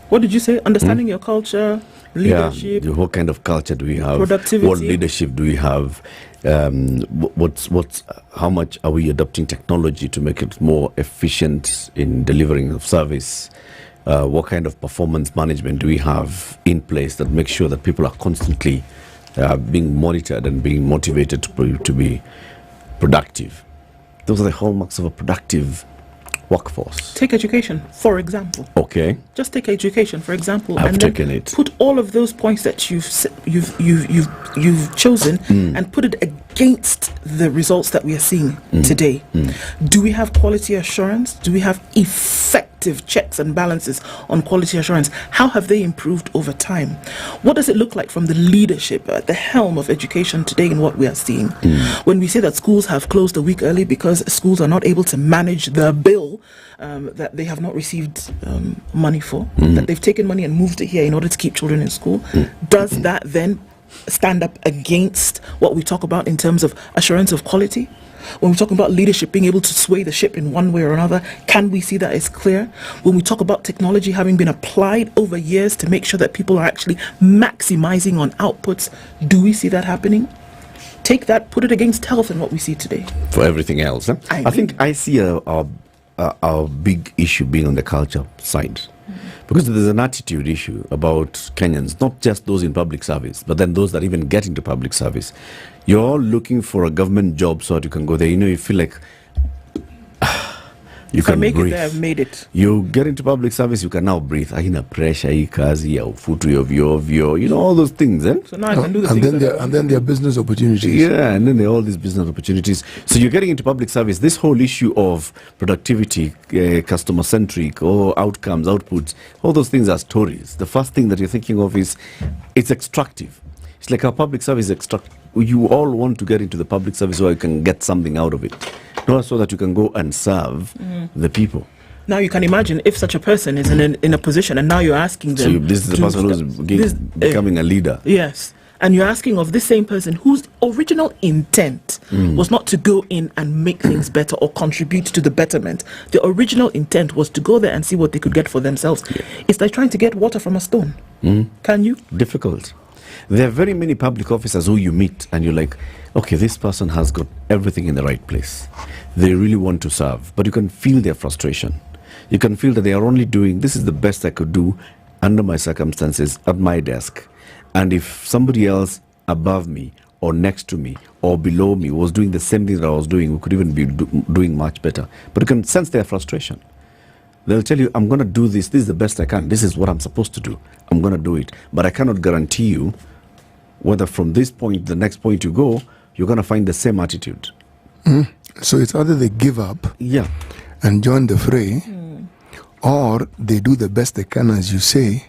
What did you say? Understanding your culture, leadership. Yeah, what kind of culture do we have? Productivity. What leadership do we have? How much are we adopting technology to make it more efficient in delivering of service? What kind of performance management do we have in place that makes sure that people are constantly being monitored and being motivated to be productive? Those are the hallmarks of a productive workforce. Take education, for example. Okay. Just take education, for example. I've taken it. Put all of those points that you've chosen and put it against the results that we are seeing today. Do we have quality assurance? Do we have effective checks and balances on quality assurance? How have they improved over time? What does it look like from the leadership at the helm of education today in what we are seeing? When we say that schools have closed a week early because schools are not able to manage the bill that they have not received money for, that they've taken money and moved it here in order to keep children in school, does that then stand up against what we talk about in terms of assurance of quality? When we talk about leadership being able to sway the ship in one way or another, can we see that it's clear? When we talk about technology having been applied over years to make sure that people are actually maximizing on outputs, do we see that happening? Take that, put it against health and what we see today. For everything else, I think I see our big issue being on the culture side. Because there's an attitude issue about Kenyans, not just those in public service, but then those that even get into public service. You're all looking for a government job so that you can go there. You feel like you if can I make breathe. it there, I've made it. You get into public service, you can now breathe. Haina pressure, kazi, ufutu ovyo, all those things. So now I can do the and things then there are business opportunities. Yeah, and then there are all these business opportunities. So you're getting into public service. This whole issue of productivity, customer-centric, or outcomes, outputs, all those things are stories. The first thing that you're thinking of is it's extractive. It's like our public service extractive. You all want to get into the public service where you can get something out of it. Not so that you can go and serve the people. Now you can imagine if such a person is in a position and now you're asking them. So this is the person who's becoming a leader. Yes. And you're asking of this same person whose original intent was not to go in and make things better or contribute to the betterment. The original intent was to go there and see what they could get for themselves. Yeah. It's like trying to get water from a stone. Can you? Difficult. There are very many public officers who you meet and you're like, okay, this person has got everything in the right place. They really want to serve, but you can feel their frustration. You can feel that they are only doing, this is the best I could do under my circumstances at my desk. And if somebody else above me or next to me or below me was doing the same thing that I was doing, we could even be doing much better. But you can sense their frustration. They'll tell you, I'm going to do this. This is the best I can. This is what I'm supposed to do. I'm going to do it. But I cannot guarantee you whether from this point to the next point you go, you're going to find the same attitude. So it's either they give up and join the fray, or they do the best they can, as you say,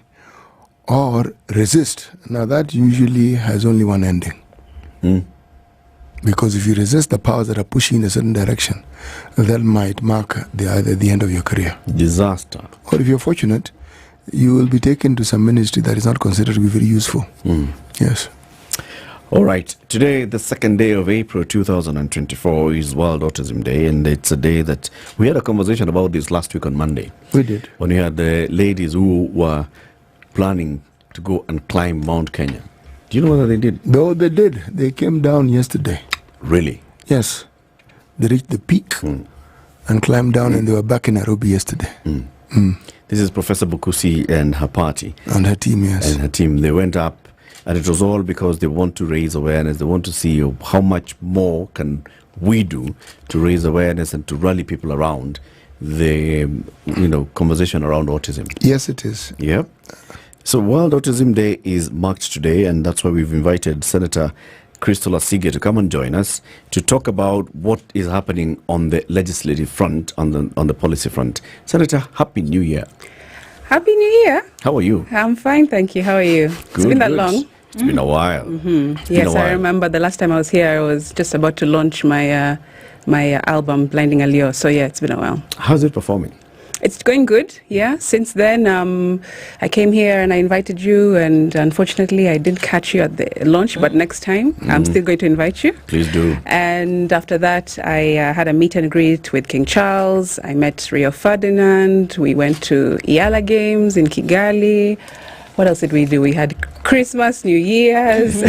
or resist. Now that usually has only one ending. Because if you resist the powers that are pushing in a certain direction, that might mark either the end of your career. Disaster. Or if you're fortunate, you will be taken to some ministry that is not considered to be very useful. Yes. All right. Today, the second day of April 2024 is World Autism Day, and it's a day that we had a conversation about this last week on Monday. We did. When we had the ladies who were planning to go and climb Mount Kenya. Do you know what they did? No, they did. They came down yesterday. Really? Yes. They reached the peak and climbed down, and they were back in Nairobi yesterday. This is Professor Bukusi and her party. And her team, yes. And her team. They went up, and it was all because they want to raise awareness. They want to see how much more can we do to raise awareness and to rally people around the conversation around autism. Yes, it is. Yep. So World Autism Day is marked today, and that's why we've invited Senator Crystal Asige to come and join us to talk about what is happening on the legislative front, on the policy front. Senator, Happy New Year. Happy New Year. How are you? I'm fine, thank you. How are you? It's been that long. It's been a while. Yes, I remember the last time I was here, I was just about to launch my album, Blinding Allure. So yeah, it's been a while. How's it performing? It's going good, yeah. Since then, I came here and I invited you, and unfortunately, I didn't catch you at the launch, but next time, I'm still going to invite you. Please do. And after that, I had a meet and greet with King Charles. I met Rio Ferdinand. We went to Iala Games in Kigali. What else did we do? We had Christmas, New Year's.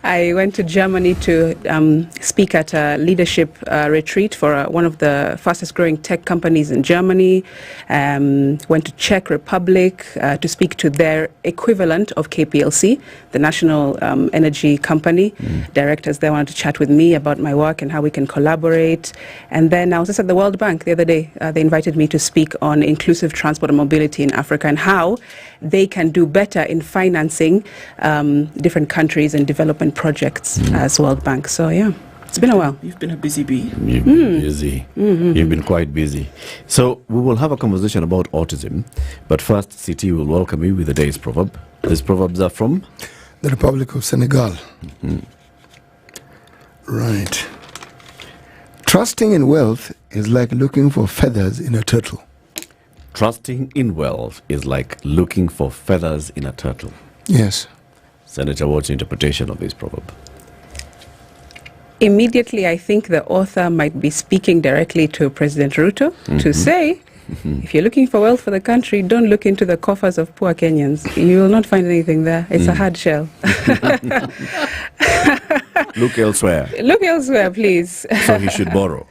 I went to Germany to speak at a leadership retreat for one of the fastest growing tech companies in Germany. Went to Czech Republic to speak to their equivalent of KPLC, the national energy company. Directors there wanted to chat with me about my work and how we can collaborate. And then I was just at the World Bank the other day. They invited me to speak on inclusive transport and mobility in Africa and how they can do better in financing different countries and development projects as World Bank. So yeah, it's been a while. You've been a busy bee. You've been busy. You've been quite busy. So we will have a conversation about autism, but first, CT will welcome you with the day's proverb. These proverbs are from the Republic of Senegal. Right. Trusting in wealth is like looking for feathers in a turtle. Trusting in wealth is like looking for feathers in a turtle. Yes. Senator, what's your interpretation of this proverb? Immediately, I think the author might be speaking directly to President Ruto to say, if you're looking for wealth for the country, don't look into the coffers of poor Kenyans. You will not find anything there. It's a hard shell. Look elsewhere. Look elsewhere, please. So he should borrow.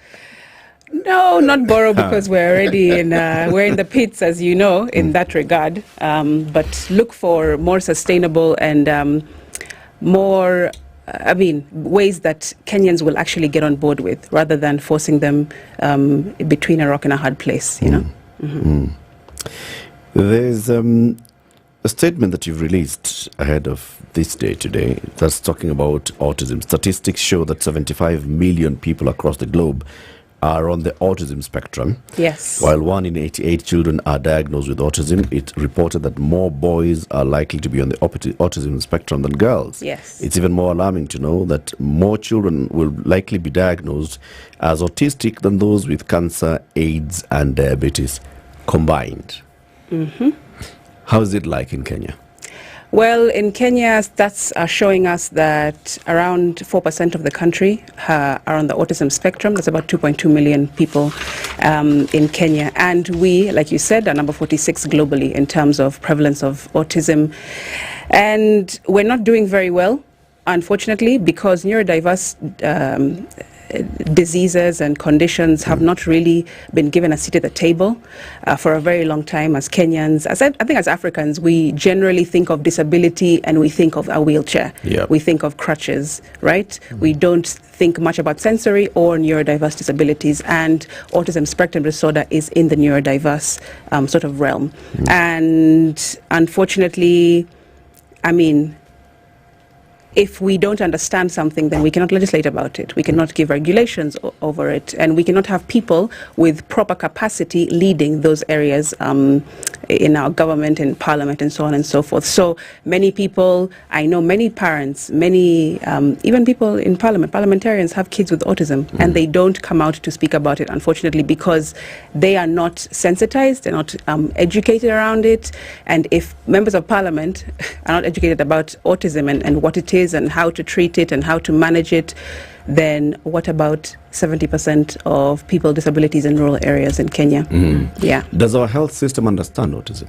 No, not borrow, because we're already we're in the pits, as you know, in that regard. But look for more sustainable and more, ways that Kenyans will actually get on board with, rather than forcing them between a rock and a hard place, you know. There's a statement that you've released ahead of this day today that's talking about autism. Statistics show that 75 million people across the globe are on the autism spectrum. Yes. While 1 in 88 children are diagnosed with autism, it reported that more boys are likely to be on the autism spectrum than girls. Yes. It's even more alarming to know that more children will likely be diagnosed as autistic than those with cancer, AIDS, and diabetes combined. How is it like in Kenya? Well, in Kenya, stats are showing us that around 4% of the country are on the autism spectrum. That's about 2.2 million people in Kenya. And we, like you said, are number 46 globally in terms of prevalence of autism. And we're not doing very well, unfortunately, because neurodiverse diseases and conditions have not really been given a seat at the table for a very long time. As Kenyans, I think as Africans, we generally think of disability and we think of a wheelchair. Yep. We think of crutches, right? We don't think much about sensory or neurodiverse disabilities, and autism spectrum disorder is in the neurodiverse sort of realm. And unfortunately, if we don't understand something, then we cannot legislate about it. We cannot give regulations over it. And we cannot have people with proper capacity leading those areas in our government, in parliament, and so on and so forth. So many people, I know many parents, many, even people in parliament, parliamentarians have kids with autism, and they don't come out to speak about it, unfortunately, because they are not sensitized, they're not educated around it. And if members of parliament are not educated about autism and what it is, and how to treat it and how to manage it, then what about 70% of people with disabilities in rural areas in Kenya? Yeah. Does our health system understand autism?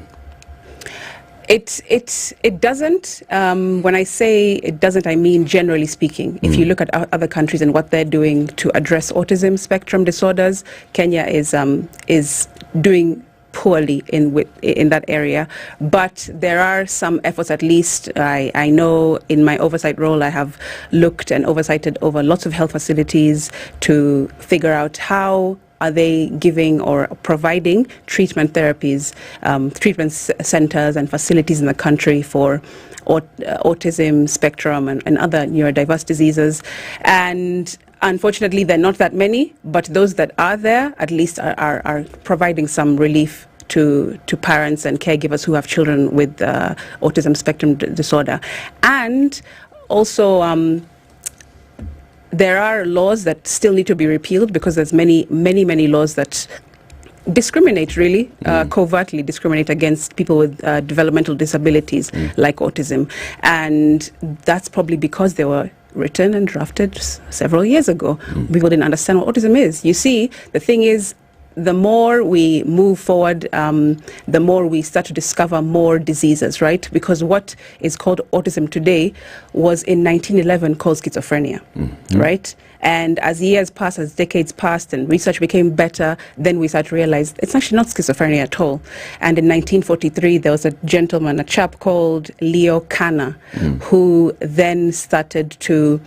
It doesn't. When I say it doesn't, I mean generally speaking. If you look at other countries and what they're doing to address autism spectrum disorders, Kenya is doing poorly in that area, but there are some efforts. At least I know in my oversight role I have looked and oversighted over lots of health facilities to figure out how are they giving or providing treatment therapies, treatment centers and facilities in the country for autism spectrum and other neurodiverse diseases. And unfortunately, there are not that many, but those that are there at least are providing some relief to parents and caregivers who have children with autism spectrum disorder. And also, there are laws that still need to be repealed, because there's many laws that discriminate, really, covertly discriminate against people with developmental disabilities like autism. And that's probably because they were written and drafted several years ago. People didn't understand what autism is. You see, the thing is, the more we move forward, the more we start to discover more diseases, right? Because what is called autism today was in 1911 called schizophrenia, right? And as years passed, as decades passed, and research became better, then we started to realize it's actually not schizophrenia at all. And in 1943, there was a gentleman, a chap called Leo Kanner, who then started to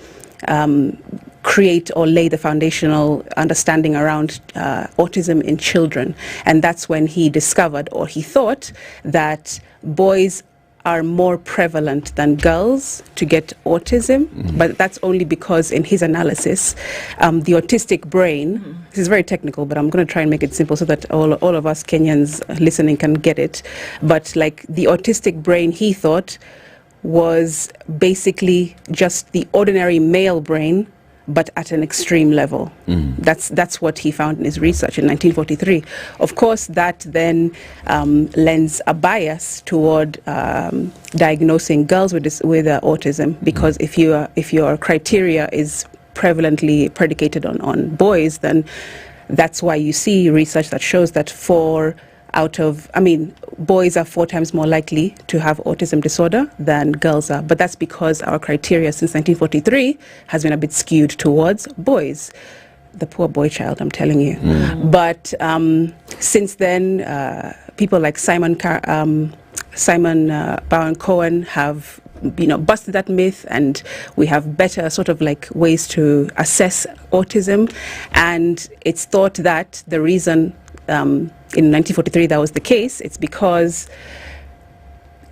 create or lay the foundational understanding around autism in children. And that's when he discovered, or he thought, that boys are more prevalent than girls to get autism, but that's only because in his analysis, the autistic brain, this is very technical, but I'm going to try and make it simple so that all of us Kenyans listening can get it. But like the autistic brain, he thought, was basically just the ordinary male brain, but at an extreme level. That's what he found in his research in 1943. Of course, that then lends a bias toward diagnosing girls with autism, because if your criteria is prevalently predicated on boys, then that's why you see research that shows that boys are 4 times more likely to have autism disorder than girls are. But that's because our criteria since 1943 has been a bit skewed towards boys. The poor boy child, I'm telling you. But since then, people like Simon Bowen-Cohen have busted that myth, and we have better sort of like ways to assess autism. And it's thought that the reason in 1943 that was the case, it's because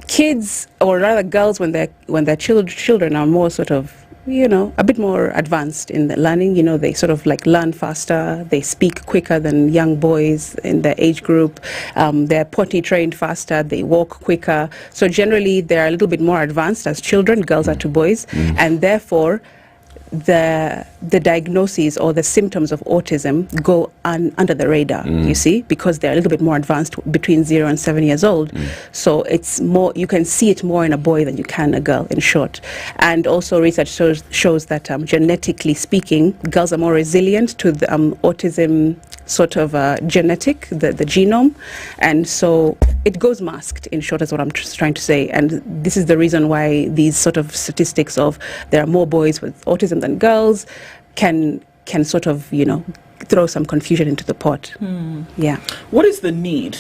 kids, or rather girls, when they're children are more sort of a bit more advanced in the learning. They sort of like learn faster, they speak quicker than young boys in their age group, they're potty trained faster, they walk quicker. So generally they're a little bit more advanced as children, girls are to boys, and therefore the diagnoses or the symptoms of autism go under the radar, you see, because they're a little bit more advanced between 0 and 7 years old. So it's more, you can see it more in a boy than you can a girl, in short. And also research shows that genetically speaking, girls are more resilient to the autism sort of genetic, the genome, and so it goes masked, in short, is what I'm trying to say. And this is the reason why these sort of statistics of there are more boys with autism than girls can sort of throw some confusion into the pot. Yeah. What is the need?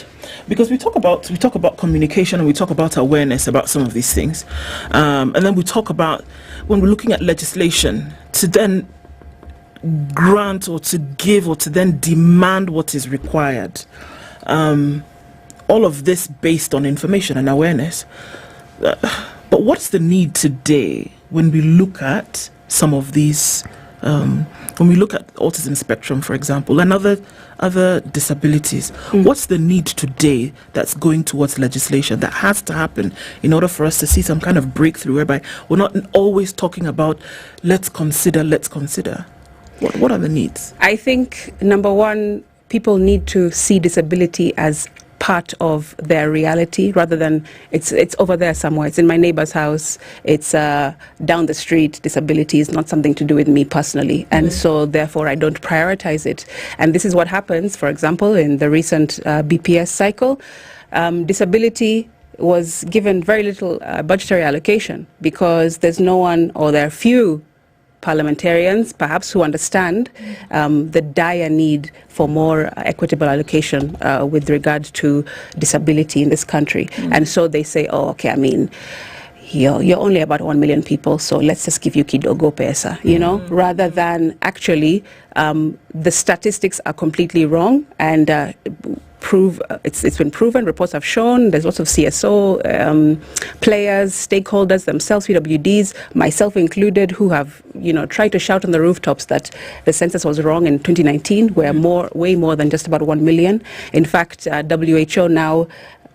Because we talk about communication, and we talk about awareness about some of these things, and then we talk about, when we're looking at legislation, to then grant or to give or to then demand what is required. All of this based on information and awareness. But what's the need today when we look at some of these, when we look at autism spectrum, for example, and other disabilities? What's the need today that's going towards legislation that has to happen in order for us to see some kind of breakthrough, whereby we're not always talking about let's consider. What are the needs? I think, number one, people need to see disability as part of their reality, rather than it's over there somewhere. It's in my neighbor's house. It's down the street. Disability is not something to do with me personally, and so therefore I don't prioritize it. And this is what happens, for example, in the recent BPS cycle. Disability was given very little budgetary allocation because there's no one, or there are few parliamentarians perhaps who understand the dire need for more equitable allocation with regard to disability in this country. And so they say, you're only about 1 million people, so let's just give you kidogo pesa, rather than actually the statistics are completely wrong, and it's been proven, reports have shown, there's lots of CSO players, stakeholders themselves, PWDs, myself included, who have tried to shout on the rooftops that the census was wrong in 2019. We're way more than just about 1 million. In fact, WHO now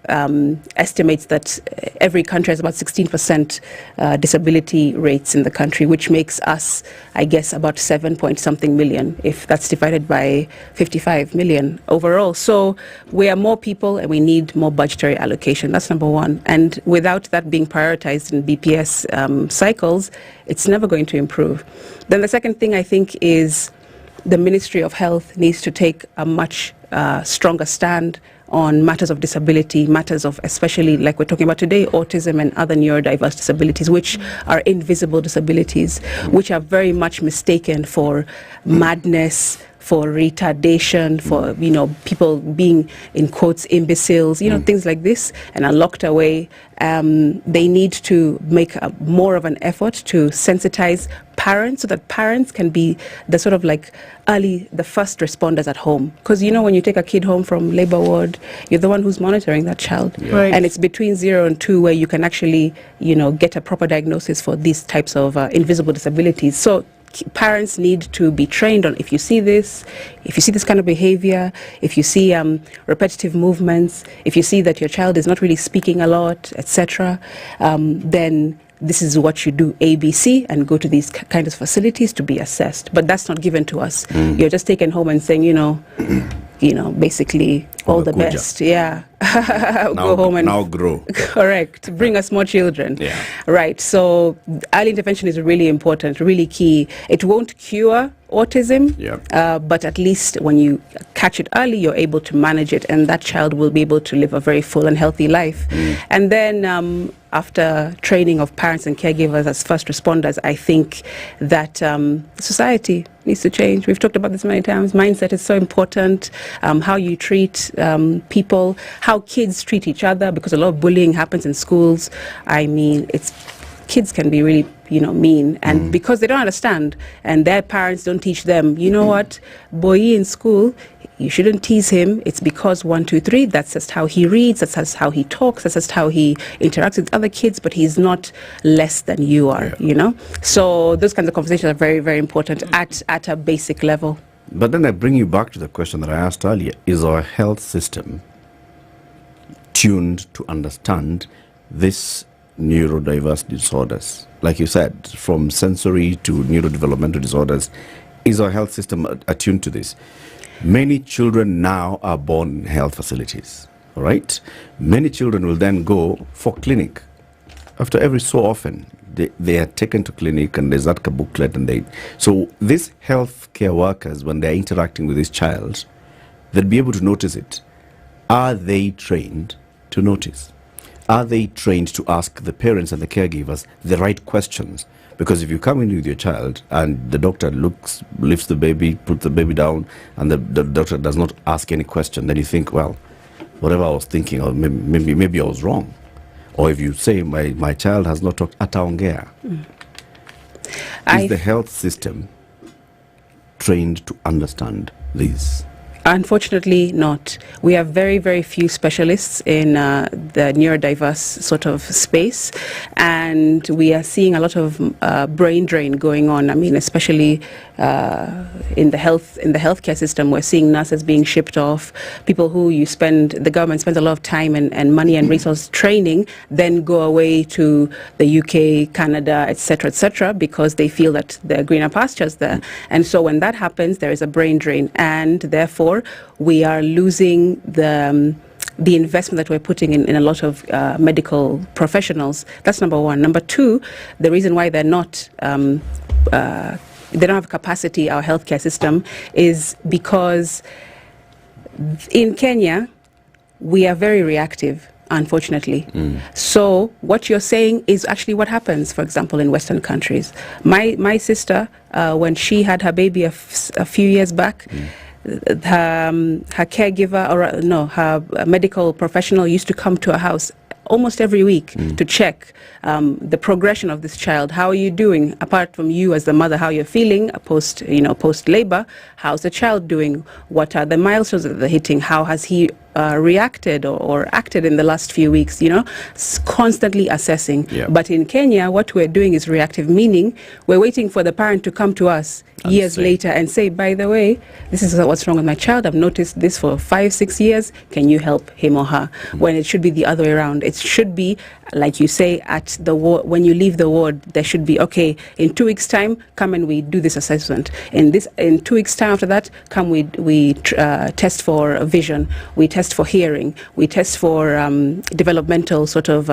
estimates that every country has about 16% disability rates in the country, which makes us, I guess, about 7-point-something million, if that's divided by 55 million overall. So we are more people and we need more budgetary allocation. That's number one. And without that being prioritized in BPS cycles, it's never going to improve. Then the second thing, I think, is the Ministry of Health needs to take a much stronger stand on matters of disability, matters of, especially like we're talking about today, autism and other neurodiverse disabilities, which are invisible disabilities, which are very much mistaken for madness, for retardation, for people being, in quotes, imbeciles, things like this, and are locked away. They need to make more of an effort to sensitize parents, so that parents can be the sort of like the first responders at home. Because when you take a kid home from labor ward, you're the one who's monitoring that child. Yeah. Right. And it's between 0 and 2 where you can actually get a proper diagnosis for these types of invisible disabilities. So parents need to be trained on, if you see this kind of behavior, if you see repetitive movements, if you see that your child is not really speaking a lot, etc., then this is what you do, ABC, and go to these kinds of facilities to be assessed. But that's not given to us. You're just taken home and saying, basically all the best. Yeah. Go home and now grow. Correct. Bring us more children. Yeah. Right. So early intervention is really important, really key. It won't cure autism, but at least when you catch it early, you're able to manage it, and that child will be able to live a very full and healthy life. And then after training of parents and caregivers as first responders, I think that society needs to change. We've talked about this many times. Mindset is so important. How you treat people, how kids treat each other, because a lot of bullying happens in schools. I mean, kids can be really mean, and because they don't understand and their parents don't teach them, what, boy in school, you shouldn't tease him, it's because 1, 2, 3, that's just how he reads, that's just how he talks, that's just how he interacts with other kids, but he's not less than you are. So those kinds of conversations are very, very important at a basic level. But then I bring you back to the question that I asked earlier: is our health system tuned to understand this neurodiverse disorders? Like you said, from sensory to neurodevelopmental disorders, is our health system attuned to this? Many children now are born in health facilities, all right? Many children will then go for clinic. After every so often, they are taken to clinic, and there's that booklet, and so these healthcare workers, when they're interacting with this child, they'll be able to notice it. Are they trained to notice? Are they trained to ask the parents and the caregivers the right questions? Because if you come in with your child and the doctor lifts the baby, puts the baby down, and the doctor does not ask any question, then you think, well, whatever I was thinking, or maybe I was wrong. Or if you say, my child has not talked, ataongea. Is the health system trained to understand this? Unfortunately not. We have very, very few specialists in the neurodiverse sort of space, and we are seeing a lot of brain drain going on. I mean, especially in the healthcare system, we're seeing nurses being shipped off, people who the government spends a lot of time and money and resource training, then go away to the UK, Canada, etc., because they feel that there are greener pastures there. And so when that happens, there is a brain drain, and therefore we are losing the investment that we're putting in a lot of medical professionals. That's number one. Number two, the reason why they're not they don't have capacity, our healthcare system, is because in Kenya we are very reactive, unfortunately. So what you're saying is actually what happens, for example, in Western countries. My sister, when she had her baby a few years back, her caregiver, her medical professional used to come to her house almost every week to check the progression of this child. How are you doing? Apart from you as the mother, how you're feeling post labor, how's the child doing? What are the milestones that they're hitting? How has he reacted or acted in the last few weeks? Constantly assessing. But in Kenya, what we're doing is reactive, meaning we're waiting for the parent to come to us years later and say, by the way, this is what's wrong with my child. I've noticed this for 5-6 years. Can you help him or her? When it should be the other way around. It should be, like you say, at the ward, when you leave the ward, there should be, okay, in 2 weeks' time, come and we do this assessment. In 2 weeks' time after that, come we test for vision, we test for hearing, we test for developmental sort of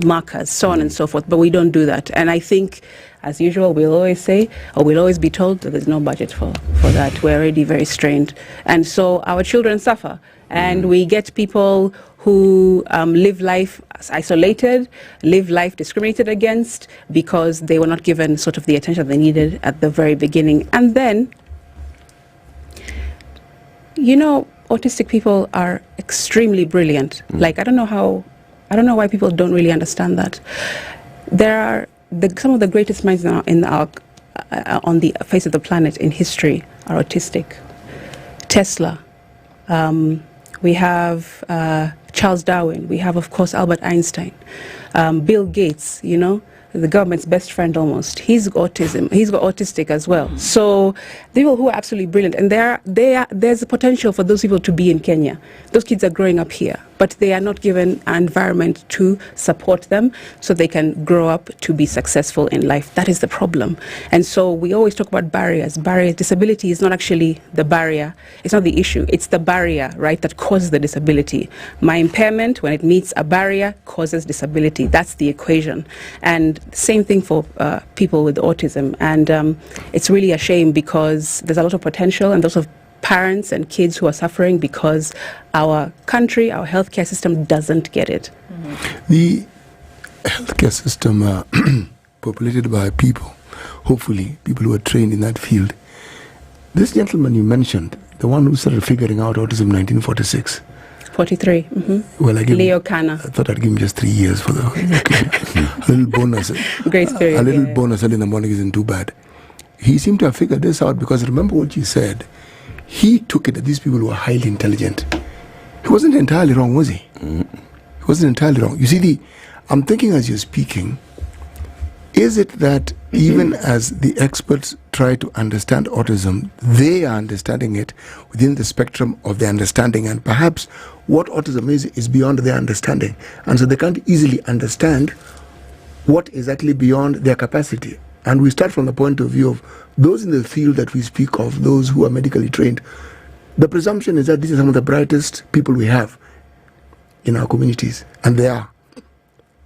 markers, so on and so forth. But we don't do that. And I think, as usual, we'll always say, or we'll always be told that there's no budget for that. We're already very strained. And so our children suffer. And we get people who live life isolated, live life discriminated against, because they were not given sort of the attention they needed at the very beginning. And then, autistic people are extremely brilliant. Like, I don't know why people don't really understand that. There are some of the greatest minds on the face of the planet in history are autistic. Tesla. We have Charles Darwin. We have, of course, Albert Einstein. Bill Gates, the government's best friend almost. He's got autism. He's got autistic as well. So people who are absolutely brilliant, and there's a potential for those people to be in Kenya. Those kids are growing up here. but they are not given an environment to support them so they can grow up to be successful in life. That is the problem. And so we always talk about barriers. Disability is not actually the barrier. It's not the issue. It's the barrier, right, that causes the disability. My impairment, when it meets a barrier, causes disability. That's the equation. And same thing for people with autism. And it's really a shame because there's a lot of potential and lots of parents and kids who are suffering because our country, our healthcare system doesn't get it. The healthcare system populated by people, hopefully people who are trained in that field. This gentleman you mentioned, the one who started figuring out autism in 1946. 43. Mm-hmm. Well, Leo Kana. I thought I'd give him just 3 years for the a little bonus. Grace period. A little bonus early in the morning isn't too bad. He seemed to have figured this out because remember what you said. He took it that these people were highly intelligent. He wasn't entirely wrong, was he? He wasn't entirely wrong. You see, I'm thinking as you're speaking, is it that even as the experts try to understand autism, they are understanding it within the spectrum of their understanding, and perhaps what autism is beyond their understanding, and so they can't easily understand what is actually beyond their capacity. And we start from the point of view of those in the field that we speak of, those who are medically trained. The presumption is that these are some of the brightest people we have in our communities, and they are.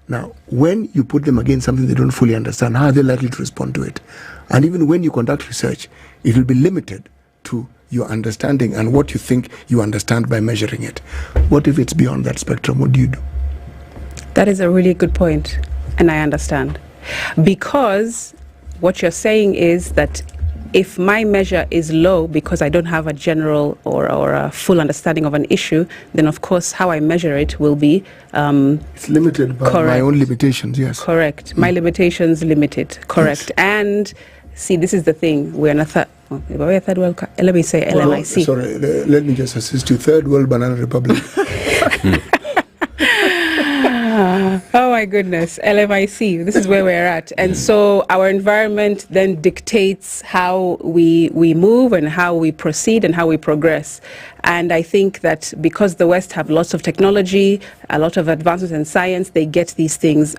Now, when you put them against something they don't fully understand, how are they likely to respond to it? And even when you conduct research, it will be limited to your understanding and what you think you understand by measuring it. What if it's beyond that spectrum? What do you do? That is a really good point, and I understand. Because what you're saying is that if my measure is low because I don't have a general or a full understanding of an issue, then of course how I measure it will be it's limited by my own limitations. Yes, correct. My limitations limited. Correct. Yes. And see, this is the thing. We're in a third world. Let me say LMIC. Sorry, let me just assist you. Third World Banana Republic. Oh my goodness, LMIC, this is where we're at. And so our environment then dictates how we move and how we proceed and how we progress. And I think that because the West have lots of technology, a lot of advances in science, they get these things,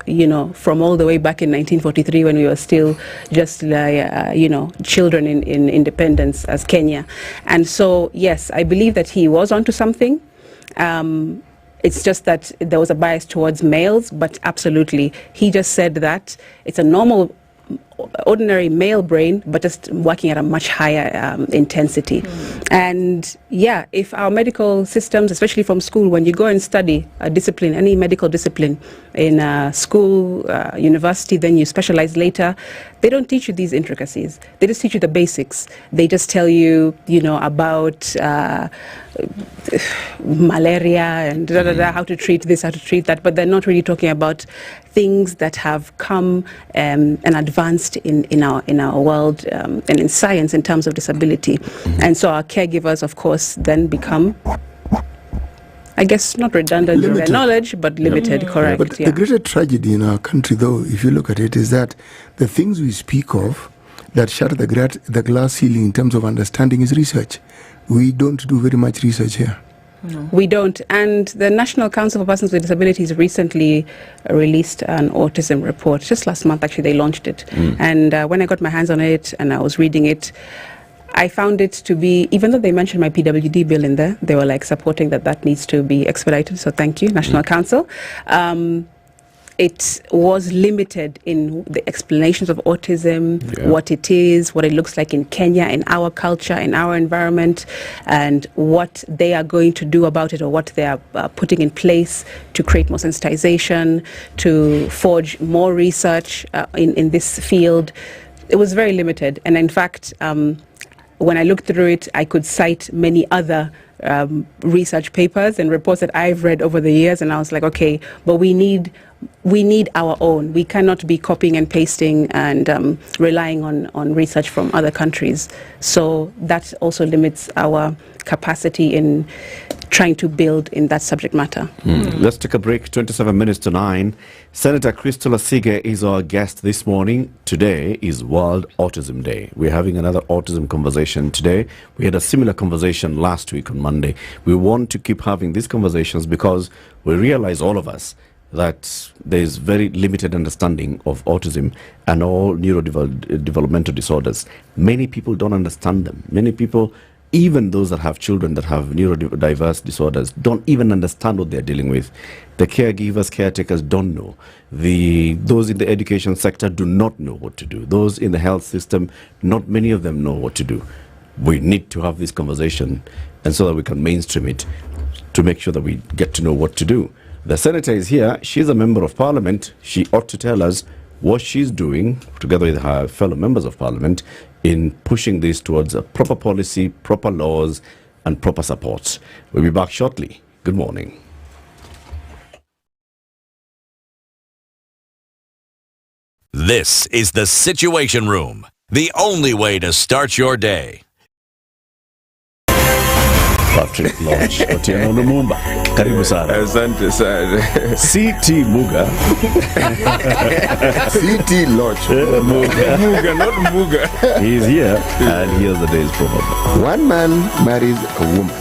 from all the way back in 1943 when we were still just, children in independence as Kenya. And so, yes, I believe that he was onto something. It's just that there was a bias towards males, but absolutely. He just said that it's a normal, ordinary male brain, but just working at a much higher intensity. And yeah, if our medical systems, especially from school, when you go and study a discipline, any medical discipline in school, university, then you specialize later, they don't teach you these intricacies. They just teach you the basics. They just tell you, about malaria and how to treat this, how to treat that, but they're not really talking about things that have come and advanced in our world and in science in terms of disability. And so our caregivers, of course, then become, I guess, not redundant in their knowledge, but limited, correct. But the greater tragedy in our country, though, if you look at it, is that the things we speak of that shatter the glass ceiling in terms of understanding is research. We don't do very much research here. No. We don't. And the National Council for Persons with Disabilities recently released an autism report. Just last month, actually, they launched it. And when I got my hands on it and I was reading it, I found it to be, even though they mentioned my PWD bill in there, they were like supporting that needs to be expedited. So thank you, National Council. It was limited in the explanations of autism, what it is, what it looks like in Kenya, in our culture, in our environment, and what they are going to do about it, or what they are putting in place to create more sensitization, to forge more research in this field. It was very limited. And in fact, when I looked through it, I could cite many other research papers and reports that I've read over the years, and I was like, okay, but we need our own. We cannot be copying and pasting and relying on research from other countries. So that also limits our capacity in trying to build in that subject matter. Let's take a break. 27 minutes to 9. Senator Crystal Asige is our guest this morning. Today is World Autism Day. We're having another autism conversation today. We had a similar conversation last week on Monday. We want to keep having these conversations because we realize, all of us, that there's very limited understanding of autism and all neurodevelopmental disorders. Many people don't understand them. Many people, even those that have children that have neurodiverse disorders, don't even understand what they're dealing with. The caregivers, caretakers don't know. Those in the education sector do not know what to do. Those in the health system, not many of them know what to do. We need to have this conversation, and so that we can mainstream it to make sure that we get to know what to do. The senator is here. She's a member of parliament. She ought to tell us what she's doing, together with her fellow members of parliament, in pushing this towards a proper policy, proper laws, and proper support. We'll be back shortly. Good morning. This is the Situation Room, the only way to start your day. Patrick Lodge, Otieno Lumumba. Karibu sana. Asante sana. CT Muga. CT Lodge. Muga, not Muga. He's here, and here's the day's proverb. One man marries a woman.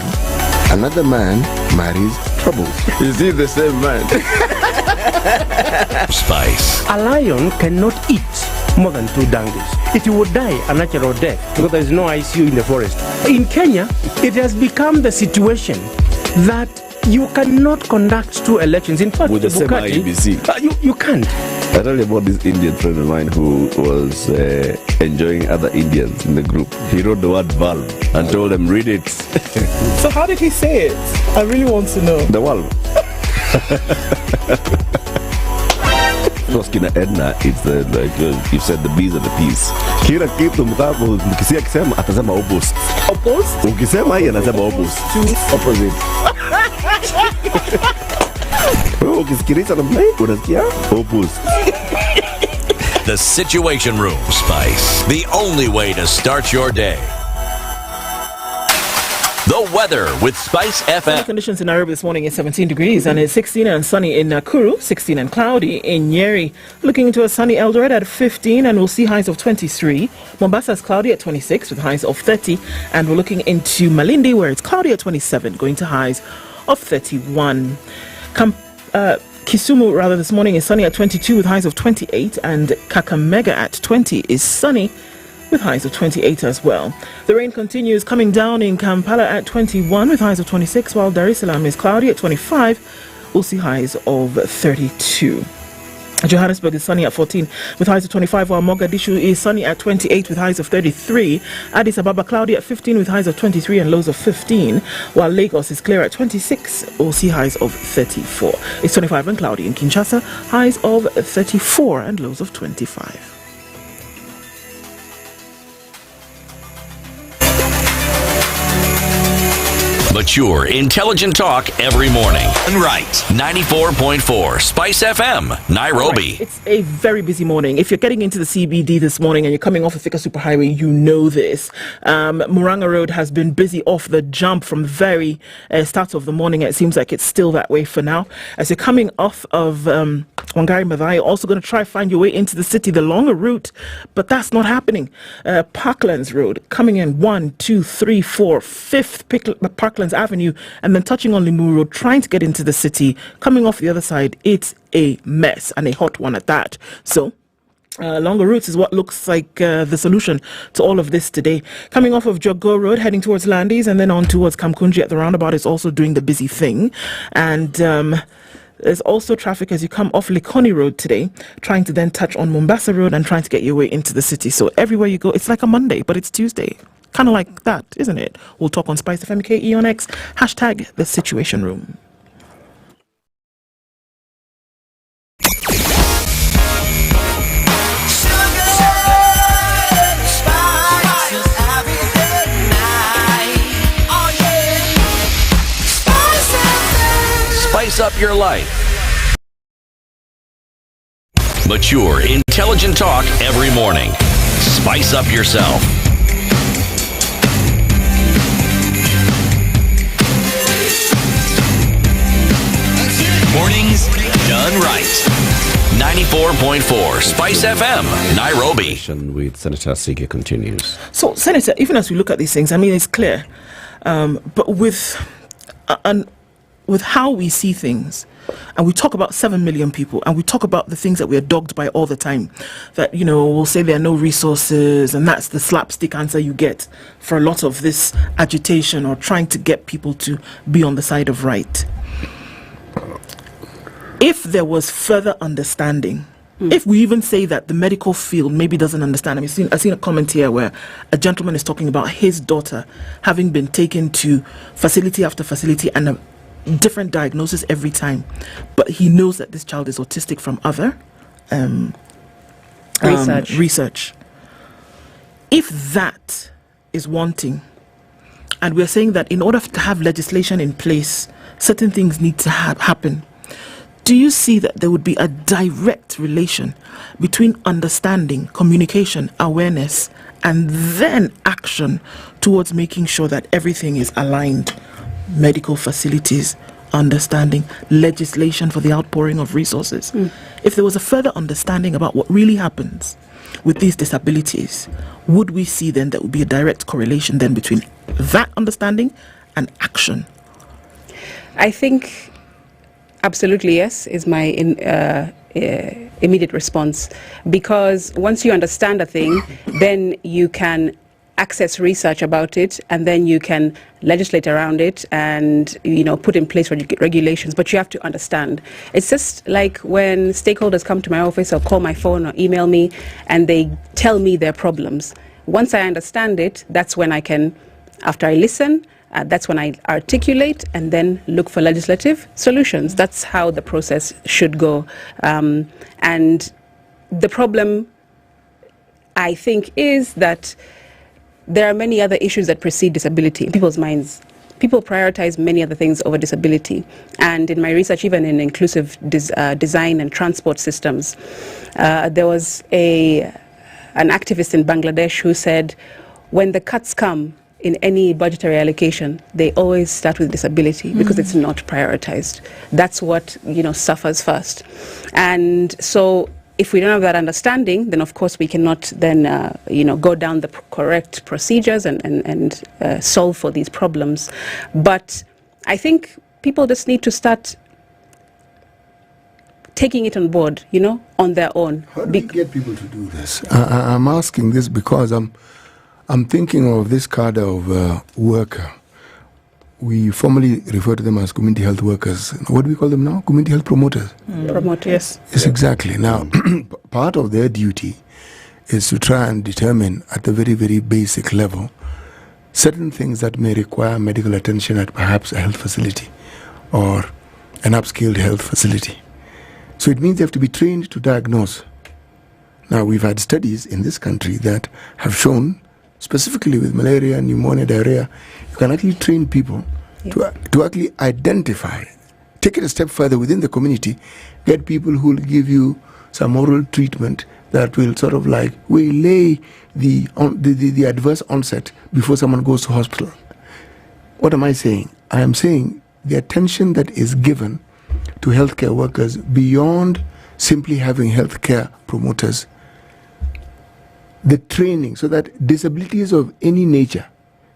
Another man marries troubles. Is he the same man? Spice. A lion cannot eat more than 2 donkeys. It would die a natural death because there is no ICU in the forest. In Kenya, it has become the situation that you cannot conduct 2 elections. In fact, with the same IBC. You can't. I tell you about this Indian friend of mine who was enjoying other Indians in the group. He wrote the word valve and told them, read it. So how did he say it? I really want to know. The valve. Kina Ednah, it's like you said, the bees are the peas. Kila kitu mkisia kisema atasema opposite. Opposite? Ukisema hii anasema opposite. Opposite. Ukisikiliza namna hii unasikia opposite. The Situation Room, Spice. The only way to start your day. The weather with Spice FM. Conditions in Nairobi this morning is 17 degrees and it's 16 and sunny in Nakuru, 16 and cloudy in Nyeri. Looking into a sunny Eldoret at 15 and we'll see highs of 23. Mombasa is cloudy at 26 with highs of 30. And we're looking into Malindi where it's cloudy at 27, going to highs of 31. Kisumu rather this morning is sunny at 22 with highs of 28. And Kakamega at 20 is sunny with highs of 28 as well. The rain continues coming down in Kampala at 21 with highs of 26, while Dar es Salaam is cloudy at 25. We'll see highs of 32. Johannesburg is sunny at 14 with highs of 25, while Mogadishu is sunny at 28 with highs of 33. Addis Ababa cloudy at 15 with highs of 23 and lows of 15, while Lagos is clear at 26. We'll see highs of 34. It's 25 and cloudy in Kinshasa, highs of 34 and lows of 25. Mature, intelligent talk every morning. Right. 94.4 Spice FM, Nairobi. Right. It's a very busy morning. If you're getting into the CBD this morning and you're coming off the Thika Superhighway, you know this. Muranga Road has been busy off the jump from the very start of the morning. It seems like it's still that way for now. As you're coming off of Wangari Maathai, you're also going to try to find your way into the city, the longer route, but that's not happening. Parklands Road, coming in 1, 2, 3, 4, 5th Parklands Avenue, and then touching on Limuru Road, trying to get into the city, coming off the other side. It's a mess, and a hot one at that. So longer routes is what looks like the solution to all of this today. Coming off of Jogo Road, heading towards Landis, and then on towards Kamkunji at the roundabout is also doing the busy thing. And there's also traffic as you come off Likoni Road today, trying to then touch on Mombasa Road and trying to get your way into the city. So everywhere you go, it's like a Monday, but it's Tuesday. Kind of like that, isn't it? We'll talk on SpiceFM KE on X, hashtag the Situation Room. Spice up your life. Mature, intelligent talk every morning. Spice up yourself. things done right. 94.4 Spice FM, Nairobi. With Senator Sige continues. So, Senator, even as we look at these things, I mean, it's clear, but with how we see things, and we talk about 7 million people, and we talk about the things that we are dogged by all the time, that, you know, we'll say there are no resources, and that's the slapstick answer you get for a lot of this agitation or trying to get people to be on the side of right. If there was further understanding, if we even say that the medical field maybe doesn't understand, I've seen a comment here where a gentleman is talking about his daughter having been taken to facility after facility and a different diagnosis every time, but he knows that this child is autistic from other research. If that is wanting, and we're saying that in order to have legislation in place, certain things need to happen, do you see that there would be a direct relation between understanding, communication, awareness, and then action towards making sure that everything is aligned? Medical facilities, understanding, legislation for the outpouring of resources. If there was a further understanding about what really happens with these disabilities, would we see then there would be a direct correlation then between that understanding and action? I think absolutely yes is my immediate response, because once you understand a thing, then you can access research about it, and then you can legislate around it and, you know, put in place regulations, but you have to understand. It's just like when stakeholders come to my office or call my phone or email me and they tell me their problems. Once I understand it, that's when I can, after I listen, that's when I articulate and then look for legislative solutions. That's how the process should go. And the problem, I think, is that there are many other issues that precede disability in people's minds. People prioritize many other things over disability. And in my research, even in inclusive design and transport systems, there was an activist in Bangladesh who said, when the cuts come in any budgetary allocation, they always start with disability because it's not prioritized. That's what, you know, suffers first. And so if we don't have that understanding, then of course we cannot then, you know, go down the correct procedures and solve for these problems. But I think people just need to start taking it on board, you know, on their own. How do we get people to do this? I'm asking this because I'm thinking of this cadre of worker. We formerly refer to them as community health workers. What do we call them now? Community health promoters. Promoters. Yes, exactly. Now, part of their duty is to try and determine at the very, very basic level certain things that may require medical attention at perhaps a health facility or an upscaled health facility. So it means they have to be trained to diagnose. Now, we've had studies in this country that have shown, specifically with malaria, pneumonia, diarrhea, you can actually train people to actually identify, take it a step further within the community, get people who will give you some oral treatment that will sort of like waylay the adverse onset before someone goes to hospital. What am I saying? I am saying the attention that is given to healthcare workers beyond simply having healthcare promoters, the training so that disabilities of any nature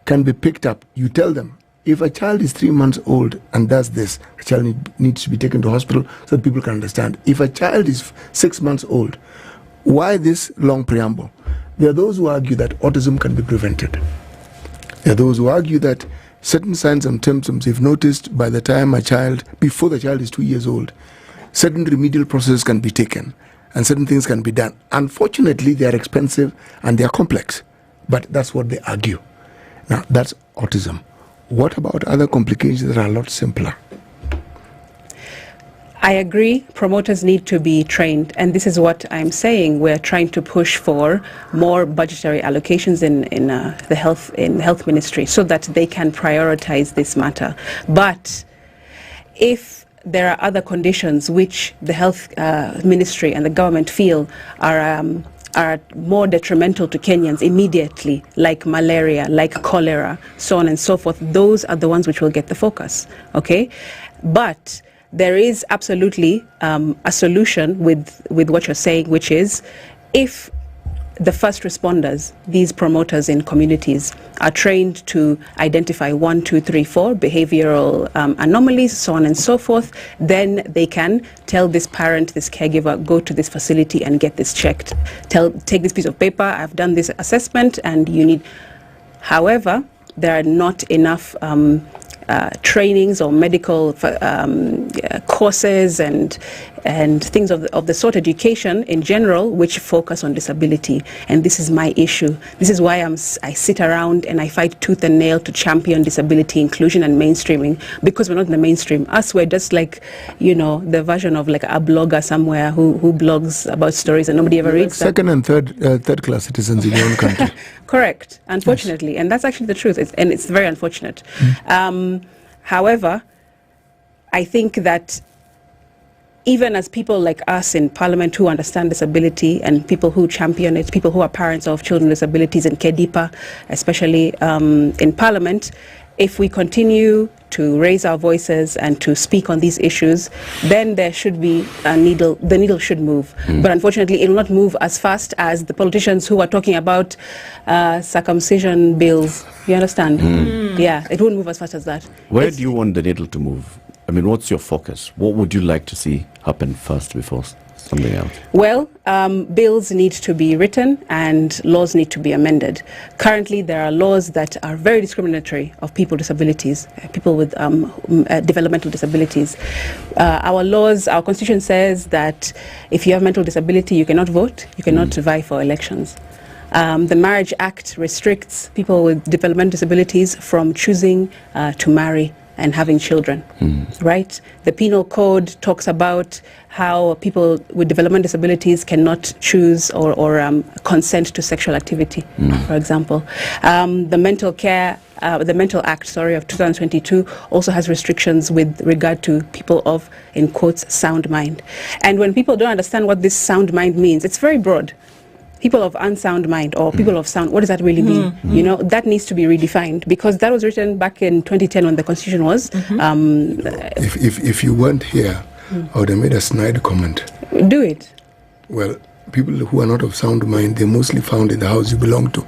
can be picked up. You tell them, if a child is 3 months old and does this, the child needs to be taken to hospital so that people can understand. If a child is 6 months old, why this long preamble? There are those who argue that autism can be prevented. There are those who argue that certain signs and symptoms, if noticed by the time before the child is 2 years old, certain remedial processes can be taken and certain things can be done. Unfortunately, they are expensive and they are complex, but that's what they argue. Now, that's autism. What about other complications that are a lot simpler? I agree, promoters need to be trained, and this is what I'm saying. We're trying to push for more budgetary allocations in the health ministry so that they can prioritize this matter. But if there are other conditions which the health ministry and the government feel are more detrimental to Kenyans immediately, like malaria, like cholera, so on and so forth, those are the ones which will get the focus, okay? But there is absolutely a solution with what you're saying, which is if the first responders, these promoters in communities, are trained to identify 1, 2, 3, 4 behavioral anomalies, so on and so forth, then they can tell this parent, this caregiver, go to this facility and get this checked. Take this piece of paper, I've done this assessment, and you need. However, there are not enough trainings or medical courses and things of the sort, education in general, which focus on disability. And this is my issue. This is why I sit around and I fight tooth and nail to champion disability inclusion and mainstreaming, because we're not in the mainstream. Us, we're just like, the version of like a blogger somewhere who blogs about stories and nobody ever reads Second and third class citizens in your own country. Correct, unfortunately. Yes. And that's actually the truth, and it's very unfortunate. However, I think that even as people like us in Parliament who understand disability and people who champion it, people who are parents of children with disabilities in KEDIPA, especially in Parliament, if we continue to raise our voices and to speak on these issues, then there should be the needle should move. But unfortunately, it will not move as fast as the politicians who are talking about circumcision bills. You understand? Yeah, it won't move as fast as that. Where do you want the needle to move? I mean, what's your focus? What would you like to see happen first before something else? Well, bills need to be written and laws need to be amended. Currently, there are laws that are very discriminatory of people with disabilities, people with developmental disabilities. Our laws, our constitution says that if you have mental disability, you cannot vote, you cannot vie for elections. The Marriage Act restricts people with developmental disabilities from choosing to marry and having children, right? The Penal Code talks about how people with developmental disabilities cannot choose or consent to sexual activity, for example. The Mental Act, of 2022 also has restrictions with regard to people of, in quotes, sound mind. And when people don't understand what this sound mind means, it's very broad. People of unsound mind or people of sound, what does that really mean? That needs to be redefined, because that was written back in 2010 when the Constitution was. If you weren't here, I would have made a snide comment. Do it. Well, people who are not of sound mind, they're mostly found in the house you belong to,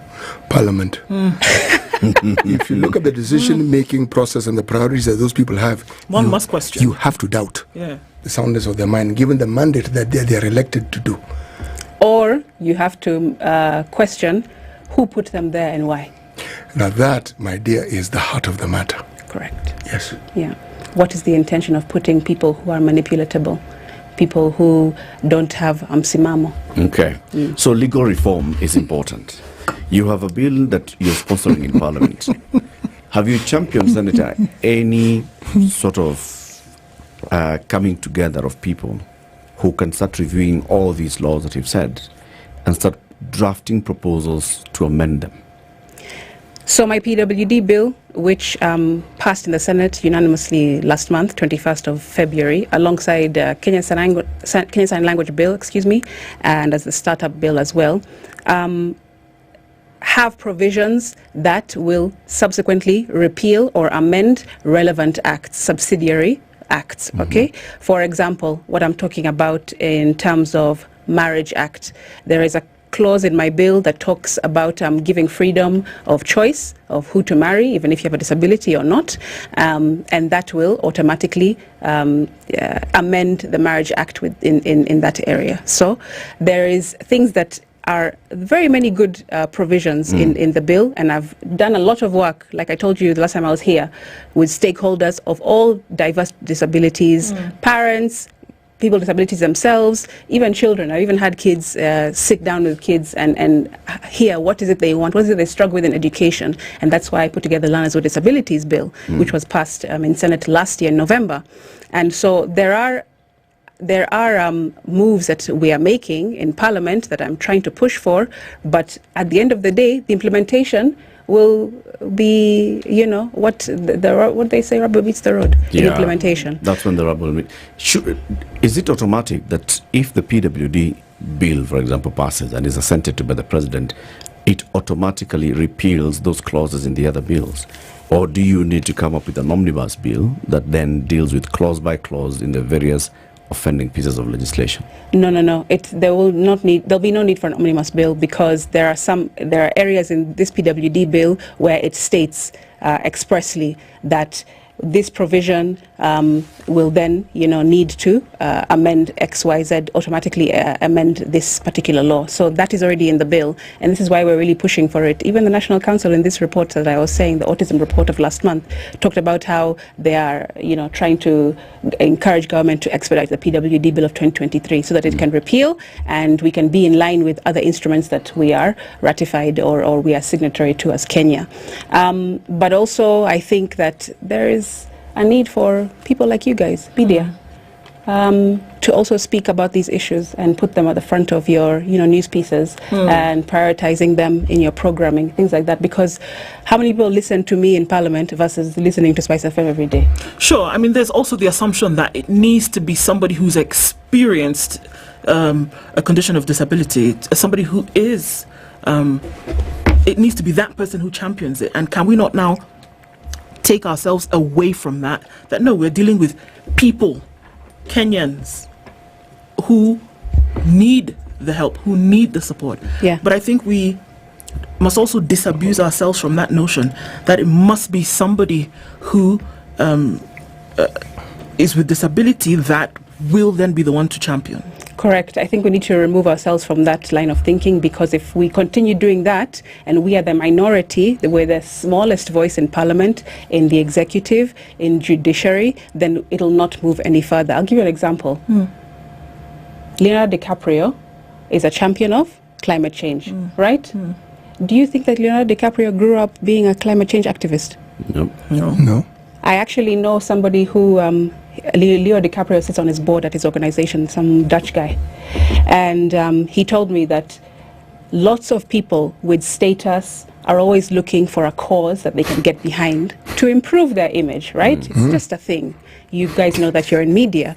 Parliament. If you look at the decision-making process and the priorities that those people have, one must question. You have to doubt the soundness of their mind, given the mandate that they are elected to do. Or you have to question who put them there and why. Now that, my dear, is the heart of the matter. Correct. Yes. Yeah. What is the intention of putting people who are manipulatable, people who don't have msimamo? Okay. So legal reform is important. You have a bill that you're sponsoring in Parliament. Have you championed, Senator, any sort of coming together of people who can start reviewing all these laws that you've said and start drafting proposals to amend them? So my PWD bill, which passed in the Senate unanimously last month, 21st of February, alongside Kenyan Sign Language bill, and as the startup bill as well, have provisions that will subsequently repeal or amend relevant acts, subsidiary acts, okay? For example, what I'm talking about in terms of Marriage Act, there is a clause in my bill that talks about giving freedom of choice of who to marry, even if you have a disability or not, and that will automatically amend the Marriage Act in that area. So there is things that are very many good provisions in the bill, and I've done a lot of work, like I told you the last time I was here, with stakeholders of all diverse disabilities, parents, people with disabilities themselves, even children. I've even had kids sit down with kids and hear what is it they want, what is it they struggle with in education, and that's why I put together the Learners with Disabilities Bill, which was passed in Senate last year in November. And so there are moves that we are making in Parliament that I'm trying to push for, but at the end of the day, the implementation will be, what they say, rubber meets the road. The implementation. That's when the rubber meets. Is it automatic that if the PWD bill, for example, passes and is assented to by the President, it automatically repeals those clauses in the other bills? Or do you need to come up with an omnibus bill that then deals with clause by clause in the various offending pieces of legislation? No. There'll be no need for an omnibus bill, because there are areas in this PWD bill where it states expressly that this provision will then, need to amend XYZ, automatically amend this particular law. So that is already in the bill, and this is why we're really pushing for it. Even the National Council in this report that I was saying, the autism report of last month, talked about how they are, trying to encourage government to expedite the PWD bill of 2023 so that it can repeal and we can be in line with other instruments that we are ratified or we are signatory to as Kenya. But also, I think that there is a need for people like you guys, media, to also speak about these issues and put them at the front of your, news pieces and prioritizing them in your programming, things like that. Because how many people listen to me in Parliament versus listening to SpiceFM every day? Sure. I mean, there's also the assumption that it needs to be somebody who's experienced a condition of disability, somebody who is. It needs to be that person who champions it. And can we not now take ourselves away from that no, we're dealing with people, Kenyans, who need the help, who need the support. Yeah. But I think we must also disabuse ourselves from that notion that it must be somebody who is with disability that will then be the one to champion. Correct. I think we need to remove ourselves from that line of thinking, because if we continue doing that and we are the minority, we're the smallest voice in Parliament, in the executive, in judiciary, then it'll not move any further. I'll give you an example. Leonardo DiCaprio is a champion of climate change, right? Do you think that Leonardo DiCaprio grew up being a climate change activist? No. I actually know somebody who Leo DiCaprio sits on his board at his organization, some Dutch guy, and he told me that lots of people with status are always looking for a cause that they can get behind to improve their image, right? It's just a thing. You guys know that you're in media.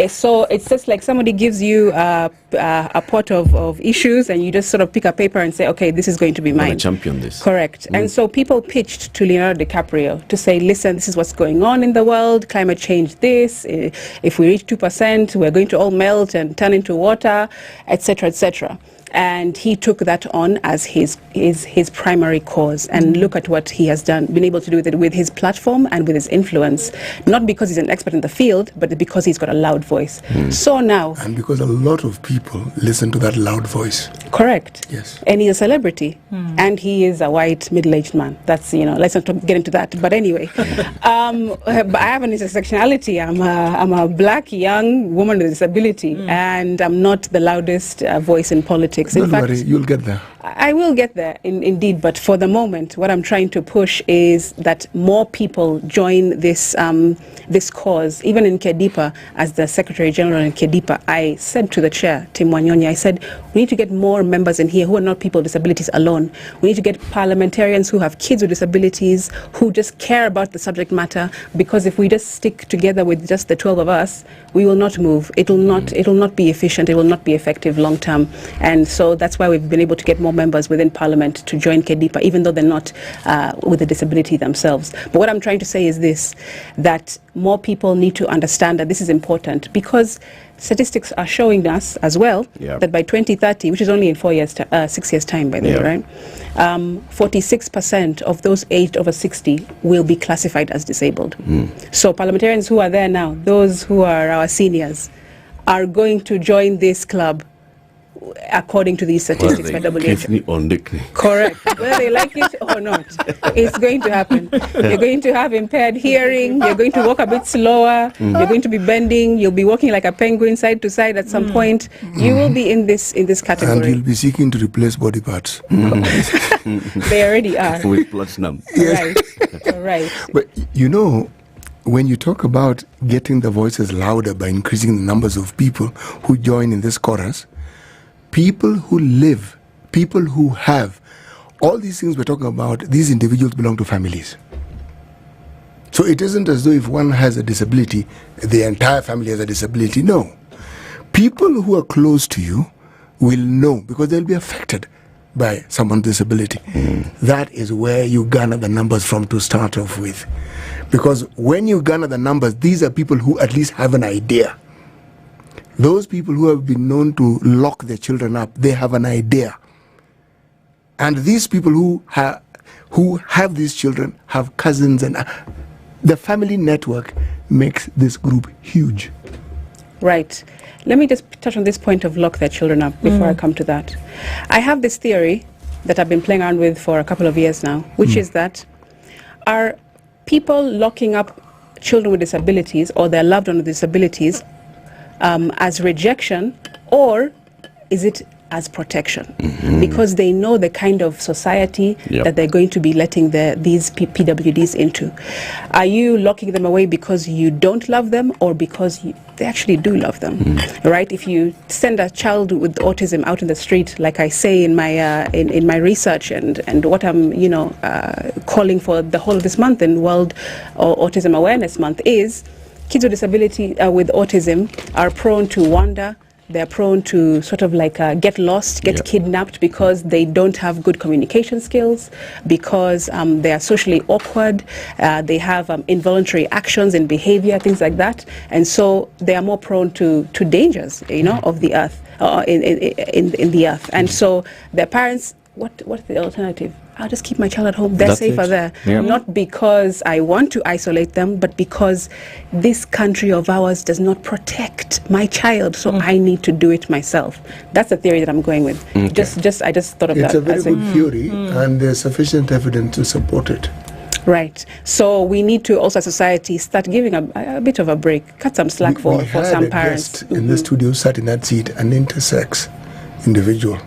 So it's just like somebody gives you a pot of issues and you just sort of pick a paper and say, okay, this is going to be mine. Champion this. Correct. And so people pitched to Leonardo DiCaprio to say, listen, this is what's going on in the world, climate change this, if we reach 2%, we're going to all melt and turn into water, etc., etc. And he took that on as his primary cause. And look at what he has been able to do with it, with his platform and with his influence. Not because he's an expert in the field, but because he's got a loud voice. So now... And because a lot of people listen to that loud voice. Correct. Yes. And he's a celebrity. And he is a white, middle-aged man. That's, let's not get into that. But anyway, but I have an intersectionality. I'm a black, young woman with a disability. And I'm not the loudest voice in politics. Don't worry, you'll get there. I will get there, indeed. But for the moment, what I'm trying to push is that more people join this cause. Even in KEDIPA, as the Secretary General in KEDIPA, I said to the chair, Tim Wanyonyi, I said, we need to get more members in here who are not people with disabilities alone. We need to get parliamentarians who have kids with disabilities, who just care about the subject matter, because if we just stick together with just the 12 of us, we will not move. It will not be efficient. It will not be effective long term. And so that's why we've been able to get more members within Parliament to join KEDIPA, even though they're not with a disability themselves. But what I'm trying to say is this, that more people need to understand that this is important, because statistics are showing us as well that by 2030, which is only in 6 years time, by the way, right? 46% of those aged over 60 will be classified as disabled. So parliamentarians who are there now, those who are our seniors, are going to join this club according to these statistics by WHO. Correct. Whether they like it or not, it's going to happen. You're going to have impaired hearing, you're going to walk a bit slower, you're going to be bending, you'll be walking like a penguin side to side at some point. You will be in this category. And you'll be seeking to replace body parts. They already are. With platinum. Right. Right. But when you talk about getting the voices louder by increasing the numbers of people who join in this chorus, people who live, people who have, all these things we're talking about, these individuals belong to families. So it isn't as though if one has a disability, the entire family has a disability. No. People who are close to you will know, because they'll be affected by someone's disability. That is where you garner the numbers from to start off with. Because when you garner the numbers, these are people who at least have an idea. Those people who have been known to lock their children up, they have an idea. And these people who have these children have cousins, and the family network makes this group huge. Right. Let me just touch on this point of lock their children up before I come to that. I have this theory that I've been playing around with for a couple of years now, which is that are people locking up children with disabilities or their loved ones with disabilities as rejection, or is it as protection? Because they know the kind of society that they're going to be letting these PWDs into. Are you locking them away because you don't love them, or because they actually do love them? Right? If you send a child with autism out in the street, like I say in my in my research, and what I'm calling for the whole of this month in World Autism Awareness Month, is kids with disability with autism are prone to wander. They're prone to sort of like get lost, get kidnapped, because they don't have good communication skills, because they are socially awkward, they have involuntary actions and behavior, things like that. And so they are more prone to dangers, of the earth, in the earth. And so their parents, what's the alternative? I'll just keep my child at home. They're safer there. Not because I want to isolate them, but because this country of ours does not protect my child, so I need to do it myself. That's the theory that I'm going with. I just thought of that. It's a very good theory, and there's sufficient evidence to support it. Right. So we need to also, as a society, start giving a bit of a break, cut some slack for some parents. In the studio, sat in that seat, an intersex individual.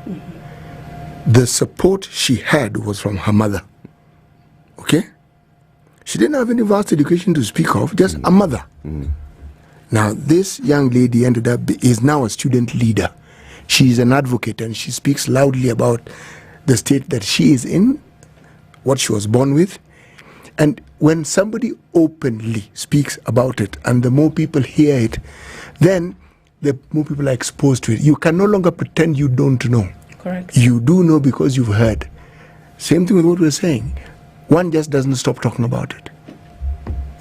The support she had was from her mother. Okay? She didn't have any vast education to speak of, just a mother. Now, this young lady ended up is now a student leader. She is an advocate, and she speaks loudly about the state that she is in, what she was born with. And when somebody openly speaks about it, and the more people hear it, then the more people are exposed to it. You can no longer pretend you don't know. Correct. You do know because you've heard. Same thing with what we're saying. One just doesn't stop talking about it.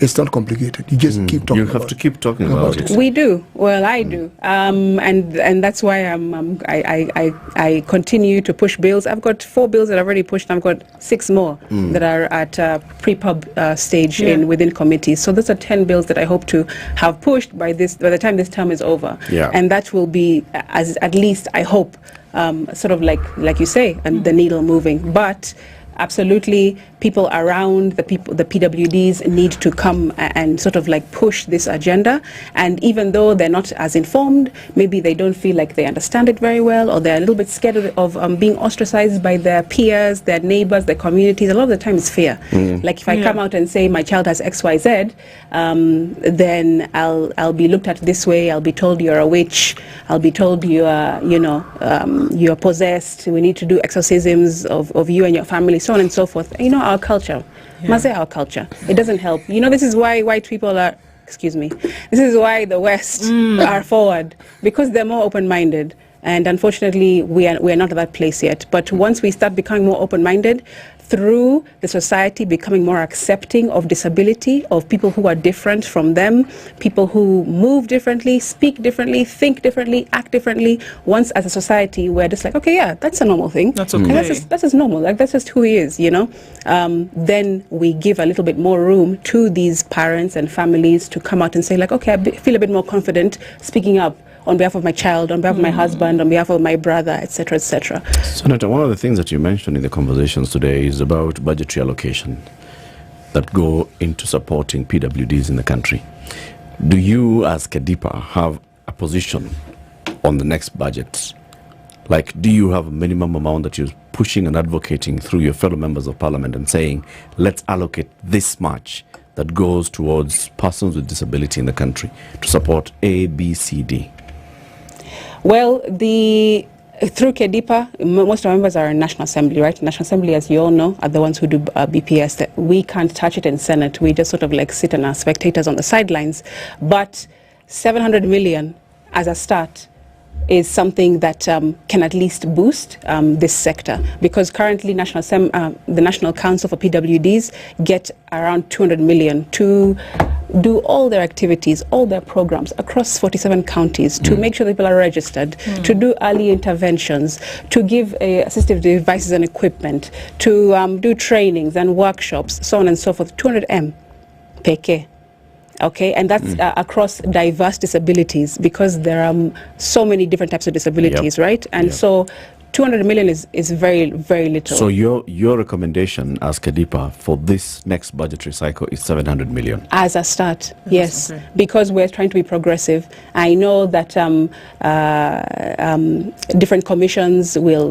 It's not complicated. You just keep talking. You have to keep talking about it. We do. Well, I do, and that's why I continue to push bills. I've got 4 bills that I've already pushed. I've got 6 more that are at pre-pub stage within committees. So those are 10 bills that I hope to have pushed by the time this term is over. And that will be, as at least I hope, sort of like you say, and the needle moving. But absolutely, people around the PWDs need to come and sort of like push this agenda. And even though they're not as informed, maybe they don't feel like they understand it very well, or they're a little bit scared of being ostracized by their peers, their neighbors, their communities. A lot of the time it's fear. Like if I come out and say my child has XYZ, then I'll be looked at this way. I'll be told you're a witch. I'll be told you are, you're possessed. We need to do exorcisms of you and your family, so on and so forth. Our culture, must say our culture. It doesn't help. This is why white people are, this is why the West are forward, because they're more open-minded. And unfortunately, we are not at that place yet. But once we start becoming more open-minded, through the society becoming more accepting of disability, of people who are different from them, people who move differently, speak differently, think differently, act differently. Once as a society, we're just like, okay, yeah, that's a normal thing. That's okay. That's just normal. Like, that's just who he is, Then we give a little bit more room to these parents and families to come out and say, like, okay, I feel a bit more confident speaking up on behalf of my child, on behalf of my husband, on behalf of my brother, etc., etc. Senator, one of the things that you mentioned in the conversations today is about budgetary allocation that go into supporting PWDs in the country. Do you, as KEDIPA, have a position on the next budget? Like, do you have a minimum amount that you're pushing and advocating through your fellow members of parliament and saying, let's allocate this much that goes towards persons with disability in the country to support A, B, C, D? Well, through KEDIPA, most of our members are in National Assembly, right? National Assembly, as you all know, are the ones who do BPS. We can't touch it in Senate. We just sort of like sit and are spectators on the sidelines. But 700 million as a start is something that can at least boost this sector, because currently the National Council for PWDs get around 200 million to do all their activities, all their programs across 47 counties to make sure that people are registered, to do early interventions, to give assistive devices and equipment, to do trainings and workshops, so on and so forth. 200 M peke. Okay, and that's across diverse disabilities, because there are so many different types of disabilities, right? And so 200 million is very, very little. So your recommendation as KEDIPA for this next budgetary cycle is 700 million? As a start, yes, because we're trying to be progressive. I know that different commissions will,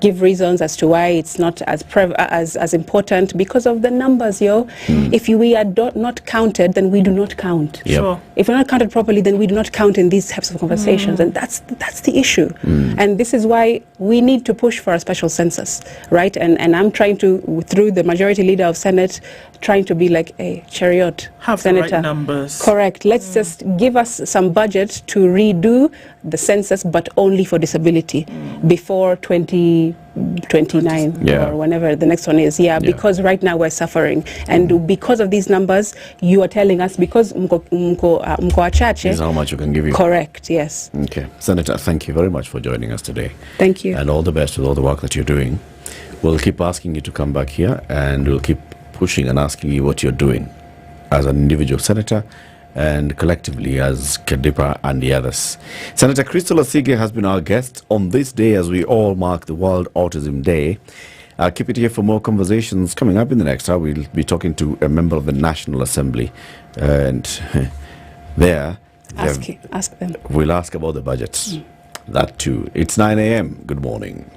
give reasons as to why it's not as important, because of the numbers, If we are not counted, then we do not count. Sure. If we're not counted properly, then we do not count in these types of conversations, and that's the issue. And this is why we need to push for a special census, right? And I'm trying to, through the majority leader of Senate, trying to be like a chariot have senator. The right numbers. Correct. Let's just give us some budget to redo the census, but only for disability before 2029 or whenever the next one is. Because right now we're suffering, and because of these numbers, you are telling us because mko wachache. This is how much you can give you. Correct. Yes. Okay, Senator, thank you very much for joining us today. Thank you. And all the best with all the work that you're doing. We'll keep asking you to come back here, and we'll keep pushing and asking you what you're doing as an individual senator and collectively as KEDIPA and the others. Senator Crystal Asige has been our guest on this day as we all mark the World Autism Day. Keep it here for more conversations. Coming up in the next hour, we'll be talking to a member of the National Assembly, and there ask them. We'll ask about the budgets. That too. It's 9 a.m. Good morning.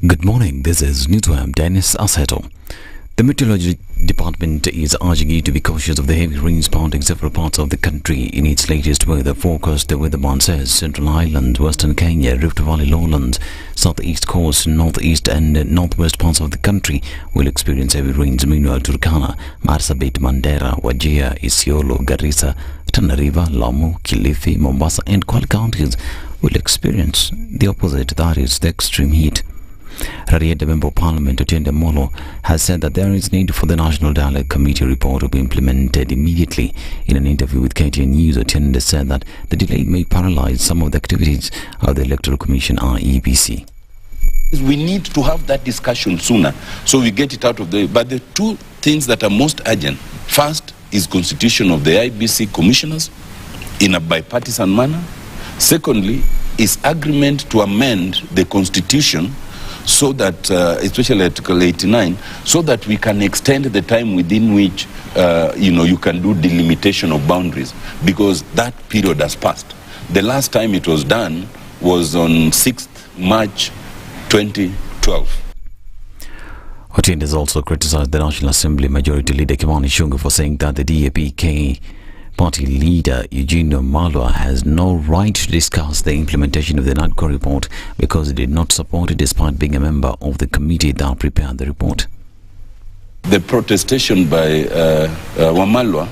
Good morning, this is Newswam Dennis Aseto. The Meteorology Department is urging you to be cautious of the heavy rains pounding several parts of the country. In its latest weather forecast, the weatherman says Central Highland, Western Kenya, Rift Valley lowlands, Southeast Coast, Northeast and Northwest parts of the country will experience heavy rains. Meanwhile, Turkana, Marsabit, Mandera, Wajir, Isiolo, Garissa, Tana River, Lamu, Kilifi, Mombasa and Kwale counties will experience the opposite, that is the extreme heat. Rarieda Member of Parliament Otiende Molo has said that there is need for the National Dialogue Committee report to be implemented immediately. In an interview with KTN News, Otiende said that the delay may paralyze some of the activities of the Electoral Commission (EBC). We need to have that discussion sooner so we get it out of the way. But the two things that are most urgent, first is constitution of the IBC commissioners in a bipartisan manner. Secondly is agreement to amend the constitution so that, especially Article 89, so that we can extend the time within which, you can do delimitation of boundaries, because that period has passed. The last time it was done was on 6th March 2012. Otiende has also criticized the National Assembly Majority Leader Kimani Ichung'wah for saying that the DAP-K Party leader Eugene Wamalwa has no right to discuss the implementation of the NADCO report because he did not support it despite being a member of the committee that prepared the report. The protestation by Wamalwa,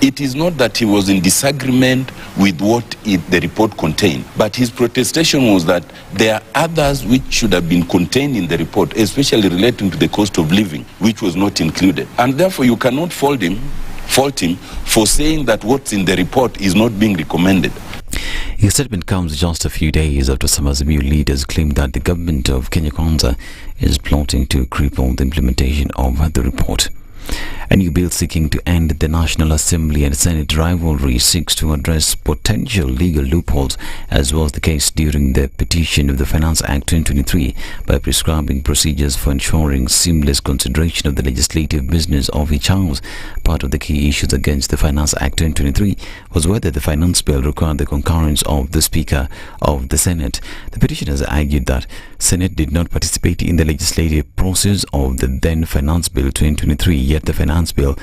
it is not that he was in disagreement with what the report contained, but his protestation was that there are others which should have been contained in the report, especially relating to the cost of living, which was not included. And therefore you cannot fault him for saying that what's in the report is not being recommended. His statement comes just a few days after some Azimio leaders claimed that the government of Kenya Kwanza is plotting to cripple the implementation of the report. A new bill seeking to end the National Assembly and Senate rivalry seeks to address potential legal loopholes, as was the case during the petition of the Finance Act 2023, by prescribing procedures for ensuring seamless consideration of the legislative business of each house. Part of the key issues against the Finance Act 2023 was whether the finance bill required the concurrence of the Speaker of the Senate. The petitioners argued that Senate did not participate in the legislative process of the then Finance Bill 2023, yet the Finance Bill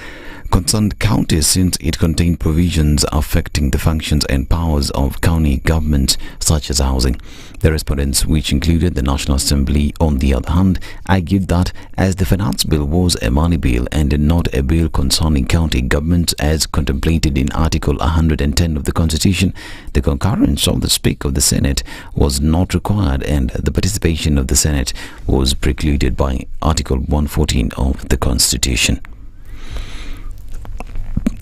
concerned counties since it contained provisions affecting the functions and powers of county governments such as housing. The respondents, which included the National Assembly on the other hand, argued that as the Finance Bill was a money bill and not a bill concerning county governments as contemplated in Article 110 of the Constitution, the concurrence of the Speaker of the Senate was not required and the participation of the Senate was precluded by Article 114 of the Constitution.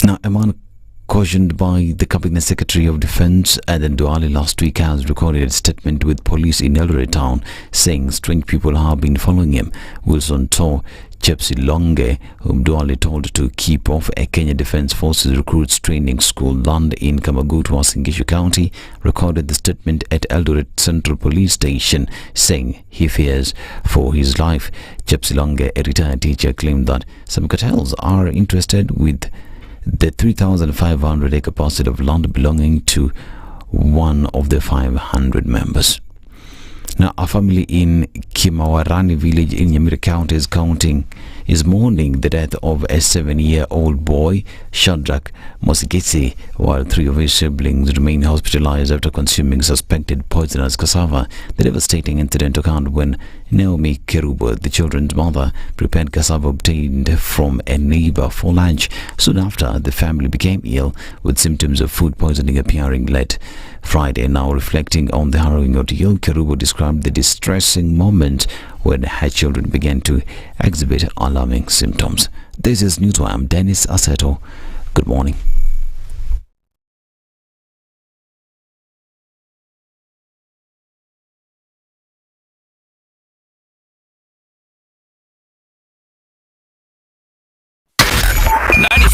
Now, a man cautioned by the Cabinet Secretary of Defence Ednah Duale last week has recorded a statement with police in Eldoret town saying strange people have been following him. Wilson Tor Chepsilonge, whom Duale told to keep off a Kenya Defence Forces recruits training school land in Kamagut, Uasin County, recorded the statement at Eldoret Central Police Station saying he fears for his life. Chepsilonge, a retired teacher, claimed that some cartels are interested with the 3,500-acre parcel of land belonging to one of the 500 members. Now, a family in Kimawarani village in Nyeri County is mourning the death of a 7-year-old boy, Shadrach Mosigesi, while 3 of his siblings remain hospitalized after consuming suspected poisonous cassava. The devastating incident occurred when Naomi Kerubo, the children's mother, prepared cassava obtained from a neighbor for lunch. Soon after, the family became ill, with symptoms of food poisoning appearing late Friday. Now, reflecting on the harrowing ordeal, Kerubo described the distressing moment when her children began to exhibit alarming symptoms. This is Newswire. Dennis Aseto. Good morning.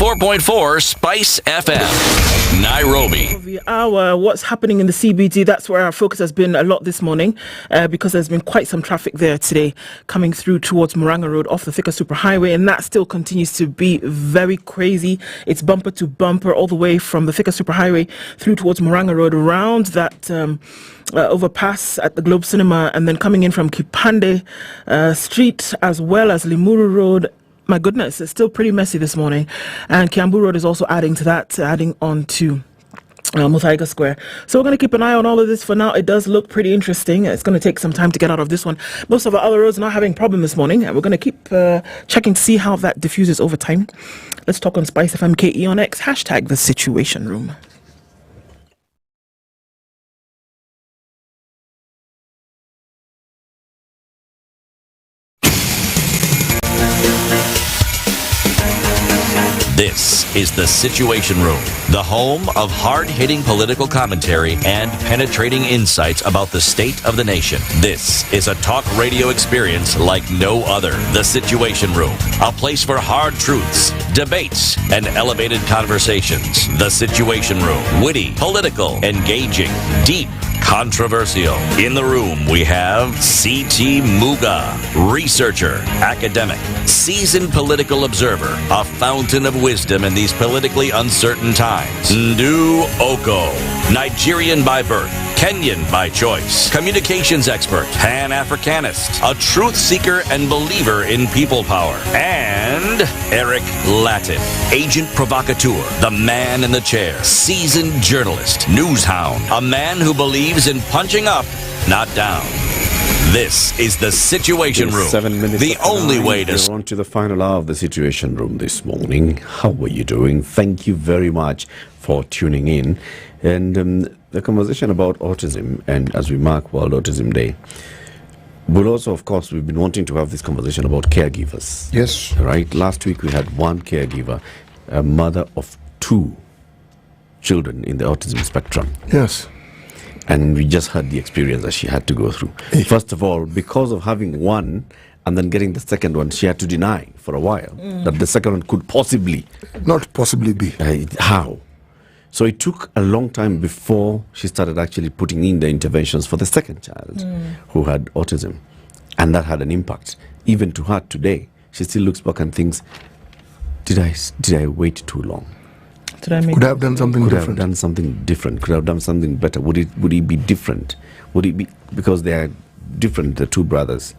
.4 Spice FM, Nairobi. Of the hour, what's happening in the CBD? That's where our focus has been a lot this morning, because there's been quite some traffic there today coming through towards Murang'a Road off the Thika Superhighway, and that still continues to be very crazy. It's bumper to bumper all the way from the Thika Superhighway through towards Murang'a Road, around that overpass at the Globe Cinema, and then coming in from Kipande Street as well as Limuru Road. My goodness, it's still pretty messy this morning. And Kiambu Road is also adding to that, adding on to Muthaiga Square. So we're going to keep an eye on all of this for now. It does look pretty interesting. It's going to take some time to get out of this one. Most of our other roads are not having a problem this morning, and we're going to keep checking to see how that diffuses over time. Let's talk on SpiceFM KE on X, hashtag the Situation Room. This is The Situation Room, the home of hard-hitting political commentary and penetrating insights about the state of the nation. This is a talk radio experience like no other. The Situation Room, a place for hard truths, debates, and elevated conversations. The Situation Room, witty, political, engaging, deep, controversial. In the room, we have C.T. Muga, researcher, academic, seasoned political observer, a fountain of wisdom in these politically uncertain times. Ndu Okoh, Nigerian by birth, Kenyan by choice, communications expert, Pan-Africanist, a truth seeker and believer in people power, and Eric Latiff, agent provocateur, the man in the chair, seasoned journalist, news hound, a man who believes in punching up, not down. This is The Situation Room, 7 minutes the only way to... We're on to the final hour of The Situation Room this morning. How are you doing? Thank you very much for tuning in. And the conversation about autism, and as we mark World Autism Day, but also, of course, we've been wanting to have this conversation about caregivers. Yes. Right? Last week we had one caregiver, a mother of 2 children in the autism spectrum. Yes. And we just had the experience that she had to go through. First of all, because of having one and then getting the second one, she had to deny for a while that the second one could possibly not possibly be. How? So it took a long time before she started actually putting in the interventions for the second child who had autism, and that had an impact. Even to her today, she still looks back and thinks, did I wait too long? Could I have done something different? Could have done something different. Could have done something better. Would it be different? Would it be, because they are different, the two brothers?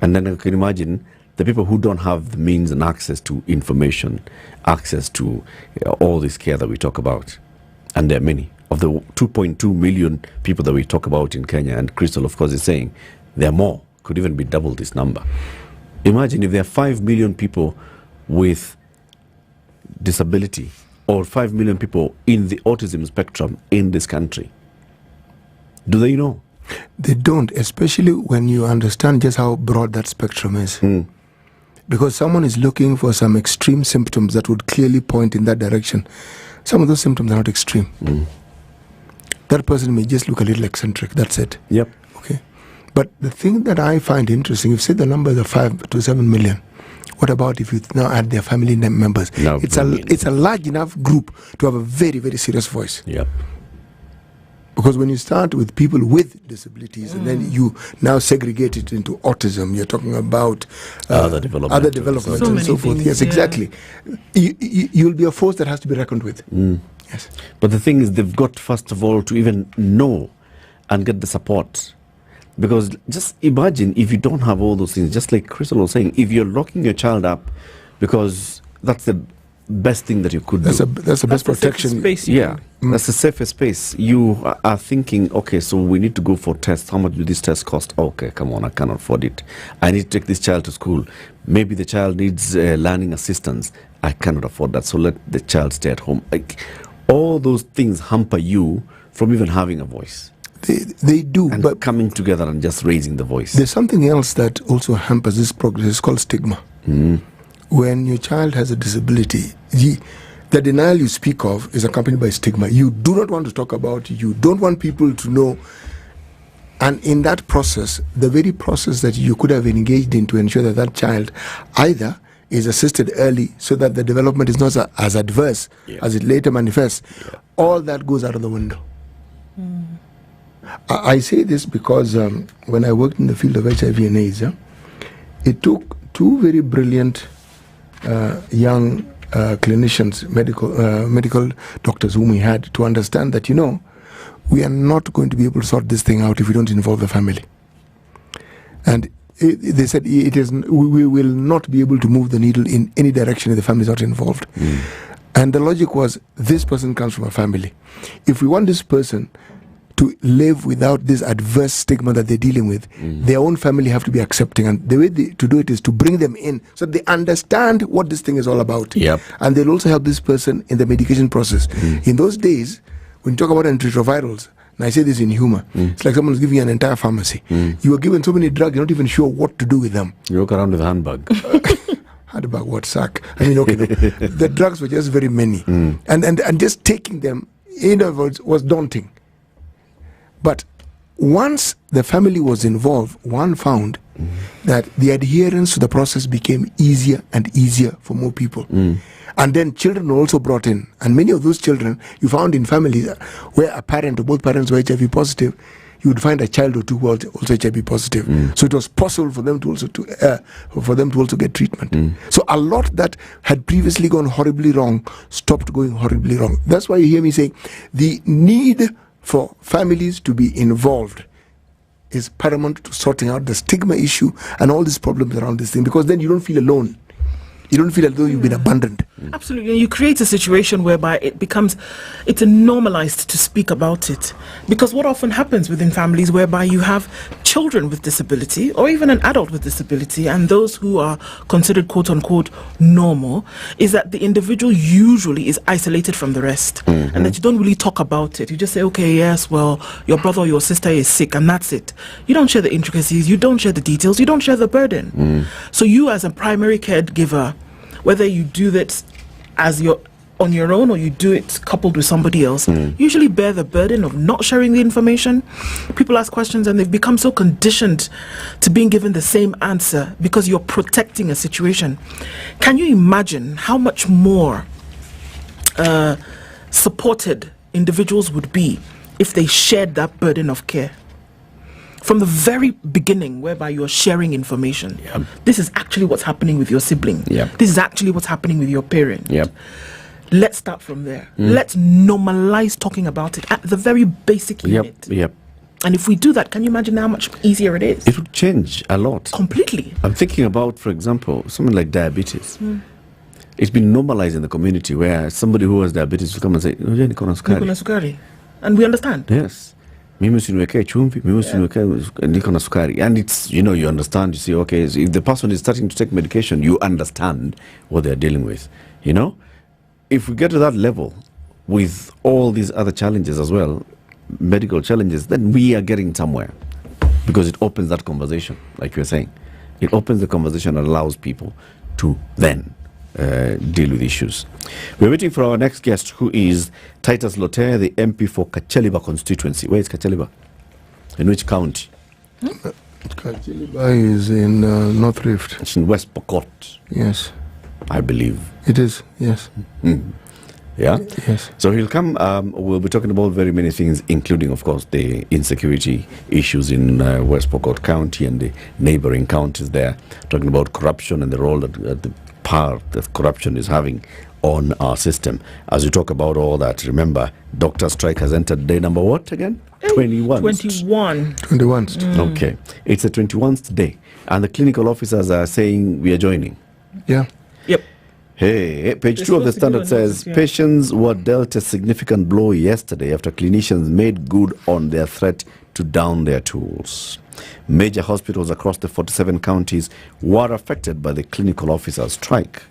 And then I can imagine the people who don't have the means and access to information, access to all this care that we talk about. And there are many. Of the 2.2 million people that we talk about in Kenya, and Crystal, of course, is saying there are more, could even be double this number. Imagine if there are 5 million people with disability, or 5 million people in the autism spectrum in this country. Do they know? They don't, especially when you understand just how broad that spectrum is. Because someone is looking for some extreme symptoms that would clearly point in that direction. Some of those symptoms are not extreme. That person may just look a little eccentric, that's it. Yep. Okay. But the thing that I find interesting, you've said the numbers are 5 to 7 million. What about if you now add their family members? No, it's a large enough group to have a very, very serious voice. Yep. Because when you start with people with disabilities and then you now segregate it into autism, you're talking about other development and so forth. Yes, exactly. You'll be a force that has to be reckoned with. Yes. But the thing is, they've got, first of all, to even know and get the support. Because just imagine if you don't have all those things, just like Crystal was saying, if you're locking your child up, because that's the best thing that you could do. That's the best protection. That's the safest space. You are thinking, okay, so we need to go for tests. How much do these tests cost? Okay, come on, I cannot afford it. I need to take this child to school. Maybe the child needs learning assistance. I cannot afford that, so let the child stay at home. Like, all those things hamper you from even having a voice. They do, and but coming together and just raising the voice. There's something else that also hampers this progress. It's called stigma. When your child has a disability, the denial you speak of is accompanied by stigma. You do not want to talk about it. You don't want people to know. And in that process, the very process that you could have engaged in to ensure that that child either is assisted early so that the development is not as adverse as it later manifests, all that goes out of the window. I say this because when I worked in the field of HIV and AIDS, it took two very brilliant young clinicians, medical doctors whom we had, to understand that, we are not going to be able to sort this thing out if we don't involve the family. And they said we will not be able to move the needle in any direction if the family is not involved. And the logic was, this person comes from a family. If we want this person to live without this adverse stigma that they're dealing with, their own family have to be accepting. And the way to do it is to bring them in so they understand what this thing is all about. And they'll also help this person in the medication process. In those days, when you talk about antiretrovirals, and I say this in humor, it's like someone's giving you an entire pharmacy. You are given so many drugs, you're not even sure what to do with them. You walk around with a handbag. Handbag, what sack? I mean, okay, the drugs were just very many. And just taking them, in other words, was daunting. But once the family was involved, one found that the adherence to the process became easier and easier for more people. And then children were also brought in. And many of those children you found in families where a parent or both parents were HIV positive, you would find a child or two who were also HIV positive. So it was possible for them to also get treatment. So a lot that had previously gone horribly wrong stopped going horribly wrong. That's why you hear me saying the need for families to be involved is paramount to sorting out the stigma issue and all these problems around this thing, because then you don't feel alone. You don't feel as though you've been abandoned. Absolutely. You create a situation whereby it's normalized to speak about it. Because what often happens within families whereby you have children with disability or even an adult with disability and those who are considered quote unquote normal is that the individual usually is isolated from the rest and that you don't really talk about it. You just say, okay, yes, well, your brother or your sister is sick and that's it. You don't share the intricacies, you don't share the details, you don't share the burden. So you as a primary caregiver, whether you do that as your on your own or you do it coupled with somebody else, usually bear the burden of not sharing the information. People ask questions and they've become so conditioned to being given the same answer because you're protecting a situation. Can you imagine how much more supported individuals would be if they shared that burden of care from the very beginning, whereby you're sharing information? This is actually what's happening with your sibling. This is actually what's happening with your parent. Let's start from there. Let's normalize talking about it at the very basic unit. And if we do that, can you imagine how much easier it is? It would change a lot. Completely. I'm thinking about, for example, something like diabetes. It's been normalized in the community where somebody who has diabetes will come and say, "Niko na sukari." And we understand. Yes. Mimi usiniwekee chumvi, mimi usiniwekee niko na sukari. And it's, you know, you understand, you see, okay, so if the person is starting to take medication, you understand what they're dealing with, you know? If we get to that level with all these other challenges as well, medical challenges, then we are getting somewhere, because it opens that conversation, like you're saying. It opens the conversation and allows people to then deal with issues. We're waiting for our next guest, who is Titus Loter, the MP for Kacheliba constituency. Where is Kacheliba? In which county? Kacheliba is in North Rift. It's in West Pokot. Yes. I believe. It is, yes. Yeah? Yes. So he'll come, we'll be talking about very many things, including, of course, the insecurity issues in West Pokot County and the neighboring counties there, talking about corruption and the role that the power that corruption is having on our system. As we talk about all that, remember, doctor strike has entered day number what again? 21. 21. Okay. It's the 21st day. And the clinical officers are saying we are joining. Yeah. Yep. Hey, page 2 of the Standard says, patients were dealt a significant blow yesterday after clinicians made good on their threat to down their tools. Major hospitals across the 47 counties were affected by the clinical officers' strike.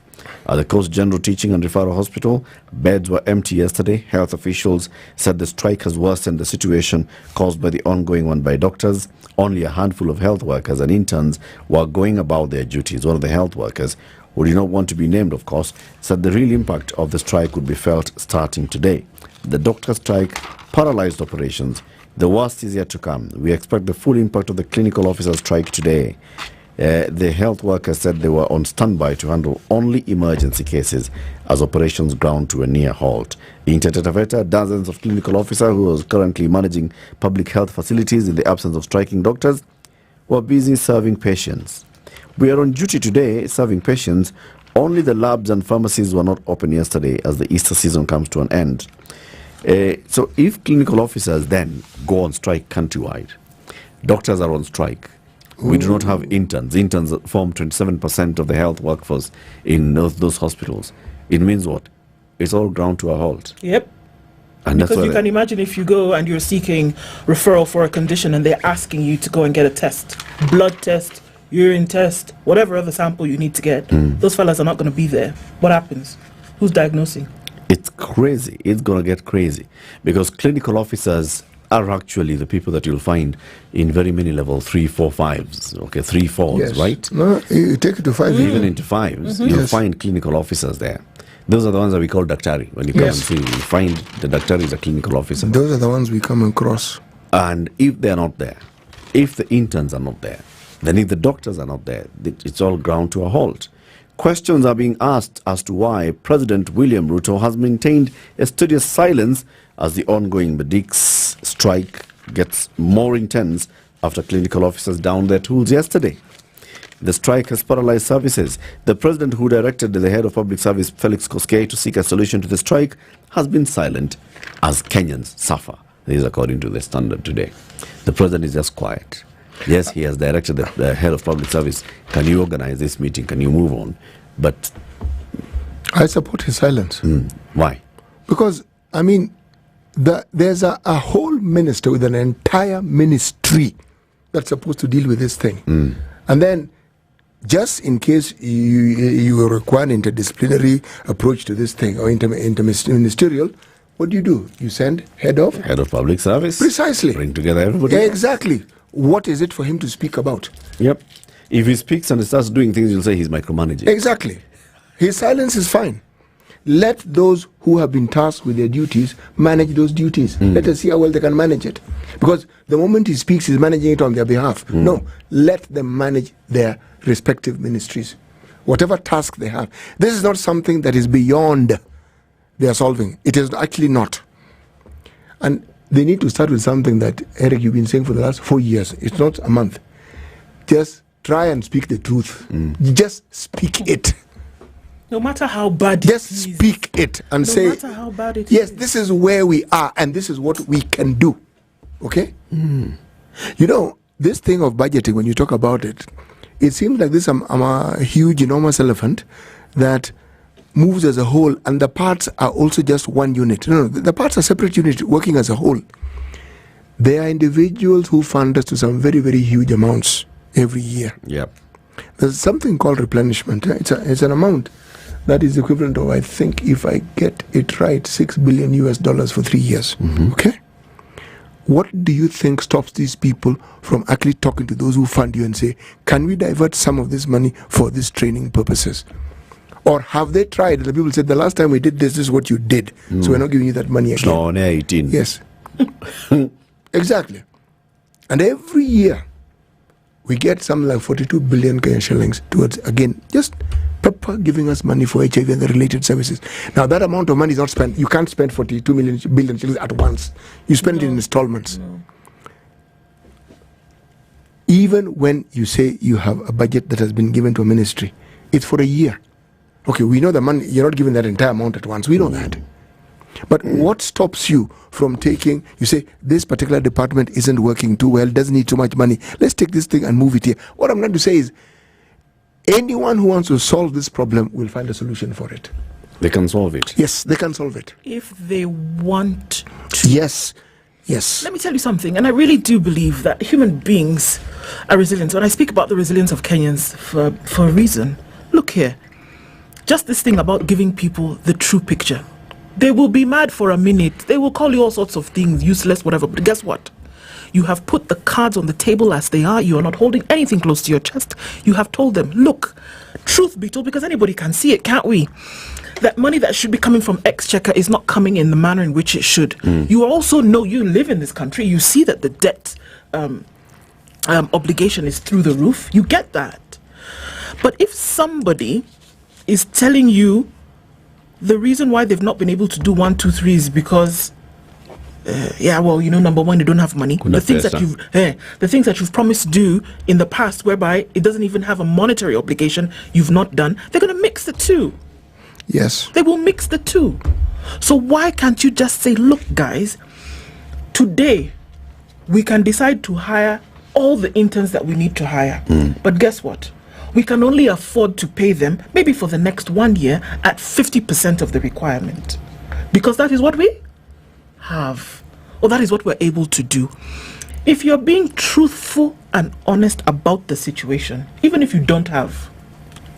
At the Coast General Teaching and Referral Hospital, beds were empty yesterday. Health officials said the strike has worsened the situation caused by the ongoing one by doctors. Only a handful of health workers and interns were going about their duties. One of the health workers, who did not want to be named, of course, said the real impact of the strike would be felt starting today. The doctor strike paralyzed operations. The worst is yet to come. We expect the full impact of the clinical officer strike today. The health workers said they were on standby to handle only emergency cases as operations ground to a near halt. In Taita Taveta, dozens of clinical officers who are currently managing public health facilities in the absence of striking doctors were busy serving patients. We are on duty today serving patients. Only the labs and pharmacies were not open yesterday as the Easter season comes to an end. So if clinical officers then go on strike countrywide, doctors are on strike, we do not have interns. Interns form 27% of the health workforce in those hospitals. It means what? It's all ground to a halt. Yep. And because you can imagine if you go and you're seeking referral for a condition and they're asking you to go and get a test, blood test, urine test, whatever other sample you need to get, those fellas are not going to be there. What happens? Who's diagnosing? It's crazy. It's going to get crazy because clinical officers are actually the people that you'll find in very many level 3, 4, 5s. Okay, 3, 4s, Yes. right? No, you take it to 5. Even into 5s, you'll find clinical officers there. Those are the ones that we call daktari. When you come and see, you find the daktari is a clinical officer. Those are the ones we come across. And if they're not there, if the interns are not there, then if the doctors are not there, it's all ground to a halt. Questions are being asked as to why President William Ruto has maintained a studious silence as the ongoing medics strike gets more intense after clinical officers downed their tools yesterday. The strike has paralyzed services. The president, who directed the head of public service, Felix Koskei, to seek a solution to the strike, has been silent as Kenyans suffer. This is according to the Standard today. The president is just quiet. Yes, he has directed the head of public service, can you organize this meeting? Can you move on? But I support his silence. Why? Because, I mean, there's a whole minister with an entire ministry that's supposed to deal with this thing. And then, just in case you require an interdisciplinary approach to this thing, or interministerial, what do? You send head of public service. Precisely. Bring together everybody. Exactly. What is it for him to speak about? Yep. If he speaks and starts doing things, you'll say he's micromanaging. Exactly. His silence is fine. let those who have been tasked with their duties manage those duties. Let us see how well they can manage it. Because the moment he speaks, he's managing it on their behalf. No, let them manage their respective ministries, whatever task they have. This is not something that is beyond their solving. It is actually not. And they need to start with something that, Eric, you've been saying for the last 4 years. It's not a month. Just try and speak the truth. Just speak it. No matter how bad just speak it and say, no matter how bad it yes, is. this is where we are and this is what we can do. Okay? You know, this thing of budgeting, when you talk about it, it seems like this a huge, enormous elephant that moves as a whole, and the parts are also just one unit. No, the parts are separate units working as a whole. There are individuals who fund us to some very, very huge amounts every year. Yep. There's something called replenishment. It's an amount that is equivalent of, I think, if I get it right, $6 billion for 3 years. Okay? What do you think stops these people from actually talking to those who fund you and say, can we divert some of this money for these training purposes? Or have they tried? The people said, the last time we did this is what you did. So we're not giving you that money again. No, 18. Yes. Exactly. And every year, we get something like 42 billion Kenyan shillings towards, again, just giving us money for HIV and the related services. Now, that amount of money is not spent. You can't spend 42 billion shillings at once. You spend it in installments. Even when you say you have a budget that has been given to a ministry, it's for a year. Okay, we know the money, you're not giving that entire amount at once. We know that. But what stops you from taking, you say, this particular department isn't working too well, doesn't need too much money. Let's take this thing and move it here. What I'm trying to say is, anyone who wants to solve this problem will find a solution for it. They can solve it. Yes, they can solve it. If they want to. Yes. Yes. Let me tell you something, and I really do believe that human beings are resilient. When I speak about the resilience of Kenyans for a reason, look here. Just this thing about giving people the true picture. They will be mad for a minute. They will call you all sorts of things, useless, whatever. But guess what? You have put the cards on the table as they are. You are not holding anything close to your chest. You have told them, look, truth be told, because anybody can see it, can't we? That money that should be coming from Exchequer is not coming in the manner in which it should. You also know, you live in this country. You see that the debt obligation is through the roof. You get that. But if somebody is telling you the reason why they've not been able to do 1, 2, 3 is because number one, you don't have money. The things that you've promised to do in the past, whereby it doesn't even have a monetary obligation, you've not done. They're going to mix the two. Yes. They will mix the two. So why can't you just say, look, guys, today we can decide to hire all the interns that we need to hire. But guess what? We can only afford to pay them, maybe for the next 1 year, at 50% of the requirement. Because that is what we have. Or that is what we're able to do. If you're being truthful and honest about the situation, even if you don't have,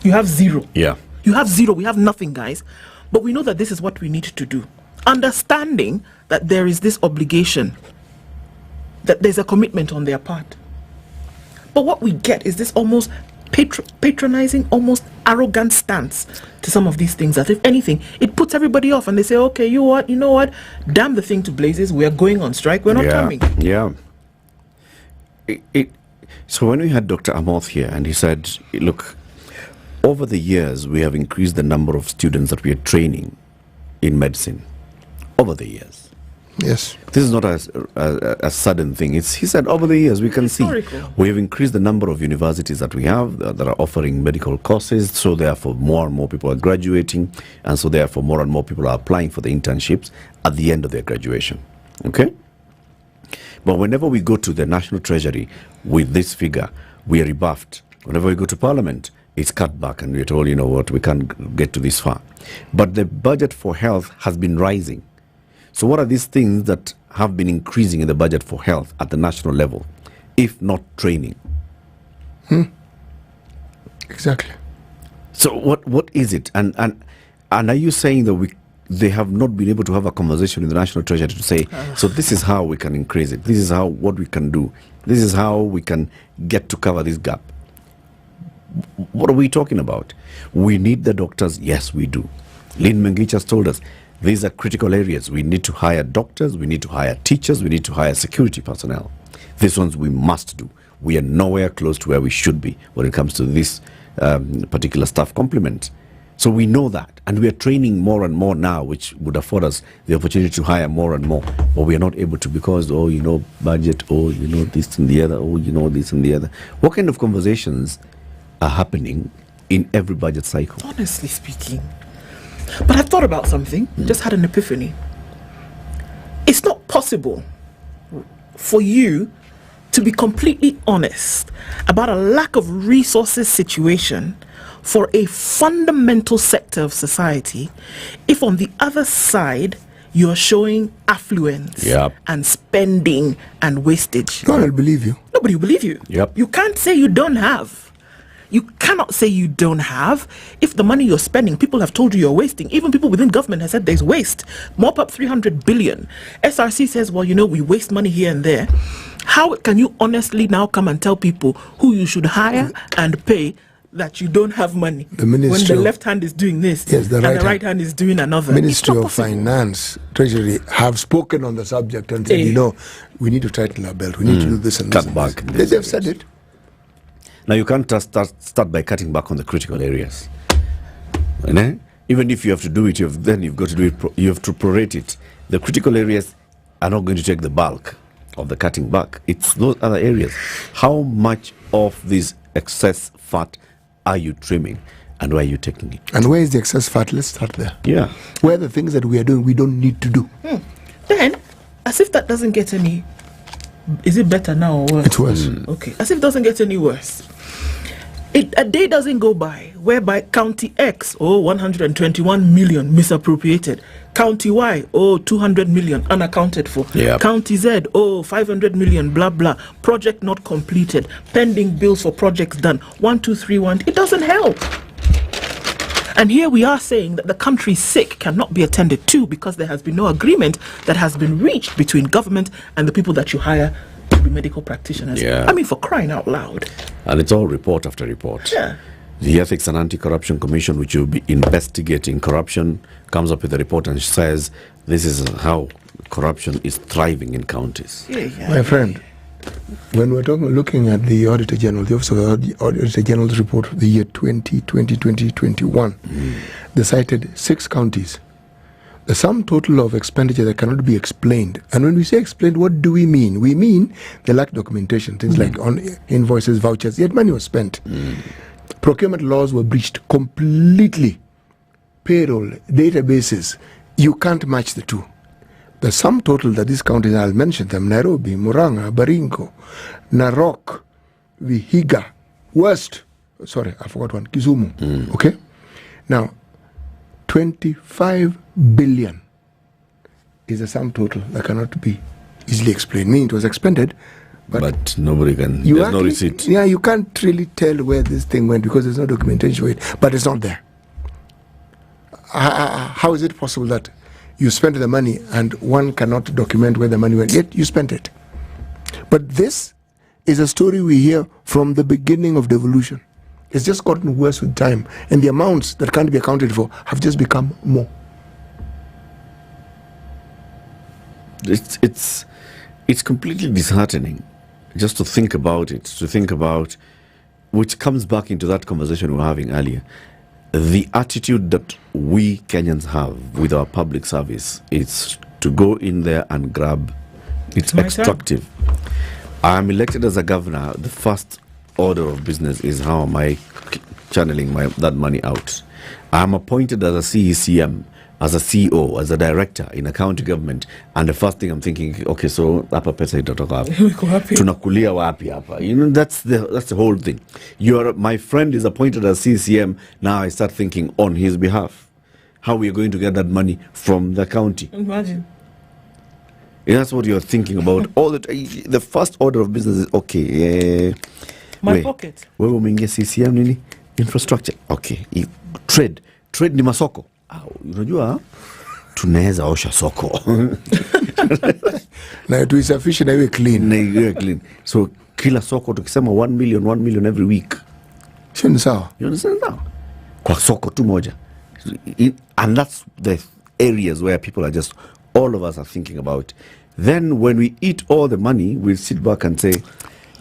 you have zero. Yeah. You have zero. We have nothing, guys. But we know that this is what we need to do. Understanding that there is this obligation, that there's a commitment on their part. But what we get is this almost patronizing, almost arrogant stance to some of these things that, if anything, it puts everybody off, and they say, okay, you know what, damn the thing to blazes, we are going on strike, we're not coming. Yeah. So when we had Dr. Amoth here, and he said, look, over the years we have increased the number of students that we are training in medicine over the years. Yes. This is not a sudden thing. He said over the years we can see we have increased the number of universities that we have that are offering medical courses, so therefore more and more people are graduating, and so therefore more and more people are applying for the internships at the end of their graduation. Okay? But whenever we go to the National Treasury with this figure, we are rebuffed. Whenever we go to Parliament, it's cut back and we're told, you know what, we can't get to this far. But the budget for health has been rising. So what are these things that have been increasing in the budget for health at the national level, if not training? Exactly. So what is it? And are you saying that they have not been able to have a conversation in the National Treasury to say, so this is how we can increase it, this is what we can do, this is how we can get to cover this gap? What are we talking about? We need the doctors. Yes, we do. Lynn Mengich has told us these are critical areas. We need to hire doctors, we need to hire teachers, we need to hire security personnel. These ones we must do. We are nowhere close to where we should be when it comes to this particular staff complement. So we know that, and we are training more and more now, which would afford us the opportunity to hire more and more. But we are not able to because, budget, this and the other, this and the other. What kind of conversations are happening in every budget cycle? Honestly speaking. But I've thought about something, just had an epiphany. It's not possible for you to be completely honest about a lack of resources situation for a fundamental sector of society if on the other side you're showing affluence and spending and wastage. No one will believe you. Nobody will believe you. You can't say you don't have. You cannot say you don't have if the money you're spending, people have told you you're wasting. Even people within government have said there's waste. Mop up 300 billion. SRC says, well, we waste money here and there. How can you honestly now come and tell people who you should hire and pay that you don't have money when the left hand is doing this and the right hand is doing another? Ministry of Finance, Treasury have spoken on the subject and said, we need to tighten our belt. We need to do this and cut back. They've said it. Now, you can't just start by cutting back on the critical areas. Even if you have to do it, you've got to do it. You have to prorate it. The critical areas are not going to take the bulk of the cutting back. It's those other areas. How much of this excess fat are you trimming, and where are you taking it? And where is the excess fat? Let's start there. Yeah. Where are the things that we are doing we don't need to do? Then, as if that doesn't get any... Is it better now or worse? It's worse. Okay. As if it doesn't get any worse. A day doesn't go by whereby County X, 121 million misappropriated. County Y, 200 million unaccounted for. County Z, 500 million, blah, blah. Project not completed. Pending bills for projects done. 1, 2, 3, 1. It doesn't help. And here we are saying that the country's sick cannot be attended to because there has been no agreement that has been reached between government and the people that you hire to be medical practitioners. I mean, for crying out loud. And it's all report after report. The Ethics and Anti-Corruption Commission, which will be investigating corruption, comes up with a report and says this is how corruption is thriving in counties. My friend, when we're looking at the Auditor General, the Office of the Auditor General's report for the year 2020-2021, they cited 6 counties. The sum total of expenditure that cannot be explained. And when we say explained, what do we mean? We mean they lack documentation, things like on invoices, vouchers, yet money was spent. Procurement laws were breached completely. Payroll, databases, you can't match the two. The sum total that these counties, I'll mention them, Nairobi, Murang'a, Baringo, Narok, Vihiga, Kisumu. Okay? Now, 25 billion is the sum total that cannot be easily explained. Meaning it was expended, but nobody can, there's no receipt. Yeah, you can't really tell where this thing went because there's no documentation for it, but it's not there. How is it possible that you spent the money and one cannot document where the money went, yet you spent it? But this is a story we hear from the beginning of devolution. It's just gotten worse with time, and the amounts that can't be accounted for have just become more. It's completely disheartening just to think about it, which comes back into that conversation we were having earlier. The attitude that we Kenyans have with our public service is to go in there and grab. It's extractive. I'm elected as a governor. The first order of business is how am I channeling that money out. I'm appointed as a CECM, as a CEO, as a director in a county government, and the first thing I'm thinking, okay, so hapa pesa itatoka wapi? Tunakulia wapi hapa? That's the whole thing. My friend is appointed as CECM. Now I start thinking on his behalf how we are going to get that money from the county. Imagine. That's what you're thinking about. All the first order of business is okay. My pocket. Wewe umeingia CCM nini? Infrastructure. Okay. Trade ni masoko. Unajua tunaweza osha soko. Na tuisafishe na iwe clean. So kila soko tukisema 1 million every week. Sio sawa. Sawa. Kwa soko tu moja. And that's the areas where people are just, all of us are thinking about. Then when we eat all the money, we'll sit back and say,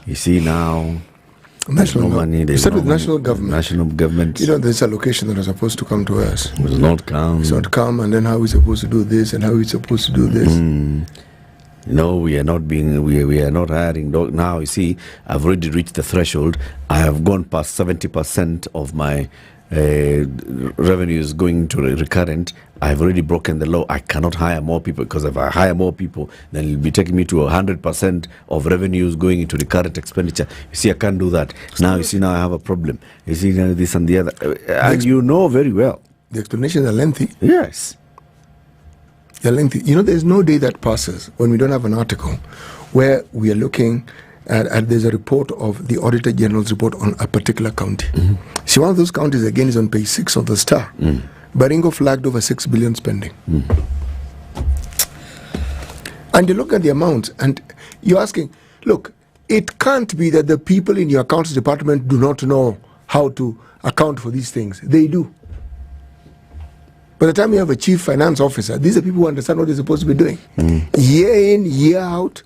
you see now, national money. You said with national government. National government. You know, there's allocation that are supposed to come to us. It will not come. It's not come, and then how are we supposed to do this, and how are we supposed to do this? No, we are not hiring. Now, you see, I've already reached the threshold. I have gone past 70% of my revenues going to recurrent. I've already broken the law. I cannot hire more people, because if I hire more people, then it'll be taking me to 100% of revenues going into the current expenditure. You see, I can't do that. Now, you see, now I have a problem. You see, now this and the other. And you know very well. The explanations are lengthy. Yes. They're lengthy. You know, there's no day that passes when we don't have an article where we are looking at there's a report of the Auditor General's report on a particular county. See, one of those counties, again, is on page 6 of the Star. Baringo flagged over 6 billion spending. And you look at the amounts, and you're asking, look, it can't be that the people in your accounts department do not know how to account for these things. They do. By the time you have a chief finance officer, these are people who understand what they're supposed to be doing. Year in, year out.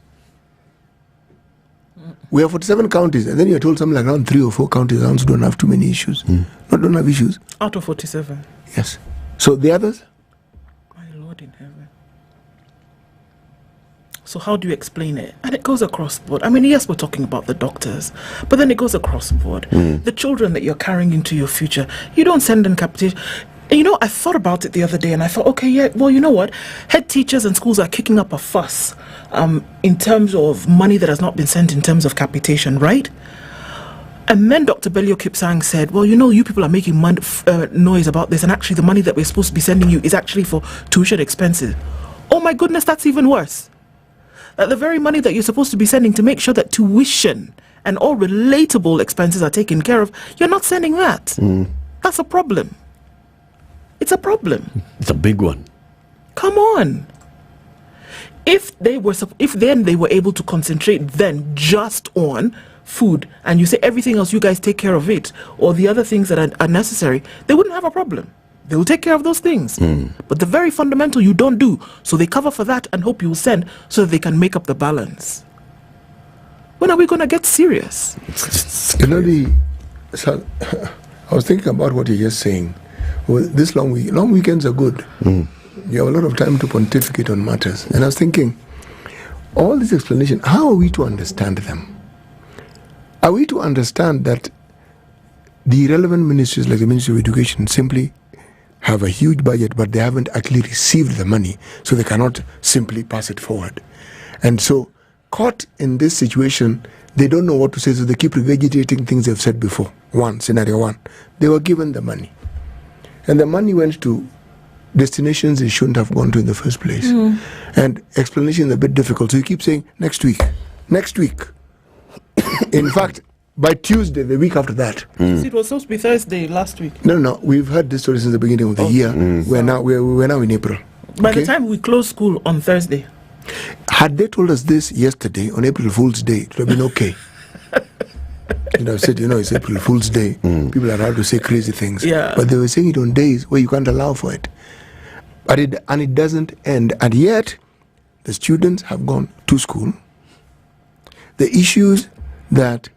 We have 47 counties, and then you're told something like around 3 or 4 counties around don't have too many issues. Don't have issues. Out of 47. Yes. So the others? My Lord in heaven. So how do you explain it? And it goes across the board. I mean, yes, we're talking about the doctors, but then it goes across the board. The children that you're carrying into your future, you don't send in capitation. You know, I thought about it the other day, and I thought, okay, yeah, well, you know what? Head teachers and schools are kicking up a fuss in terms of money that has not been sent in terms of capitation, right? And then Dr. Belio Kipsang said, well, you know, you people are making noise about this, and actually the money that we're supposed to be sending you is actually for tuition expenses. Oh my goodness, that's even worse. That the very money that you're supposed to be sending to make sure that tuition and all relatable expenses are taken care of, you're not sending that. That's a problem. It's a problem. It's a big one. Come on. If then they were able to concentrate then just on food, and you say everything else you guys take care of it, or the other things that are necessary, they wouldn't have a problem. They will take care of those things. But the very fundamental you don't do, so they cover for that and hope you will send so that they can make up the balance. When are we going to get serious? You know, I was thinking about what you're just saying. Well, this long weekends are good. You have a lot of time to pontificate on matters. And I was thinking, all this explanation, how are we to understand them? Are we to understand that the relevant ministries like the Ministry of Education simply have a huge budget, but they haven't actually received the money, so they cannot simply pass it forward? And so, caught in this situation, they don't know what to say, so they keep regurgitating things they've said before. Scenario one, they were given the money. And the money went to destinations it shouldn't have gone to in the first place. And explanation is a bit difficult. So you keep saying, next week. In fact, by Tuesday, the week after that. It was supposed to be Thursday last week. No. We've heard this story since the beginning of the year. We're now in April. By the time we close school on Thursday. Had they told us this yesterday, on April Fool's Day, it would have been okay. You know, said, it's April Fool's Day. People are allowed to say crazy things. Yeah. But they were saying it on days where you can't allow for it. And it doesn't end. And yet, the students have gone to school. The issues that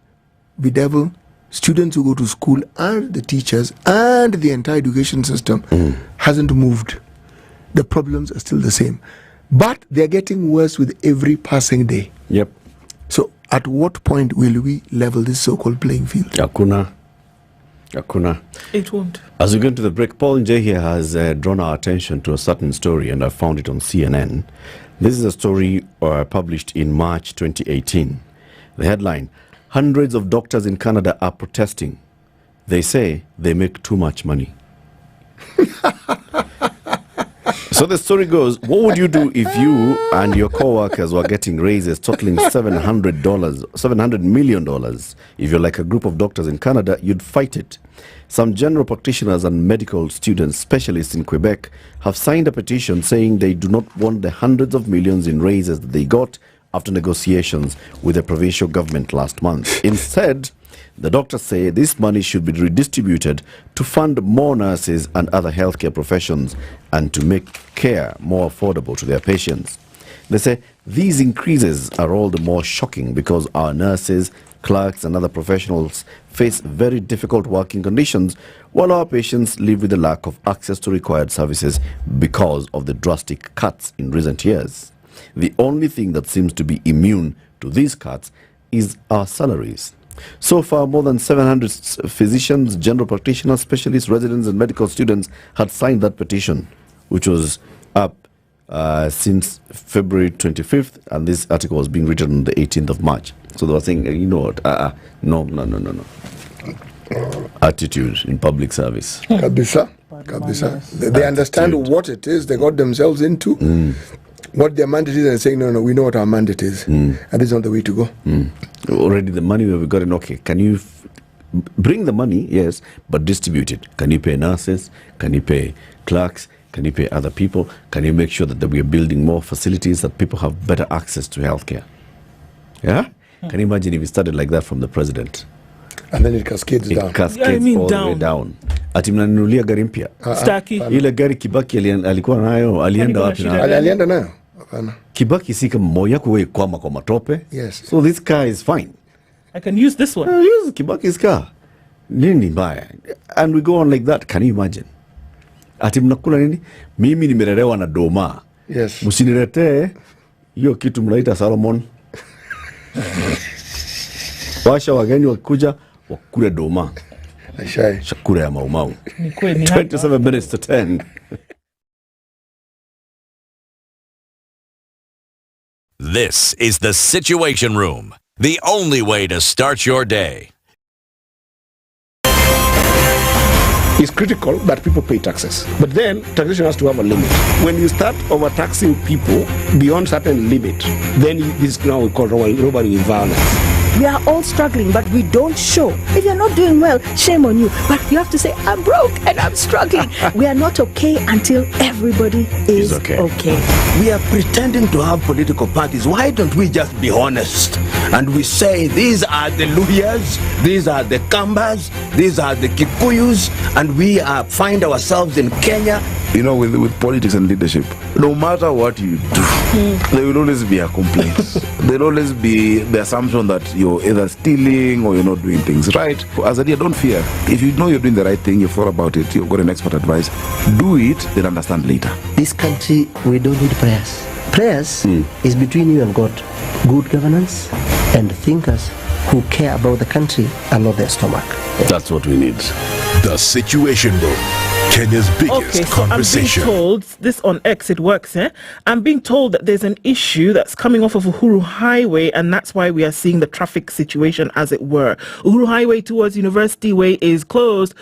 bedevil students who go to school and the teachers and the entire education system hasn't moved. The problems are still the same. But they're getting worse with every passing day. Yep. So, at what point will we level this so-called playing field? Hakuna. It won't. As we go into the break, Paul Nje here has drawn our attention to a certain story, and I found it on CNN. This is a story published in March 2018. The headline, hundreds of doctors in Canada are protesting. They say they make too much money. So the story goes, what would you do if you and your co-workers were getting raises totaling $700 million? If you're like a group of doctors in Canada, you'd fight it. Some general practitioners and medical students, specialists in Quebec, have signed a petition saying they do not want the hundreds of millions in raises that they got after negotiations with the provincial government last month. Instead, The doctors say this money should be redistributed to fund more nurses and other healthcare professions and to make care more affordable to their patients. They say these increases are all the more shocking because our nurses, clerks and other professionals face very difficult working conditions while our patients live with the lack of access to required services because of the drastic cuts in recent years. The only thing that seems to be immune to these cuts is our salaries. So far, more than 700 physicians, general practitioners, specialists, residents and medical students had signed that petition, which was up since February 25th, and this article was being written on the 18th of March. So they were saying, you know what, no. Attitude in public service. Kabisa. They understand what it is they got themselves into, what their mandate is, and saying, no, we know what our mandate is, and this is not the way to go. Already the money we've got in, okay, can you bring the money, yes, but distribute it. Can you pay nurses? Can you pay clerks? Can you pay other people? Can you make sure that we are building more facilities that people have better access to healthcare? Yeah? Can you imagine if it started like that from the president? And then it cascades down. It cascades all the way down. Ati mnanunulia gari mpya. Staki. Ile gari Kibaki alikuwa nayo, alienda wapi nayo? Alienda nayo? Hapana. Kibaki si kama moyo yako wewe kwama kwa matope. Yes. So this car is fine. I can use this one. Use Kibaki's car. Nini mbaya? And we go on like that. Can you imagine? Ati mnakula nini? Mimi nimelelewa na doma. Yes. Msiniletee hiyo kitu mnaita Solomon. Washa wageni wakikuja wakule doma. Shakura ya maumau. 27 minutes to 10. This is the Situation Room, the only way to start your day. It's critical that people pay taxes. But then taxation has to have a limit. When you start overtaxing people beyond certain limit, then this is now we call robbery with violence. We are all struggling, but we don't show. If you're not doing well, shame on you. But you have to say, I'm broke and I'm struggling. We are not okay until everybody is okay. We are pretending to have political parties. Why don't we just be honest? And we say, these are the Luyas, these are the Kambas, these are the Kikuyus, and we find ourselves in Kenya. You know, with politics and leadership, no matter what you do, there will always be a complaint. There will always be the assumption that you're either stealing or you're not doing things right. As a leader, don't fear. If you know you're doing the right thing, you've thought about it, you've got an expert advice, do it, then understand later. This country, we don't need prayers. Prayers is between you and God. Good governance and thinkers who care about the country and not their stomach. That's what we need. The Situation Room. Kenya's biggest conversation. I'm being told, this on X, it works, I'm being told that there's an issue that's coming off of Uhuru Highway, and that's why we are seeing the traffic situation, as it were. Uhuru Highway towards University Way is closed.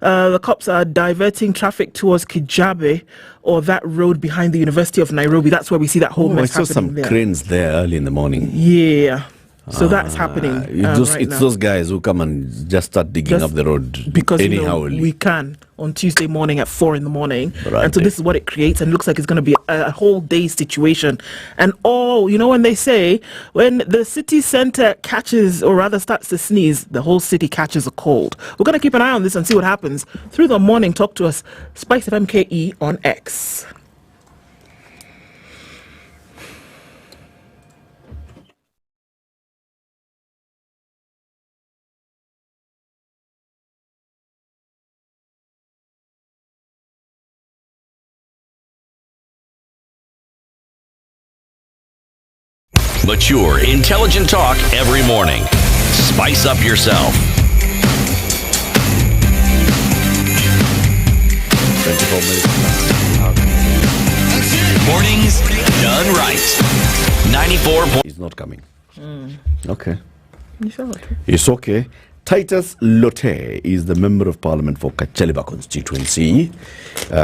The cops are diverting traffic towards Kijabe, or that road behind the University of Nairobi. That's where we see that whole mess happening. I saw some cranes there early in the morning. Yeah. So that's happening it's those guys who come and just start digging up the road because anyhow. We can on Tuesday morning at 4 a.m. And so this is what it creates, and looks like it's going to be a whole day situation. And when they say when the city center catches, or rather starts to sneeze, the whole city catches a cold. We're going to keep an eye on this and see what happens through the morning. Talk to us, SpiceFM KE on X. Mature, intelligent talk every morning. Spice up yourself. 24 minutes. Mornings done right. 94. He's not coming. Okay. It's okay. Titus Lotte is the Member of Parliament for Kacheliba constituency.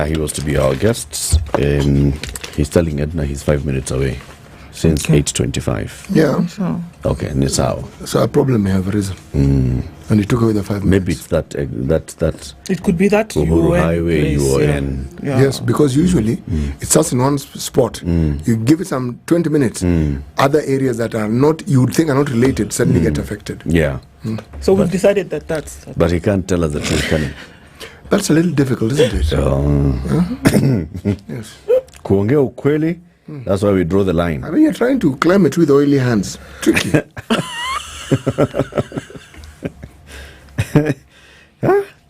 He was to be our guest. He's telling Ednah he's 5 minutes away. since 8:25. Yeah. Okay, and it's how. So a problem may have arisen. And it took away the 5 minutes. Maybe it's that. It could be that Uhuru Highway, place, UN. Yes, because usually it starts in one spot. You give it some 20 minutes. Other areas that are not, you would think are not related, suddenly get affected. Yeah. So we've decided that that's. But he can't tell us the truth, can he? That's a little difficult, isn't it? Yes. Kuongea ukweli, that's why we draw the line. I mean, you're trying to climb it with oily hands. Tricky.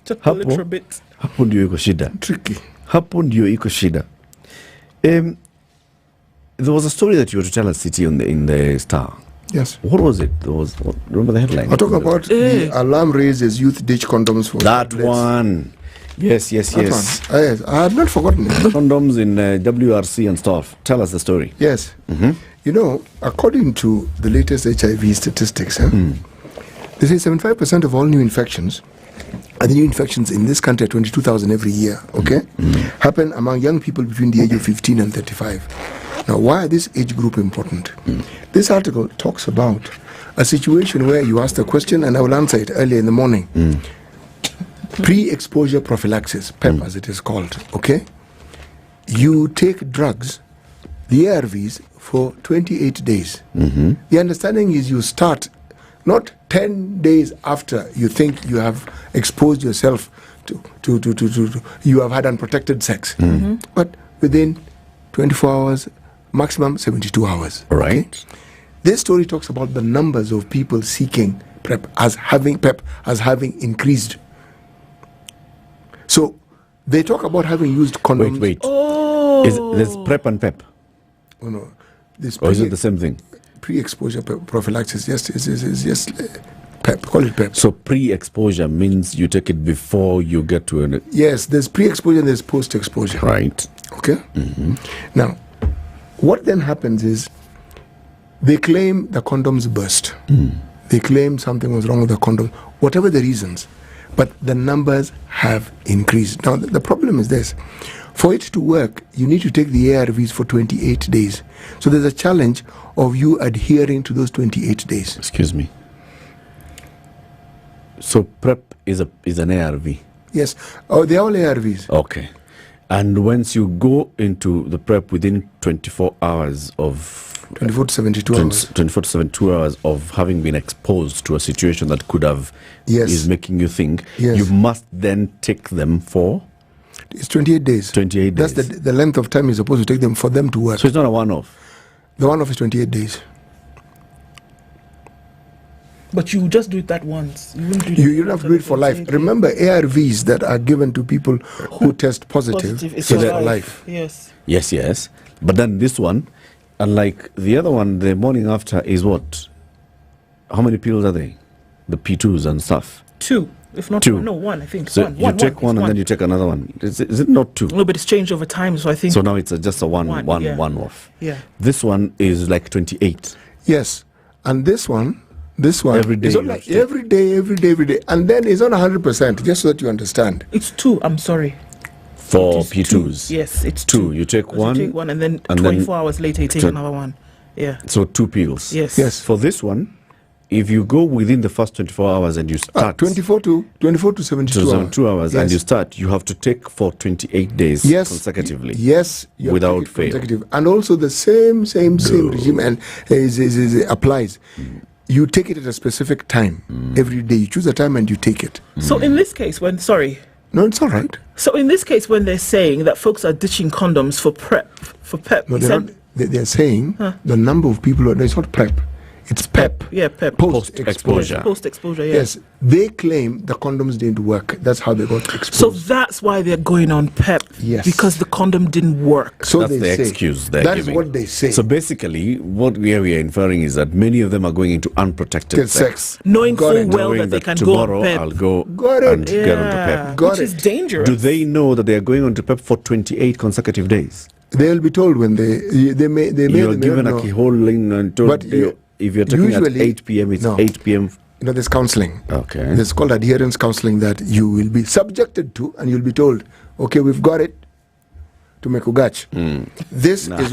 Just a little bit. Hapo ndio iko shida. Tricky. Hapo ndio iko shida. There was a story that you were to tell us, City, in the Star. Yes. What was it? Remember the headline? I'll talk about the alarm raises youth ditch condoms for that tablets. one. Yes. Yes, I had not forgotten it. Condoms in WRC and stuff. Tell us the story. Yes. You know, according to the latest HIV statistics, they say 75% of all new infections, and the new infections in this country are 22,000 every year, okay, happen among young people between the age of 15 and 35. Now, why is this age group important? This article talks about a situation where you asked a question, and I will answer it earlier in the morning. Pre-exposure prophylaxis, PEP as it is called, okay? You take drugs, the ARVs, for 28 days. The understanding is you start not 10 days after you think you have exposed yourself to you have had unprotected sex, but within 24 hours, maximum 72 hours. Right. Okay? This story talks about the numbers of people seeking PrEP as having increased. So they talk about having used condoms. Wait. There's PrEP and PEP? Oh no. Or is it the same thing? Pre-exposure prophylaxis, yes, PEP, call it PEP. So pre-exposure means you take it before you get to an... Yes, there's pre-exposure and there's post-exposure. Right. Okay? Now, what then happens is they claim the condoms burst. They claim something was wrong with the condom, whatever the reasons. But the numbers have increased. Now, the problem is this. For it to work, you need to take the ARVs for 28 days. So there's a challenge of you adhering to those 28 days. Excuse me. So PrEP is an ARV? Yes. Oh, they're all ARVs. Okay. And once you go into the PrEP within 24 hours of... 24 to 72 hours. 24 to 72 hours of having been exposed to a situation that could have... is making you think. Yes. You must then take them for... It's 28 days. 28 days. That's the length of time you're supposed to take them for them to work. So it's not a one-off? The one-off is 28 days. But you just do it that once. You don't have to do it for life. Remember, ARVs that are given to people who test positive is for life. Yes. Yes. But then this one, unlike the other one, the morning after is what? How many pills are they? The P2s and stuff. 2. If not 2. No, 1, I think. So you take one and then you take another one. Is it not 2? No, but it's changed over time, so I think... So now it's just a one off. Yeah. This one is like 28. Yes. And this one every day, every day. And then it's on 100%, just so that you understand. It's 2, I'm sorry. For P2s? Yes, it's 2. You take one. You take one and then 24 hours later you take another one. Yeah. So 2 pills. Yes. For this one, if you go within the first 24 hours and you start... 24 to 72 hours yes. And you start, you have to take for 28 days consecutively. Yes. Without fail. And also the same regime and applies. You take it at a specific time every day. You choose a time and you take it. So in this case, No, it's all right. So in this case, when they're saying that folks are ditching condoms for PrEP... No, they're saying the number of people... No, it's not PrEP. It's PEP. Yeah, PEP. Post-exposure. Post-exposure, yeah. Yes. They claim the condoms didn't work. That's how they got exposed. So that's why they're going on PEP. Yes. Because the condom didn't work. So that's the excuse they're giving. That's what they say. So basically, what we are inferring is that many of them are going into unprotected sex. Knowing full well that they can go on PEP. I'll go and get onto PEP. Which is dangerous. Do they know that they are going onto PEP for 28 consecutive days? They'll be told when they may You're given a whole link and told if you're taking at 8 p.m., it's 8 p.m. There's counseling. Okay. There's called adherence counseling that you will be subjected to, and you'll be told, okay, we've got it to make Ugach. This is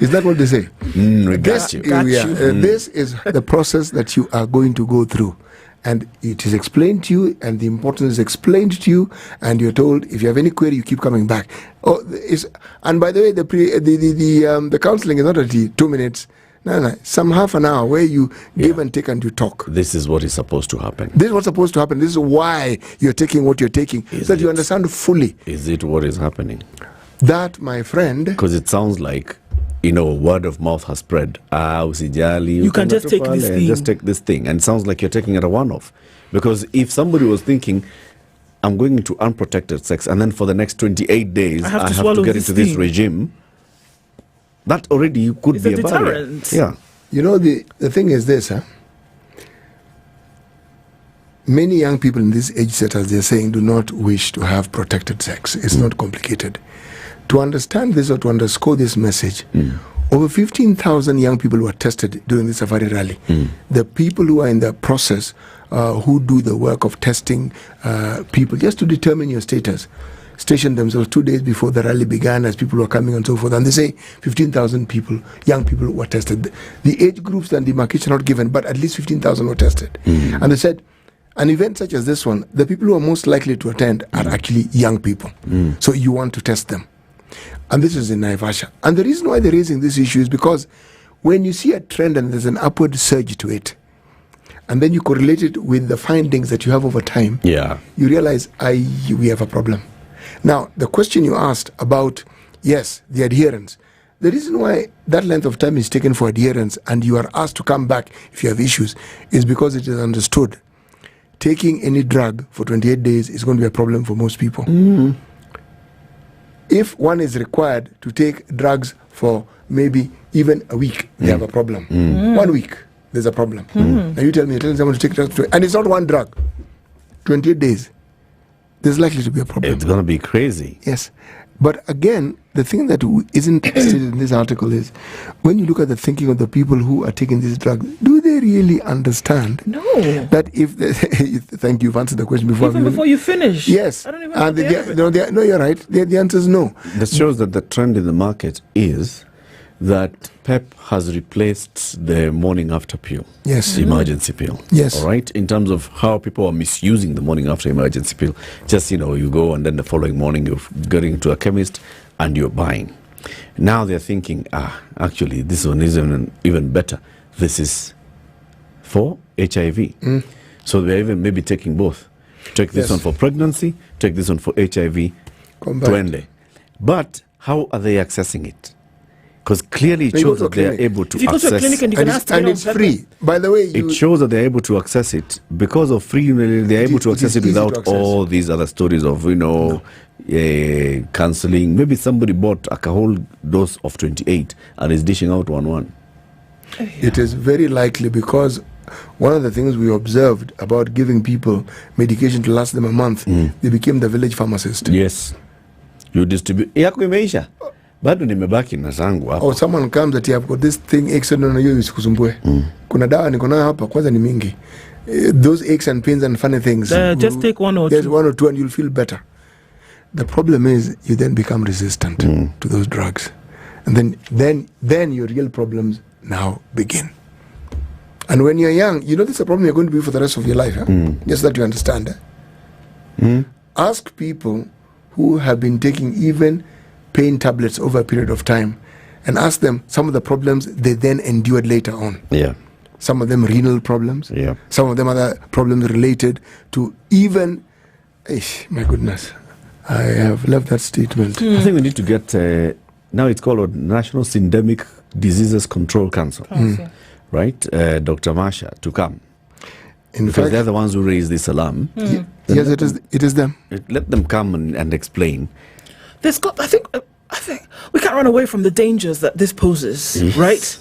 Is that what they say? We got you. This is the process that you are going to go through. And it is explained to you, and the importance is explained to you, and you're told if you have any query, you keep coming back. And by the way, the counselling is not at 2 minutes. No, some half an hour where you give and take and you talk. This is what is supposed to happen. This is what's supposed to happen. This is why you're taking what you're taking, so that you understand fully. Is it what is happening? That, my friend... Because it sounds like, word of mouth has spread. Usijali, you can just take this thing. Just take this thing. And it sounds like you're taking it a one-off. Because if somebody was thinking, I'm going into unprotected sex, and then for the next 28 days, I have to get into this regime, that already could be a deterrent. Yeah. The thing is this, many young people in this age set, as they're saying, do not wish to have protected sex. It's not complicated. To understand this or to underscore this message, over 15,000 young people were tested during the Safari Rally. The people who are in the process, who do the work of testing people, just to determine your status, stationed themselves 2 days before the rally began as people were coming and so forth. And they say 15,000 people, young people, were tested. The age groups and demarcation are not given, but at least 15,000 were tested. And they said, an event such as this one, the people who are most likely to attend are actually young people. So you want to test them. And this is in Naivasha. And the reason why they're raising this issue is because when you see a trend and there's an upward surge to it, and then you correlate it with the findings that you have over time, you realize we have a problem. Now, the question you asked about, yes, the adherence, the reason why that length of time is taken for adherence and you are asked to come back if you have issues is because it is understood. Taking any drug for 28 days is going to be a problem for most people. If one is required to take drugs for maybe even a week, they have a problem. 1 week, there's a problem. Now you tell me, you're telling someone to take drugs, and it's not one drug, 28 days. There's likely to be a problem. It's going to be crazy. Yes. But again, the thing that isn't stated in this article is, when you look at the thinking of the people who are taking these drugs, do they really understand that if thank you, you've answered the question before. Even before you finish. Yes. I don't even know. No, you're right. The answer is no. That shows that the trend in the market is that PEP has replaced the morning after pill. Yes. The emergency pill. Yes. All right. In terms of how people are misusing the morning after emergency pill, just, you go and then the following morning you're getting to a chemist and you're buying. Now they're thinking, actually, this one is even better. This is for HIV. So they're even maybe taking both. Take this one for pregnancy, take this one for HIV. Twende. But how are they accessing it? Because clearly it shows that they are able to access it. If you go to a clinic and you can ask to and it's free. By the way, it shows that they're able to access it because of free. They're able to access it without all these other stories of counseling. Maybe somebody bought a whole dose of 28 and is dishing out 1. It is very likely because one of the things we observed about giving people medication to last them a month, they became the village pharmacist. Yes, you distribute. Bado nimebaki na zangu hapa. Or someone comes that you have got this thing, aches and na hiyo isikusumbue. Kuna dawa niko nayo hapa, kwanza ni mingi. Those aches and pains and funny things. Just take 1 or 2. Just 1 or 2 and you'll feel better. The problem is you then become resistant to those drugs. And then your real problems now begin. And when you're young, this is a problem you're going to be for the rest of your life. Just that you understand. Ask people who have been taking even pain tablets over a period of time and ask them some of the problems they then endured later on. Some of them renal problems. Some of them other problems related to even, my goodness, I have left that statement. I think we need to get, now it's called National Syndemic Diseases Control Council. Right? Dr. Masha to come. In because fact, they're the ones who raise this alarm. Yes, it is them. Let them come and explain. I think we can't run away from the dangers that this poses, right?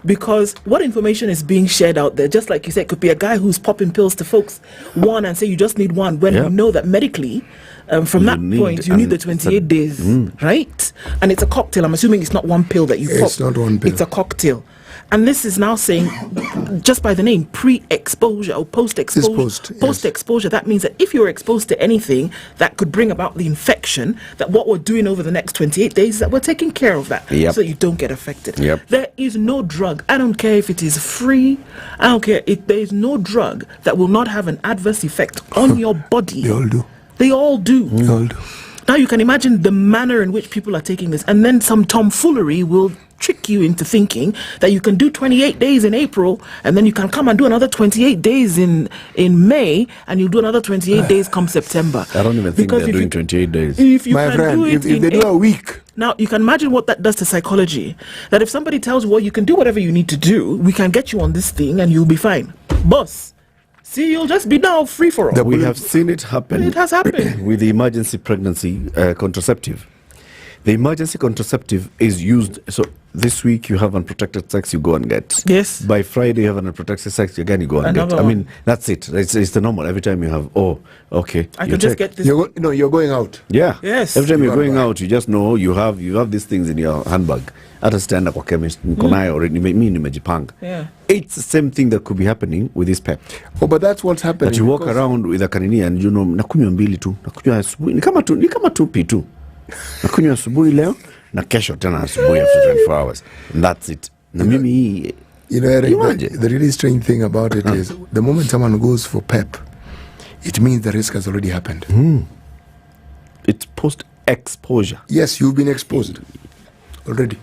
Because what information is being shared out there, just like you said, could be a guy who's popping pills to folks and say you just need 1, when you know that medically, from that point, you need the 28 days, right? And it's a cocktail. I'm assuming it's not 1 pill that you pop. It's not 1 pill. It's a cocktail. And this is now saying, just by the name, pre-exposure or post-exposure. Post-exposure, that means that if you're exposed to anything that could bring about the infection, that what we're doing over the next 28 days is that we're taking care of that so you don't get affected. There is no drug. I don't care if it is free. I don't care if there is no drug that will not have an adverse effect on your body. They all do. They all do. They all do. Now you can imagine the manner in which people are taking this, and then some tomfoolery will trick you into thinking that you can do 28 days in April, and then you can come and do another 28 days in May, and you'll do another 28 days come September. I don't even think they're doing 28 days. If you My can friend, do it if they do a week. Now, you can imagine what that does to psychology. That if somebody tells you, well, you can do whatever you need to do, we can get you on this thing and you'll be fine. Boss, see, you'll just be now free for all. We have seen it happen. It has happened. With the emergency pregnancy contraceptive. The emergency contraceptive is used, so this week you have unprotected sex, you go and get. Yes. By Friday you have an unprotected sex, again you go and Another get. I one. mean, that's it. It's the normal. Every time you have, okay. I can just get this. You're going out. Yeah. Yes. Every time you're going Right. out, you just know you have these things in your handbag. Hata stand kwa chemist, nikonayo already, mimi nimejipanga. Yeah. It's the same thing that could be happening with this PEP. Oh, but that's what's happening. That you walk around with a kanini and nakunywa mbili tu. Nakunywa asubuhi. Ni kama tupi tu. Nakunywa asubuhi leo na kesho tena asubuhi after 24 hours. And that's it. Na mimi Eric, the really strange thing about it is the moment someone goes for PEP, it means the risk has already happened. It's post-exposure. Yes, you've been exposed already.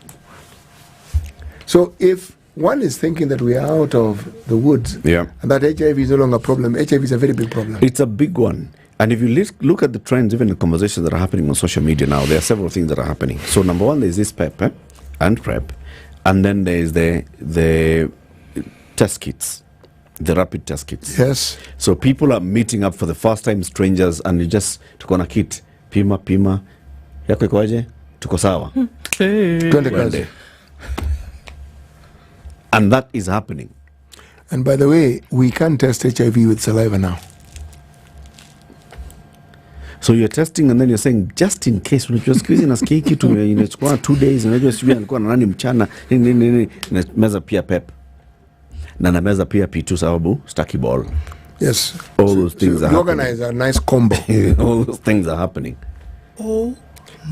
So if one is thinking that we are out of the woods, and that HIV is no longer a problem, HIV is a very big problem. It's a big one. And if you look at the trends, even the conversations that are happening on social media now, there are several things that are happening. So number one, there's this PEP and PrEP. And then there's the test kits, the rapid test kits. Yes. So people are meeting up for the first time, strangers, and you just, tuko na kit, pima, yako ikoaje? Tuko sawa. Twende kazi. And that is happening. And by the way, we can test HIV with saliva now. So you're testing and then you're saying just in case unajua siku hizi nasikia hiki inachukua 2 days, unajua sijui alikuwa na nani mchana meza pia PEP na meza pia P2 sababu staki ball. Yes. All those things are organize a nice combo. All those things are happening. Oh,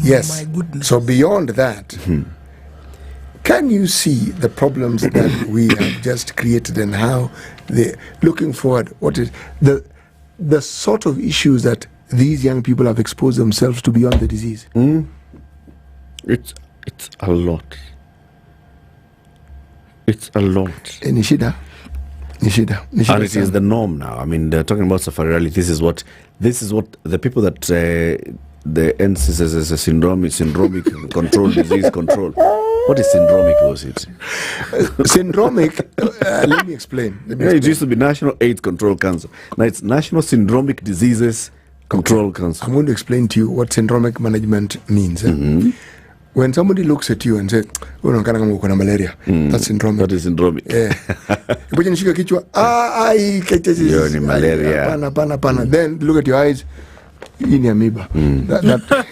yes. my goodness. So beyond that, can you see the problems that we have just created and how they're looking forward? What is the sort of issues that these young people have exposed themselves to beyond the disease? It's a lot. It's a lot. Nishida. And it is the norm now. I mean, they're talking about safari. This is what the people that the NCS is a syndromic control, disease control. What is syndromic, was it? Syndromic, let me explain. It used to be National AIDS Control Council. Now it's National Syndromic Diseases Control Council. I'm going to explain to you what syndromic management means. When somebody looks at you and says, uko na malaria, that's syndromic. That is syndromic. Ipoje nishika kichwa, Yo ni malaria. Pana. Then look at your eyes, hii ni amoeba.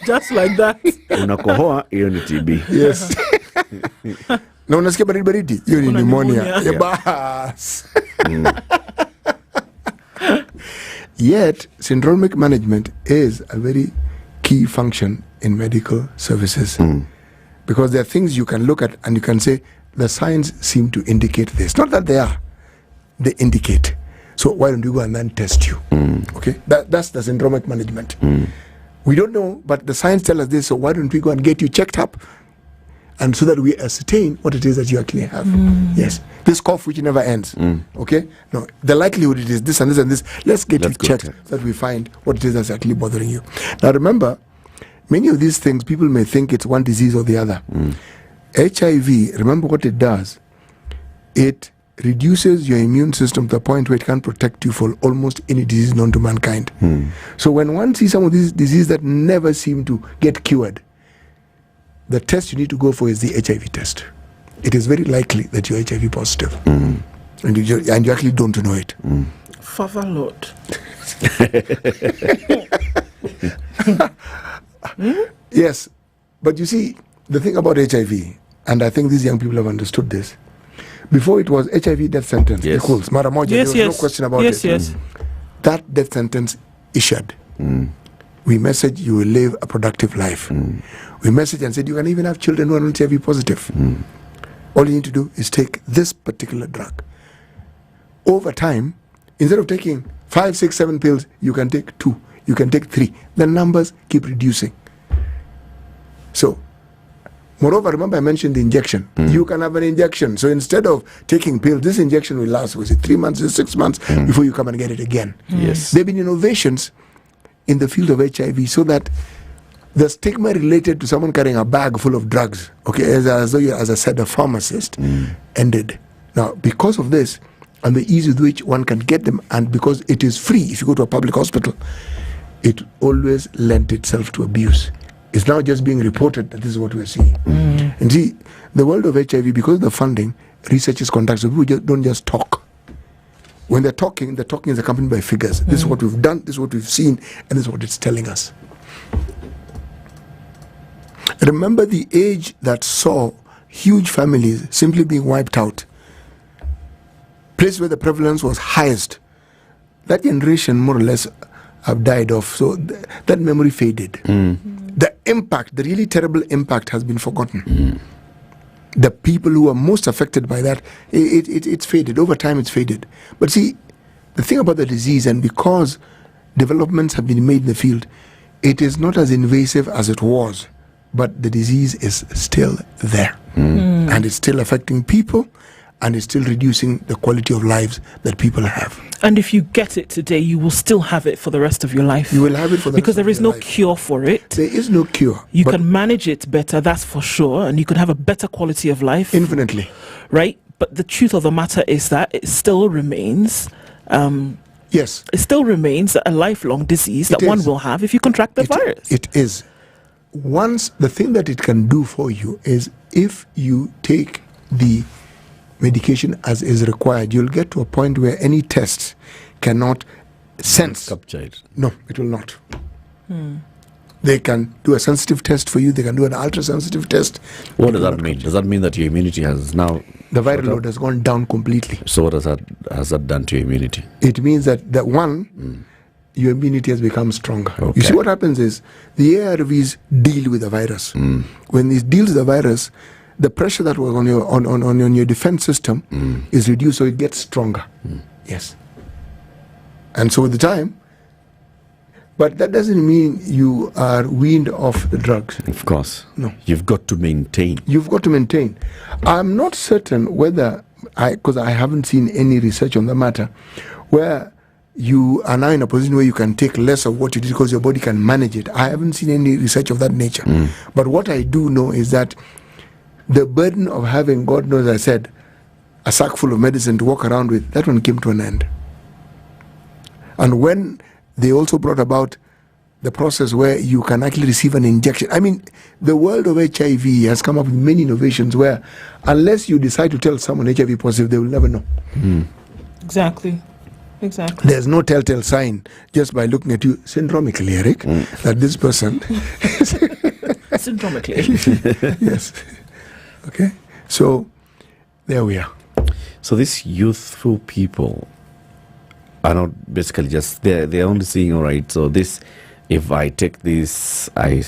Just like that. Unakohoa, hiyo ni TB. Yes. Na unasikia baridi, hiyo ni pneumonia. Bas. Yet, syndromic management is a very key function in medical services. Because there are things you can look at and you can say, the signs seem to indicate this. Not that they are, they indicate. So why don't we go and then test you? Okay, that's the syndromic management. We don't know, but the signs tell us this, so why don't we go and get you checked up? And so that we ascertain what it is that you actually have. Yes. This cough which never ends. Okay? No, the likelihood it is this and this and this. Let's get you checked so that we find what it is that's actually bothering you. Now remember, many of these things, people may think it's one disease or the other. HIV, remember what it does? It reduces your immune system to the point where it can protect you for almost any disease known to mankind. So when one sees some of these diseases that never seem to get cured, the test you need to go for is the HIV test. It is very likely that you're HIV positive. And you actually don't know it. Father Lord. Yes, but you see, the thing about HIV, and I think these young people have understood this, Before it was HIV death sentence equals mara moja. Yes, there was no question about it. Yes. That death sentence issued. We message you will live a productive life. We message and said you can even have children who are not HIV positive. All you need to do is take this particular drug. Over time, instead of taking 5, 6, 7 pills, you can take 2, you can take 3. The numbers keep reducing. So, moreover, remember I mentioned the injection. You can have an injection. So instead of taking pills, this injection will last, was it 3 months or 6 months before you come and get it again. Yes. There have been innovations in the field of HIV so that the stigma related to someone carrying a bag full of drugs, okay, as though you, as I said, a pharmacist, ended. Now, because of this, and the ease with which one can get them, and because it is free if you go to a public hospital, it always lent itself to abuse. It's now just being reported that this is what we're seeing. And see, the world of HIV, because of the funding, research is conducted, so people don't just talk. When they're talking is accompanied by figures. This is what we've done, this is what we've seen, and this is what it's telling us. Remember the age that saw huge families simply being wiped out. Place where the prevalence was highest. That generation more or less have died off, so that memory faded. The impact, the really terrible impact has been forgotten. The people who are most affected by that, it's faded. Over time it's faded. But see, the thing about the disease, and because developments have been made in the field, it is not as invasive as it was, but the disease is still there. And it's still affecting people, and it's still reducing the quality of lives that people have. And if you get it today, you will still have it for the rest of your life. You will have it for the because rest there is of your no life. cure for it. There is no cure. You can manage it better, that's for sure, and you can have a better quality of life. Infinitely. Right? But the truth of the matter is that it still remains... yes. It still remains a lifelong disease that one will have if you contract the virus. It is. Once, the thing that it can do for you is if you take the medication as is required, you'll get to a point where any test cannot sense. Capture it. No, it will not. They can do a sensitive test for you, they can do an ultra-sensitive test. What does that mean? Does that mean that your immunity has now... The viral load has gone down completely. So what has that done to your immunity? It means that your immunity has become stronger. You see, what happens is the ARVs deal with the virus. When it deals with the virus, the pressure that was on your defense system is reduced, so it gets stronger. Yes. And so with the time, but that doesn't mean you are weaned off the drugs. Of course. No. You've got to maintain. You've got to maintain. I'm not certain whether, because I haven't seen any research on the matter, where you are now in a position where you can take less of what you did because your body can manage it. I haven't seen any research of that nature. But what I do know is that the burden of having, God knows, I said, a sack full of medicine to walk around with, that one came to an end. And when they also brought about the process where you can actually receive an injection. I mean, the world of HIV has come up with many innovations where unless you decide to tell someone HIV positive, they will never know. Exactly. There's no telltale sign just by looking at you syndromically, Eric, that this person... Syndromically. Yes. Okay. So, there we are. So these youthful people are not basically just, they're only saying, all right, so this, if I take this, I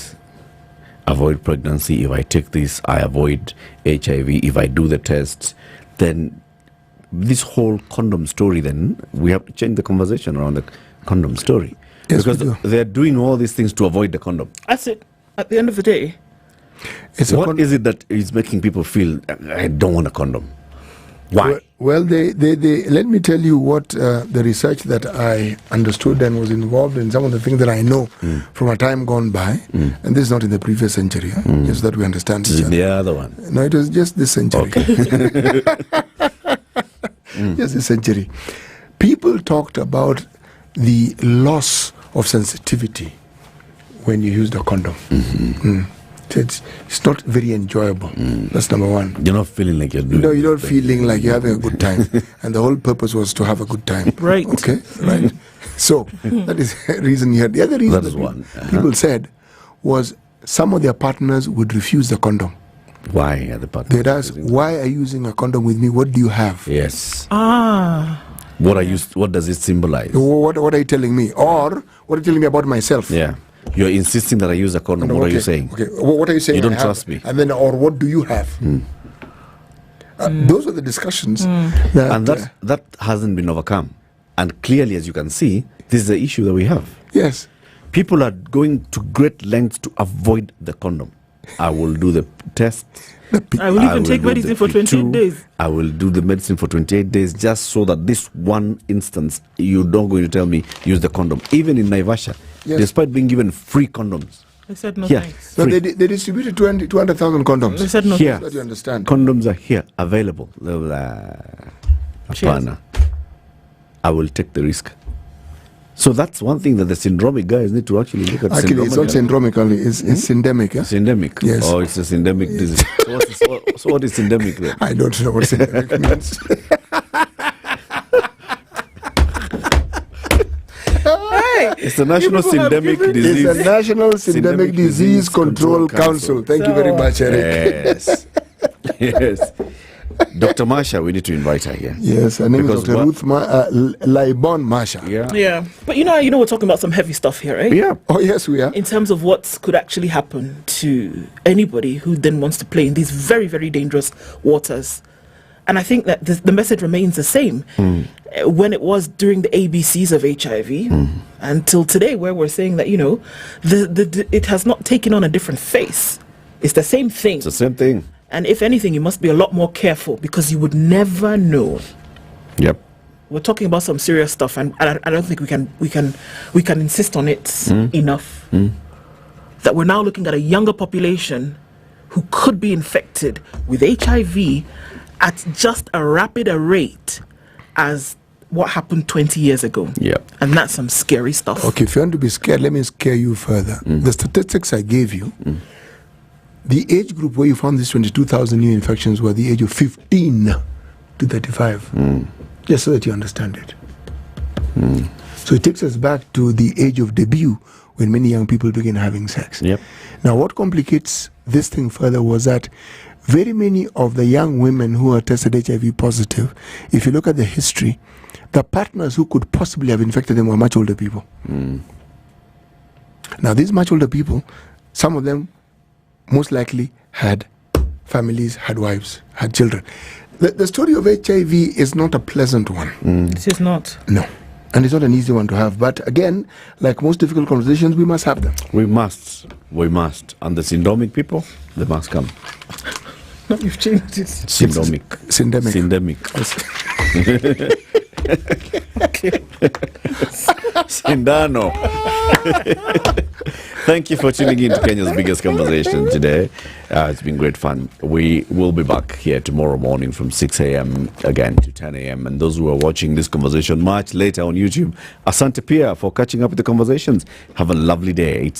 avoid pregnancy. If I take this, I avoid HIV. If I do the tests, then this whole condom story, then we have to change the conversation around the condom story. Yes, because they're doing all these things to avoid the condom. That's it. At the end of the day. What is it that is making people feel, I don't want a condom? Why? Well, they let me tell you what the research that I understood and was involved in, some of the things that I know from a time gone by, and this is not in the previous century, just that we understand each other. The other one. No, it was just this century. Okay. Just this century. People talked about the loss of sensitivity when you used a condom. It's not very enjoyable. That's number one. You're not feeling like you're doing. No, you're not feeling like you're having a good time. And the whole purpose was to have a good time. Right. Okay, right. So that is the reason you had. The other reason that one. People said was some of their partners would refuse the condom. Why are the partners? They'd ask, why are you using a condom with me? What do you have? Yes. What does it symbolize? What are you telling me? Or what are you telling me about myself? Yeah. You're insisting that I use a condom. What are you saying? Okay. What are you saying? You don't trust me. And then, or what do you have? Those are the discussions. And that hasn't been overcome. And clearly, as you can see, this is the issue that we have. Yes. People are going to great lengths to avoid the condom. I will do the test. I will even take medicine for 28 days. I will do the medicine for 28 days just so that this one instance, you're not going to tell me use the condom. Even in Naivasha, despite being given free condoms. They said no thanks. So they distributed 200,000 condoms. They said no here, thanks. That you understand. Condoms are here, available. I will take the risk. So that's one thing that the syndromic guys need to actually look at. Actually, it's not syndromic only, it's syndemic. Yeah? Syndemic? Yes. Oh, it's a syndemic disease. So what is syndemic then? I don't know what syndemic means. It's the National Syndemic Disease. It's the National Syndemic Disease Control Council. Thank you very much, Eric. Yes. Yes. Dr. Marsha, we need to invite her here. Yes, her name is Dr. Ruth Laibon Marsha. Yeah. But you know, we're talking about some heavy stuff here, right? Yeah. Oh, yes, we are. In terms of what could actually happen to anybody who then wants to play in these very, very dangerous waters. And I think that the message remains the same when it was during the ABCs of HIV until today, where we're saying that, it has not taken on a different face. It's the same thing. It's the same thing. And if anything, you must be a lot more careful because you would never know. Yep. We're talking about some serious stuff, and I don't think we can insist on it enough. That we're now looking at a younger population who could be infected with HIV at just a rapid rate as what happened 20 years ago. Yeah. And that's some scary stuff. Okay, if you want to be scared, let me scare you further. The statistics I gave you, the age group where you found these 22,000 new infections were the age of 15 to 35. Just so that you understand it. So it takes us back to the age of debut when many young people begin having sex. Yep. Now, what complicates this thing further was that very many of the young women who are tested HIV positive, if you look at the history, the partners who could possibly have infected them were much older people. Now, these much older people, some of them most likely had families, had wives, had children. The story of HIV is not a pleasant one. This is not. No. And it's not an easy one to have. But again, like most difficult conversations, we must have them. We must. And the syndromic people, they must come. No, you've changed it. Syndemic. Okay. Sindano. Thank you for tuning in to Kenya's biggest conversation today. It's been great fun. We will be back here tomorrow morning from 6 a.m. again to 10 a.m. And those who are watching this conversation much later on YouTube, asante pia for catching up with the conversations. Have a lovely day.